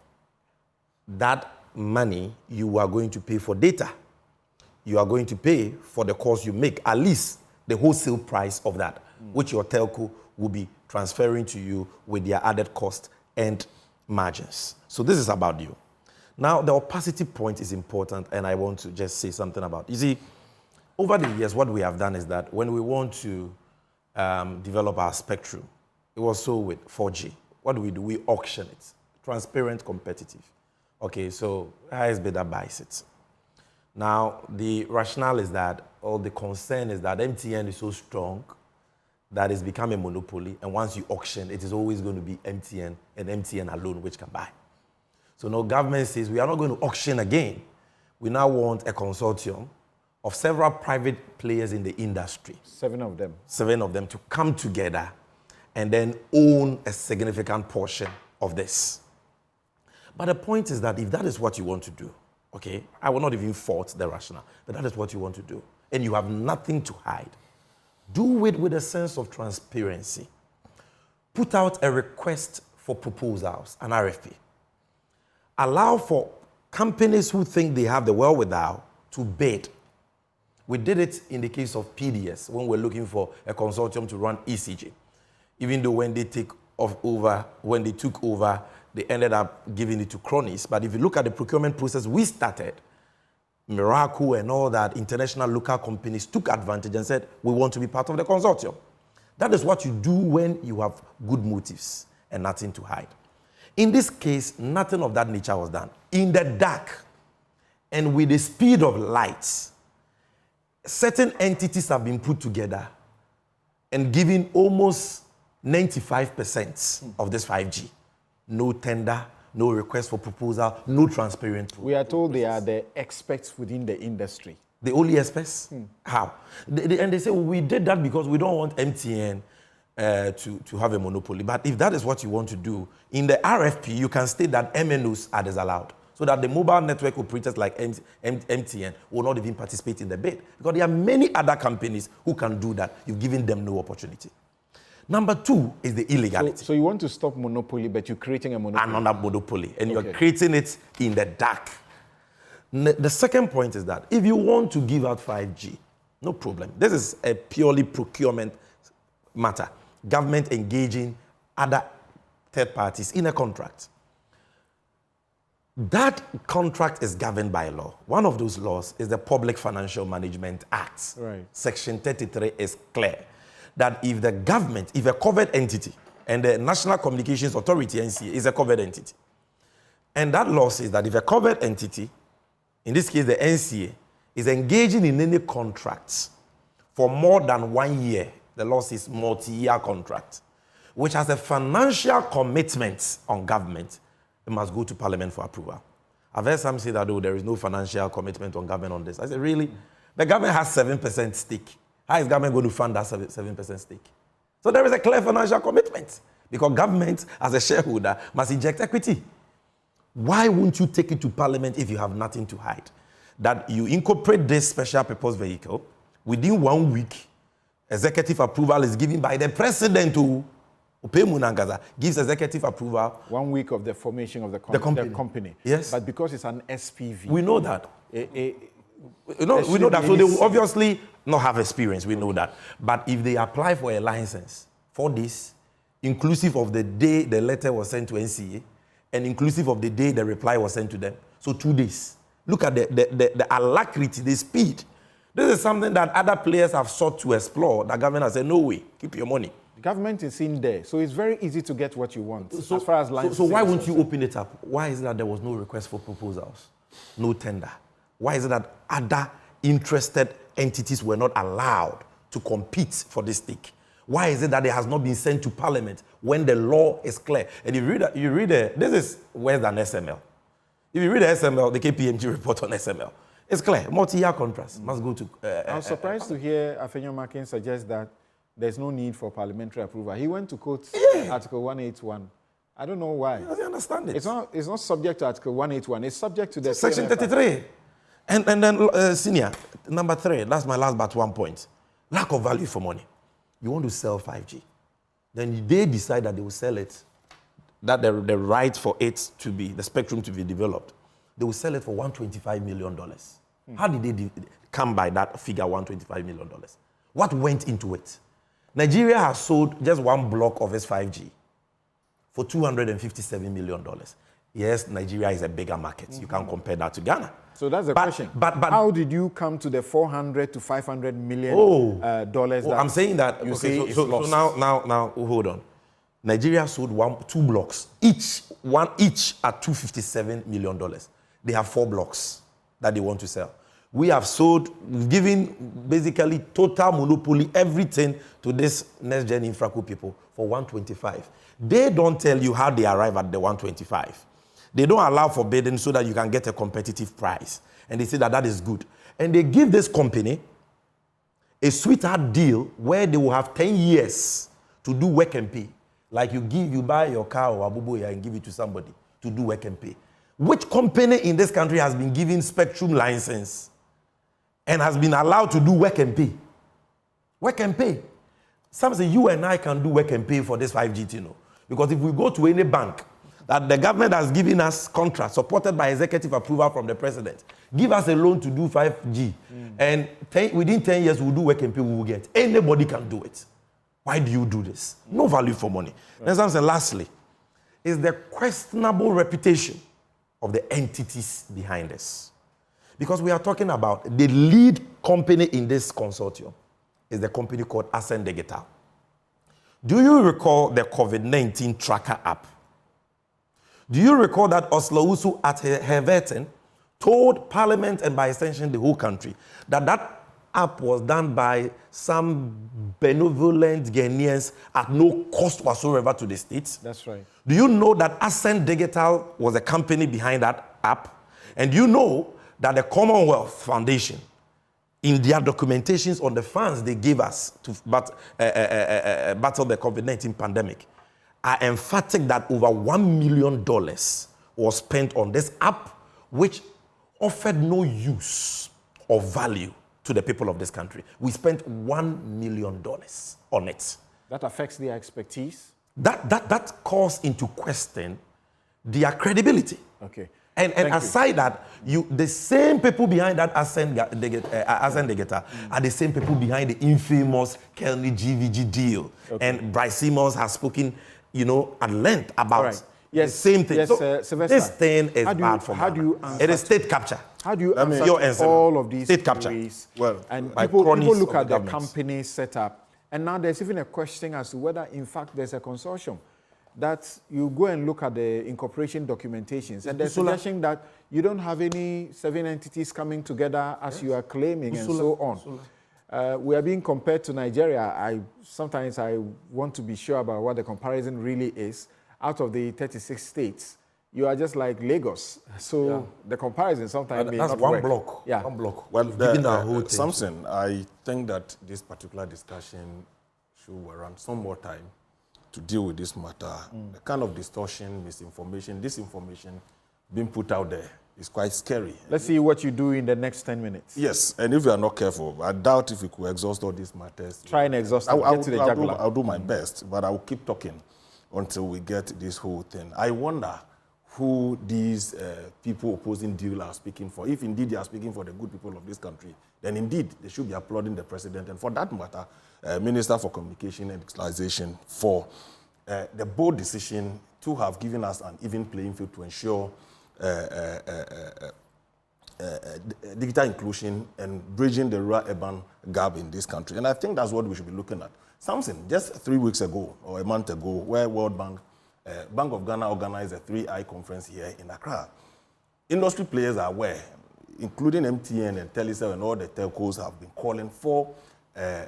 that money you are going to pay for data. You are going to pay for the calls you make, at least the wholesale price of that, which your telco will be transferring to you with their added cost and margins. So this is about you. Now, the opacity point is important, and I want to just say something about it. You see, over the years, what we have done is that when we want to develop our spectrum, it was so with 4G. What do? We auction it. Transparent, competitive. Okay, so highest bidder buys it. Now, the rationale is that, or the concern is that MTN is so strong that it's become a monopoly, and once you auction, it is always going to be MTN and MTN alone which can buy. So now government says we are not going to auction again. We now want a consortium of several private players in the industry. 7 of them. 7 of them to come together and then own a significant portion of this. But the point is that if that is what you want to do, okay, I will not even fault the rationale, but that is what you want to do, and you have nothing to hide, do it with a sense of transparency. Put out a request for proposals, an RFP. Allow for companies who think they have the wherewithal to bid. We did it in the case of PDS when we're looking for a consortium to run ECG. Even though when they took over, they ended up giving it to cronies. But if you look at the procurement process we started, Miracle and all that international local companies took advantage and said, we want to be part of the consortium. That is what you do when you have good motives and nothing to hide. In this case, nothing of that nature was done. In the dark and with the speed of light, certain entities have been put together and given almost 95% of this 5G. No tender, no request for proposal, no transparent. We are told they are the experts within the industry. The only experts? How? And they say, well, we did that because we don't want MTN to have a monopoly. But if that is what you want to do, in the RFP, you can state that MNOs are disallowed, so that the mobile network operators like MTN will not even participate in the bid. Because there are many other companies who can do that. You've given them no opportunity. Number two is the illegality. So you want to stop monopoly, but you're creating a monopoly. Another monopoly, and you're creating it in the dark. The second point is that if you want to give out 5G, no problem. This is a purely procurement matter. Government engaging other third parties in a contract. That contract is governed by law. One of those laws is the Public Financial Management Act. Right. Section 33 is clear that if the government, if a covered entity, and the National Communications Authority, NCA, is a covered entity, and that law says that if a covered entity, in this case the NCA, is engaging in any contracts for more than 1 year, the law says multi-year contract, which has a financial commitment on government, it must go to Parliament for approval. I've heard some say that, oh, there is no financial commitment on government on this. I said, really? The government has 7% stake. How is government going to fund that 7% stake? So there is a clear financial commitment, because government, as a shareholder, must inject equity. Why won't you take it to Parliament if you have nothing to hide? That you incorporate this special purpose vehicle, within 1 week, executive approval is given by the president who gives executive approval. 1 week of the formation of the company. Yes. But because it's an SPV. We know that. We know that. So they will obviously not have experience. We know that. But if they apply for a license for this, inclusive of the day the letter was sent to NCA, and inclusive of the day the reply was sent to them, so 2 days. Look at the alacrity, the speed. This is something that other players have sought to explore. The government has said, no way, keep your money. The government is in there, so it's very easy to get what you want. So, as far as license. So why won't you open it up? Why is it that there was no request for proposals, no tender? Why is it that other interested entities were not allowed to compete for this stake? Why is it that it has not been sent to Parliament when the law is clear? And you read this is worse than SML. If you read the SML, the KPMG report on SML, it's clear. Multi-year contracts must go to... I was surprised to hear Afenyo Makin suggest that there's no need for parliamentary approval. He went to quote Article 181. I don't know why. He doesn't understand it. It's not subject to Article 181. It's subject to the... Section 33. And then, senior, number 3, that's my last but one point. Lack of value for money. You want to sell 5G. Then they decide that they will sell it, that the right for it to be, the spectrum to be developed, they will sell it for $125 million. How did they come by that figure, $125 million? What went into it? Nigeria has sold just one block of its 5G for $257 million. Yes, Nigeria is a bigger market. You can't compare that to Ghana. So that's the question. But how did you come to the $400 to $500 million dollars? I'm saying that you say so now hold on. Nigeria sold 2 blocks, each at $257 million. They have 4 blocks that they want to sell. We have sold, giving basically total monopoly, everything to this NextGen Infraco people for $125. They don't tell you how they arrive at the $125. They don't allow for bidding so that you can get a competitive price. And they say that that is good. And they give this company a sweetheart deal where they will have 10 years to do work and pay. Like you buy your car or abuboya and give it to somebody to do work and pay. Which company in this country has been given spectrum license and has been allowed to do work and pay? Work and pay. Some say you and I can do work and pay for this 5G, you know. Because if we go to any bank that the government has given us contract supported by executive approval from the president, give us a loan to do 5G, and within 10 years we'll do work and pay, we will get. Anybody can do it. Why do you do this? No value for money. Right. And lastly, is the questionable reputation of the entities behind this. Because we are talking about the lead company in this consortium is the company called Ascend Digital. Do you recall the COVID-19 tracker app? Do you recall that Oslo Usu at Hervetten told Parliament and by extension the whole country that that app was done by some benevolent Ghanaians at no cost whatsoever to the states? That's right. Do you know that Ascend Digital was a company behind that app? And do you know that the Commonwealth Foundation in their documentations on the funds they gave us to battle the COVID-19 pandemic, are emphatic that over $1 million was spent on this app, which offered no use or value to the people of this country. We spent $1 million on it. That affects their expertise? That calls into question their credibility. Okay. And aside that, the same people behind that Ascend Degeta are the same people behind the infamous Kelly GVG deal. Okay. And Bryce Simmons has spoken, at length about the same thing. Yes, so Sylvester, this thing is bad for me. It is state capture. How do you answer all of these state capture? Well, and people look at the company setup, and now there's even a question as to whether, in fact, there's a consortium that you go and look at the incorporation documentations, and there's suggestion that you don't have any 7 entities coming together as you are claiming, and so on. We are being compared to Nigeria. Sometimes I want to be sure about what the comparison really is. Out of the 36 states, you are just like Lagos. So the comparison sometimes may not work. Block. Yeah, one block. Well, Samson, I think that this particular discussion should warrant some more time to deal with this matter. The kind of distortion, misinformation, disinformation being put out there is quite scary. Let's see what you do in the next 10 minutes. Yes, and if you are not careful, I doubt if we could exhaust all these matters. Try and exhaust them. Get to the jugular. I'll do my best, but I'll keep talking until we get this whole thing. I wonder who these people opposing deal are speaking for. If indeed they are speaking for the good people of this country, then indeed they should be applauding the president, and for that matter, Minister for Communication and Digitalization, for the bold decision to have given us an even playing field to ensure digital inclusion and bridging the rural-urban gap in this country. And I think that's what we should be looking at. Samson, just 3 weeks ago, or a month ago, where World Bank, Bank of Ghana organized a 3i conference here in Accra. Industry players are aware, including MTN and Telecel and all the telcos have been calling for a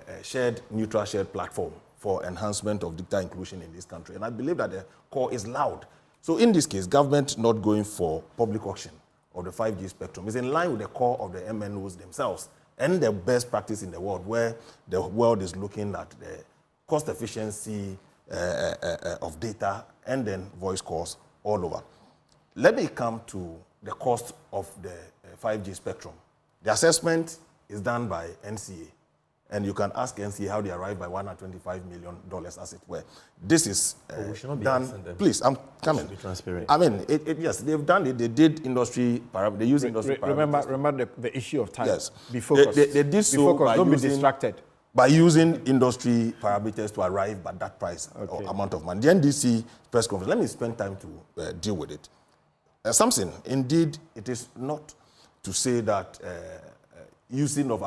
neutral shared platform for enhancement of digital inclusion in this country. And I believe that the call is loud. So in this case, government not going for public auction of the 5G spectrum is in line with the call of the MNOs themselves and the best practice in the world, where the world is looking at the cost efficiency of data and then voice calls all over. Let me come to the cost of the 5G spectrum. The assessment is done by NCA. And you can ask NCA how they arrived by $125 million, as it were. This is done. Please, I'm coming. Be transparent. I mean, yes, they've done it. They did industry parameters. They use industry parameters. Remember the issue of time. Yes. Be focused. They did so by don't be distracted. By using industry parameters to arrive at that price or amount of money. The NDC press conference, let me spend time to deal with it. Samson, indeed, it is not to say that using of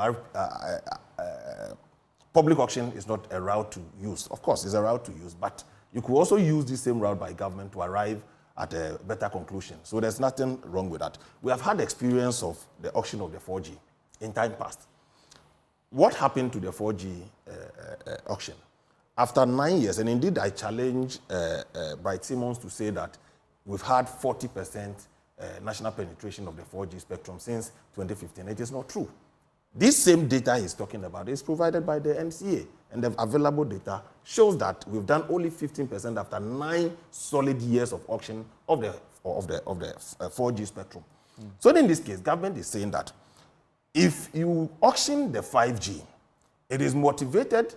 public auction is not a route to use. Of course, it's a route to use, but you could also use the same route by government to arrive at a better conclusion. So there's nothing wrong with that. We have had experience of the auction of the 4G in time past. What happened to the 4G auction? After 9 years, and indeed I challenge Bryce Simmons to say that we've had 40% national penetration of the 4G spectrum since 2015. It is not true. This same data he's talking about is provided by the NCA, and the available data shows that we've done only 15% after 9 solid years of auction of the 4G spectrum. So in this case, government is saying that if you auction the 5G, it is motivated,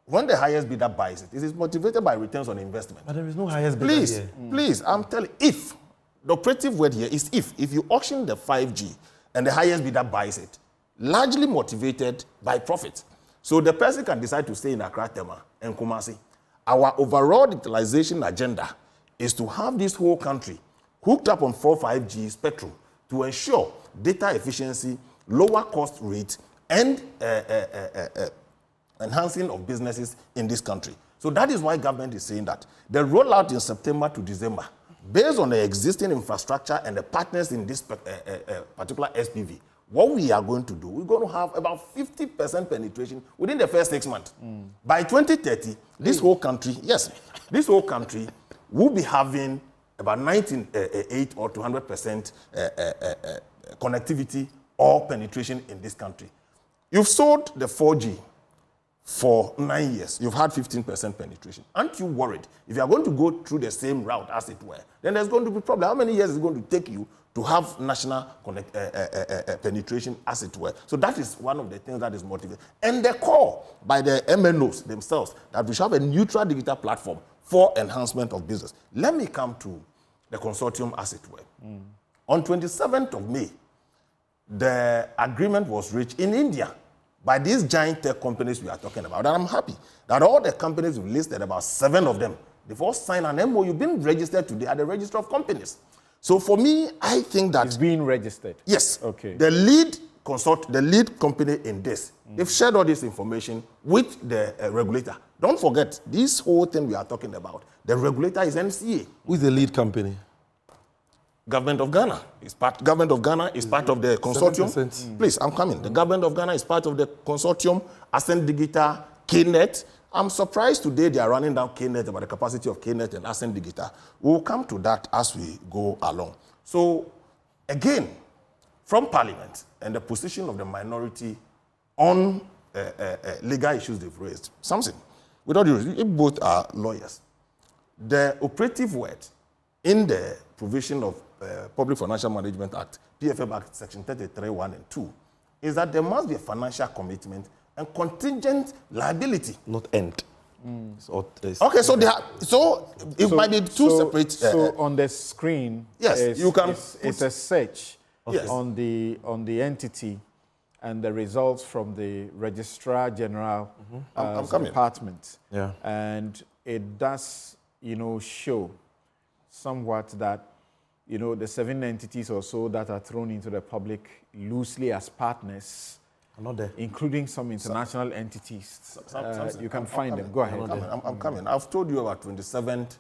when the highest bidder buys it, it is motivated by returns on investment. But there is no highest bidder here. Please, I'm telling you, if, the operative word here is if you auction the 5G and the highest bidder buys it, largely motivated by profit. So the person can decide to stay in Accra, Tema, and Kumasi. Our overall digitalization agenda is to have this whole country hooked up on 4-5G spectrum to ensure data efficiency, lower cost rate, and enhancing of businesses in this country. So that is why government is saying that the rollout in September to December, based on the existing infrastructure and the partners in this particular SPV, what we are going to do, we're going to have about 50% penetration within the first 6 months. By 2030, this whole country, this whole country will be having about 98 or 200% connectivity or penetration in this country. You've sold the 4G for 9 years. You've had 15% penetration. Aren't you worried? If you are going to go through the same route, as it were, then there's going to be a problem. How many years is it going to take you to have national penetration, as it were? So that is one of the things that is motivated. And the call by the MNOs themselves that we should have a neutral digital platform for enhancement of business. Let me come to the consortium, as it were. On 27th of May, the agreement was reached in India by these giant tech companies we are talking about. And I'm happy that all the companies we've listed, about 7 of them, they've all signed an MOU, been registered today at the Register of Companies. So for me, I think that... It's being registered? Yes. Okay. The lead company in this, they've shared all this information with the regulator. Don't forget, this whole thing we are talking about, the regulator is NCA. Who is the lead company? Government of Ghana is part. Government of Ghana is part of the consortium. 7%. Please, I'm coming. The government of Ghana is part of the consortium. Ascent Digital, KNet. I'm surprised today they are running down KNet about the capacity of KNet and Ascent Digital. We'll come to that as we go along. So, again, from Parliament and the position of the minority on legal issues they've raised, Samson, with all due respect, if both are lawyers, the operative word in the provision of Public Financial Management Act, PFM Act, Section 33, 1 and 2, is that there must be a financial commitment and contingent liability. Not end. Okay, so it might be two separate. So on the screen, yes, you can. It's a search yes. on the entity and the results from the Registrar General Department. Yeah. And it does, show somewhat that, the 7 entities or so that are thrown into the public loosely as partners, including some international entities. You can find them. Go ahead. I'm coming. I've told you about 27th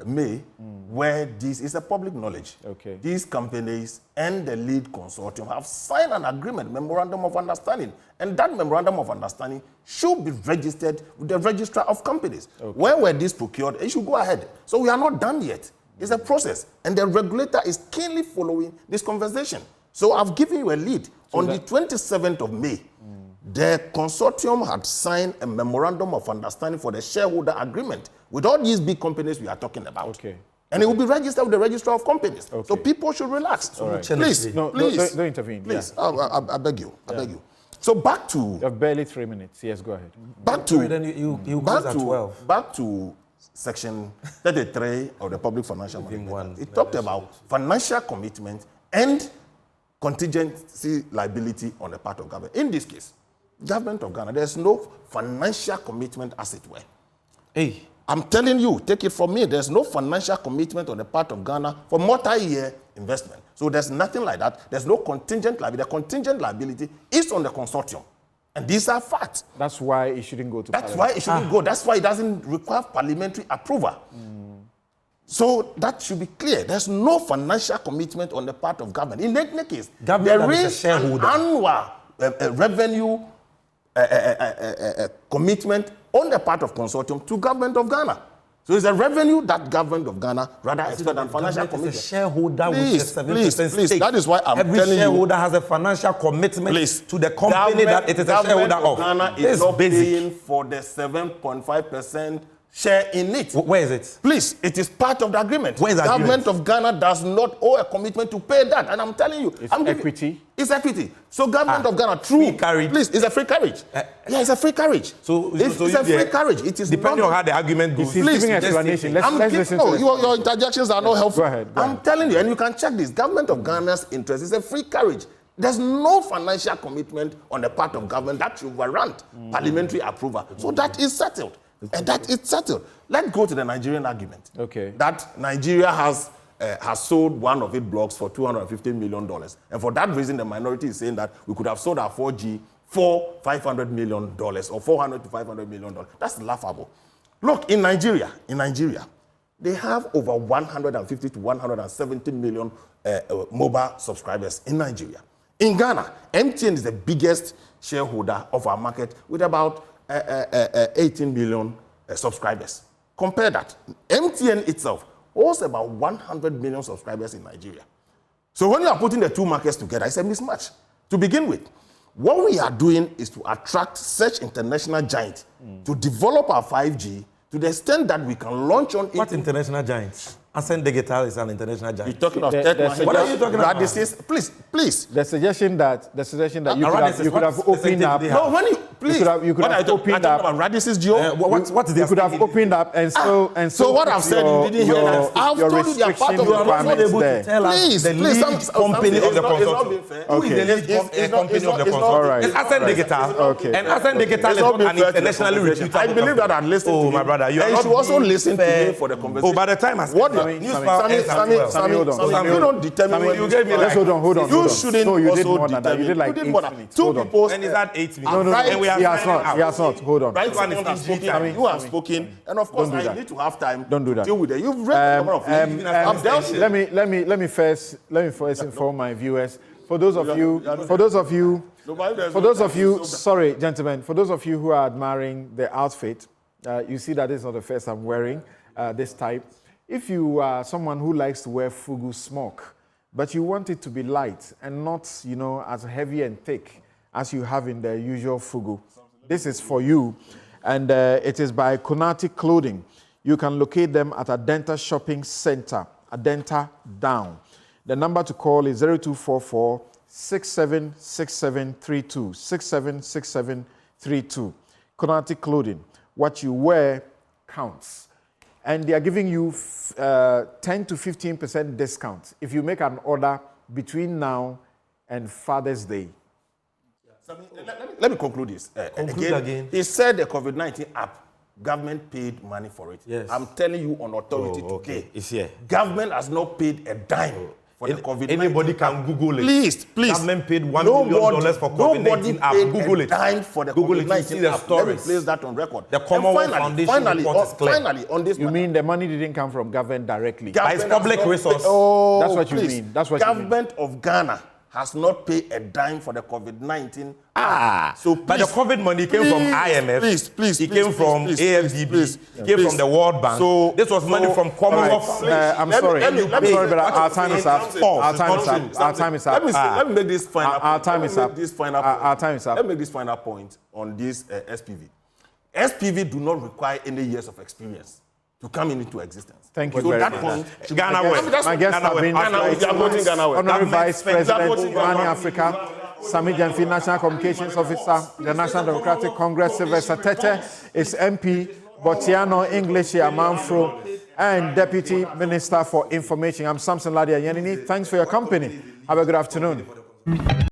May, where this is a public knowledge. Okay. These companies and the lead consortium have signed an agreement, memorandum of understanding, and that memorandum of understanding should be registered with the Registrar of Companies. Okay. Where were these procured? It should go ahead. So we are not done yet. It's a process, and the regulator is keenly following this conversation. So I've given you a lead. So on the 27th of May, the consortium had signed a memorandum of understanding for the shareholder agreement with all these big companies we are talking about. Okay. And it will be registered with the Registrar of Companies. Okay. So people should relax. Right. Please, please. Don't intervene. Please, yeah. I beg you. I beg you. So back to... You have barely 3 minutes. Yes, go ahead. Back to... Then you close at 12. Back to Section 33 of the Public Financial Management Act. It talked about financial commitment and contingency liability on the part of government. In this case, Government of Ghana, there's no financial commitment, as it were. Hey. I'm telling you, take it from me, there's no financial commitment on the part of Ghana for multi-year investment. So there's nothing like that. There's no contingent liability. The contingent liability is on the consortium. And these are facts. That's why it shouldn't go to That's why it shouldn't go. That's why it doesn't require parliamentary approval. So that should be clear. There's no financial commitment on the part of government. In any case, there is an annual revenue commitment on the part of consortium to Government of Ghana. So it's a revenue that Government of Ghana rather expect than financial commitment. Is a shareholder with a 7% stake. That is why I'm telling you. Every shareholder has a financial commitment to the company that it is a shareholder of. Ghana is not paying for the 7.5% share in it. Where is it? Please, it is part of the agreement. Where is the Government of Ghana does not owe a commitment to pay that. And I'm telling you. It's equity. It's equity. So Government of Ghana, true. Please, it's a free carriage. Yeah, it's a free carriage. So it's a free carriage. It is depending on how the argument goes. Please, giving explanation. Let's listen to your interjections are not helpful. Go ahead. I'm telling you, and you can check this. Government of Ghana's interest is a free carriage. There's no financial commitment on the part of government that should warrant parliamentary approval. So that is settled. And that is settled. Let's go to the Nigerian argument. Okay. That Nigeria has sold one of its blocks for $250 million. And for that reason, the minority is saying that we could have sold our 4G for $500 million or $400 to $500 million. That's laughable. Look, in Nigeria, they have over 150 to 170 million mobile subscribers in Nigeria. In Ghana, MTN is the biggest shareholder of our market with about 18 million subscribers. Compare that. MTN itself holds about 100 million subscribers in Nigeria. So when you are putting the two markets together, it's a mismatch. To begin with, What we are doing is to attract such international giants to develop our 5G to the extent that we can launch on it. What international giants? Ascend Digital is an international giant. You're talking of tech. What are you talking about? Radisys, please. The suggestion that you could have opened up. No, when you could have opened up. Radisys, Geo. What is you could have opened up and so what I've said, you didn't hear that. I've told you they are part of the requirements there. Please, the lead company of the consortium. Who is the lead company of the consortium? It's Ascend Digital. Okay. And Ascend Digital is not an internationally reputed. I believe that I'd listen to you. Oh, my brother, you are and not you also listen to me for the conversation. Oh, by the time I said Sammy, you don't determine when you gave me like... Hold on. You shouldn't no, you did also more than that. You did like 8 minutes. Two people... And is that 8 minutes? No, and we he has not. Hold on. Right one has spoken, you have spoken, and of course I need to have time Don't do that. to deal with it. You've read the number of things. Let me first inform my viewers. For those of you, sorry, gentlemen, for those of you who are admiring the outfit, you see that this is not the first I'm wearing this type. If you are someone who likes to wear fugu smock, but you want it to be light and not, as heavy and thick as you have in the usual fugu, this is for you. And it is by Konati Clothing. You can locate them at Adenta Shopping Center, Adenta Down. The number to call is 0244 676732, 676732. Konati Clothing. What you wear counts. And they are giving you 10 to 15% discount if you make an order between now and Father's Day. Let me conclude this. Again. He said the COVID-19 app, government paid money for it. Yes. I'm telling you on authority today. It's here. Government has not paid a dime for the COVID-19. Anybody can Google it. Please. Government paid $1 million for COVID-19 app. Google it. Dime for the Google COVID-19 it. See the app. stories. Let me place that on record. The Commonwealth Foundation report is clear. Finally, on this You mean the money didn't come from government directly? By its public resource. That's what you mean. That's what Government of Ghana has not paid a dime for the COVID-19. So but the COVID money came from IMF. Please. It came from AFDB. It came from the World Bank. So this was money from Commonwealth. I'm sorry, but our time is up. Our time is up. Let me make this final point. Our time is up. Let me make this final point on this SPV. SPV do not require any years of experience to come into existence. Thank you very much. Ghana West. My guests have been Honorary Vice President, Ghana Africa, Sami Jamfi, National Communications Officer, the National Democratic Congress, Sylvester Tete is MP, Botiano English Amanfro, and Deputy Minister for Information. I'm Samson, Lardy, Anyenini. Thanks for your company. Have a good afternoon.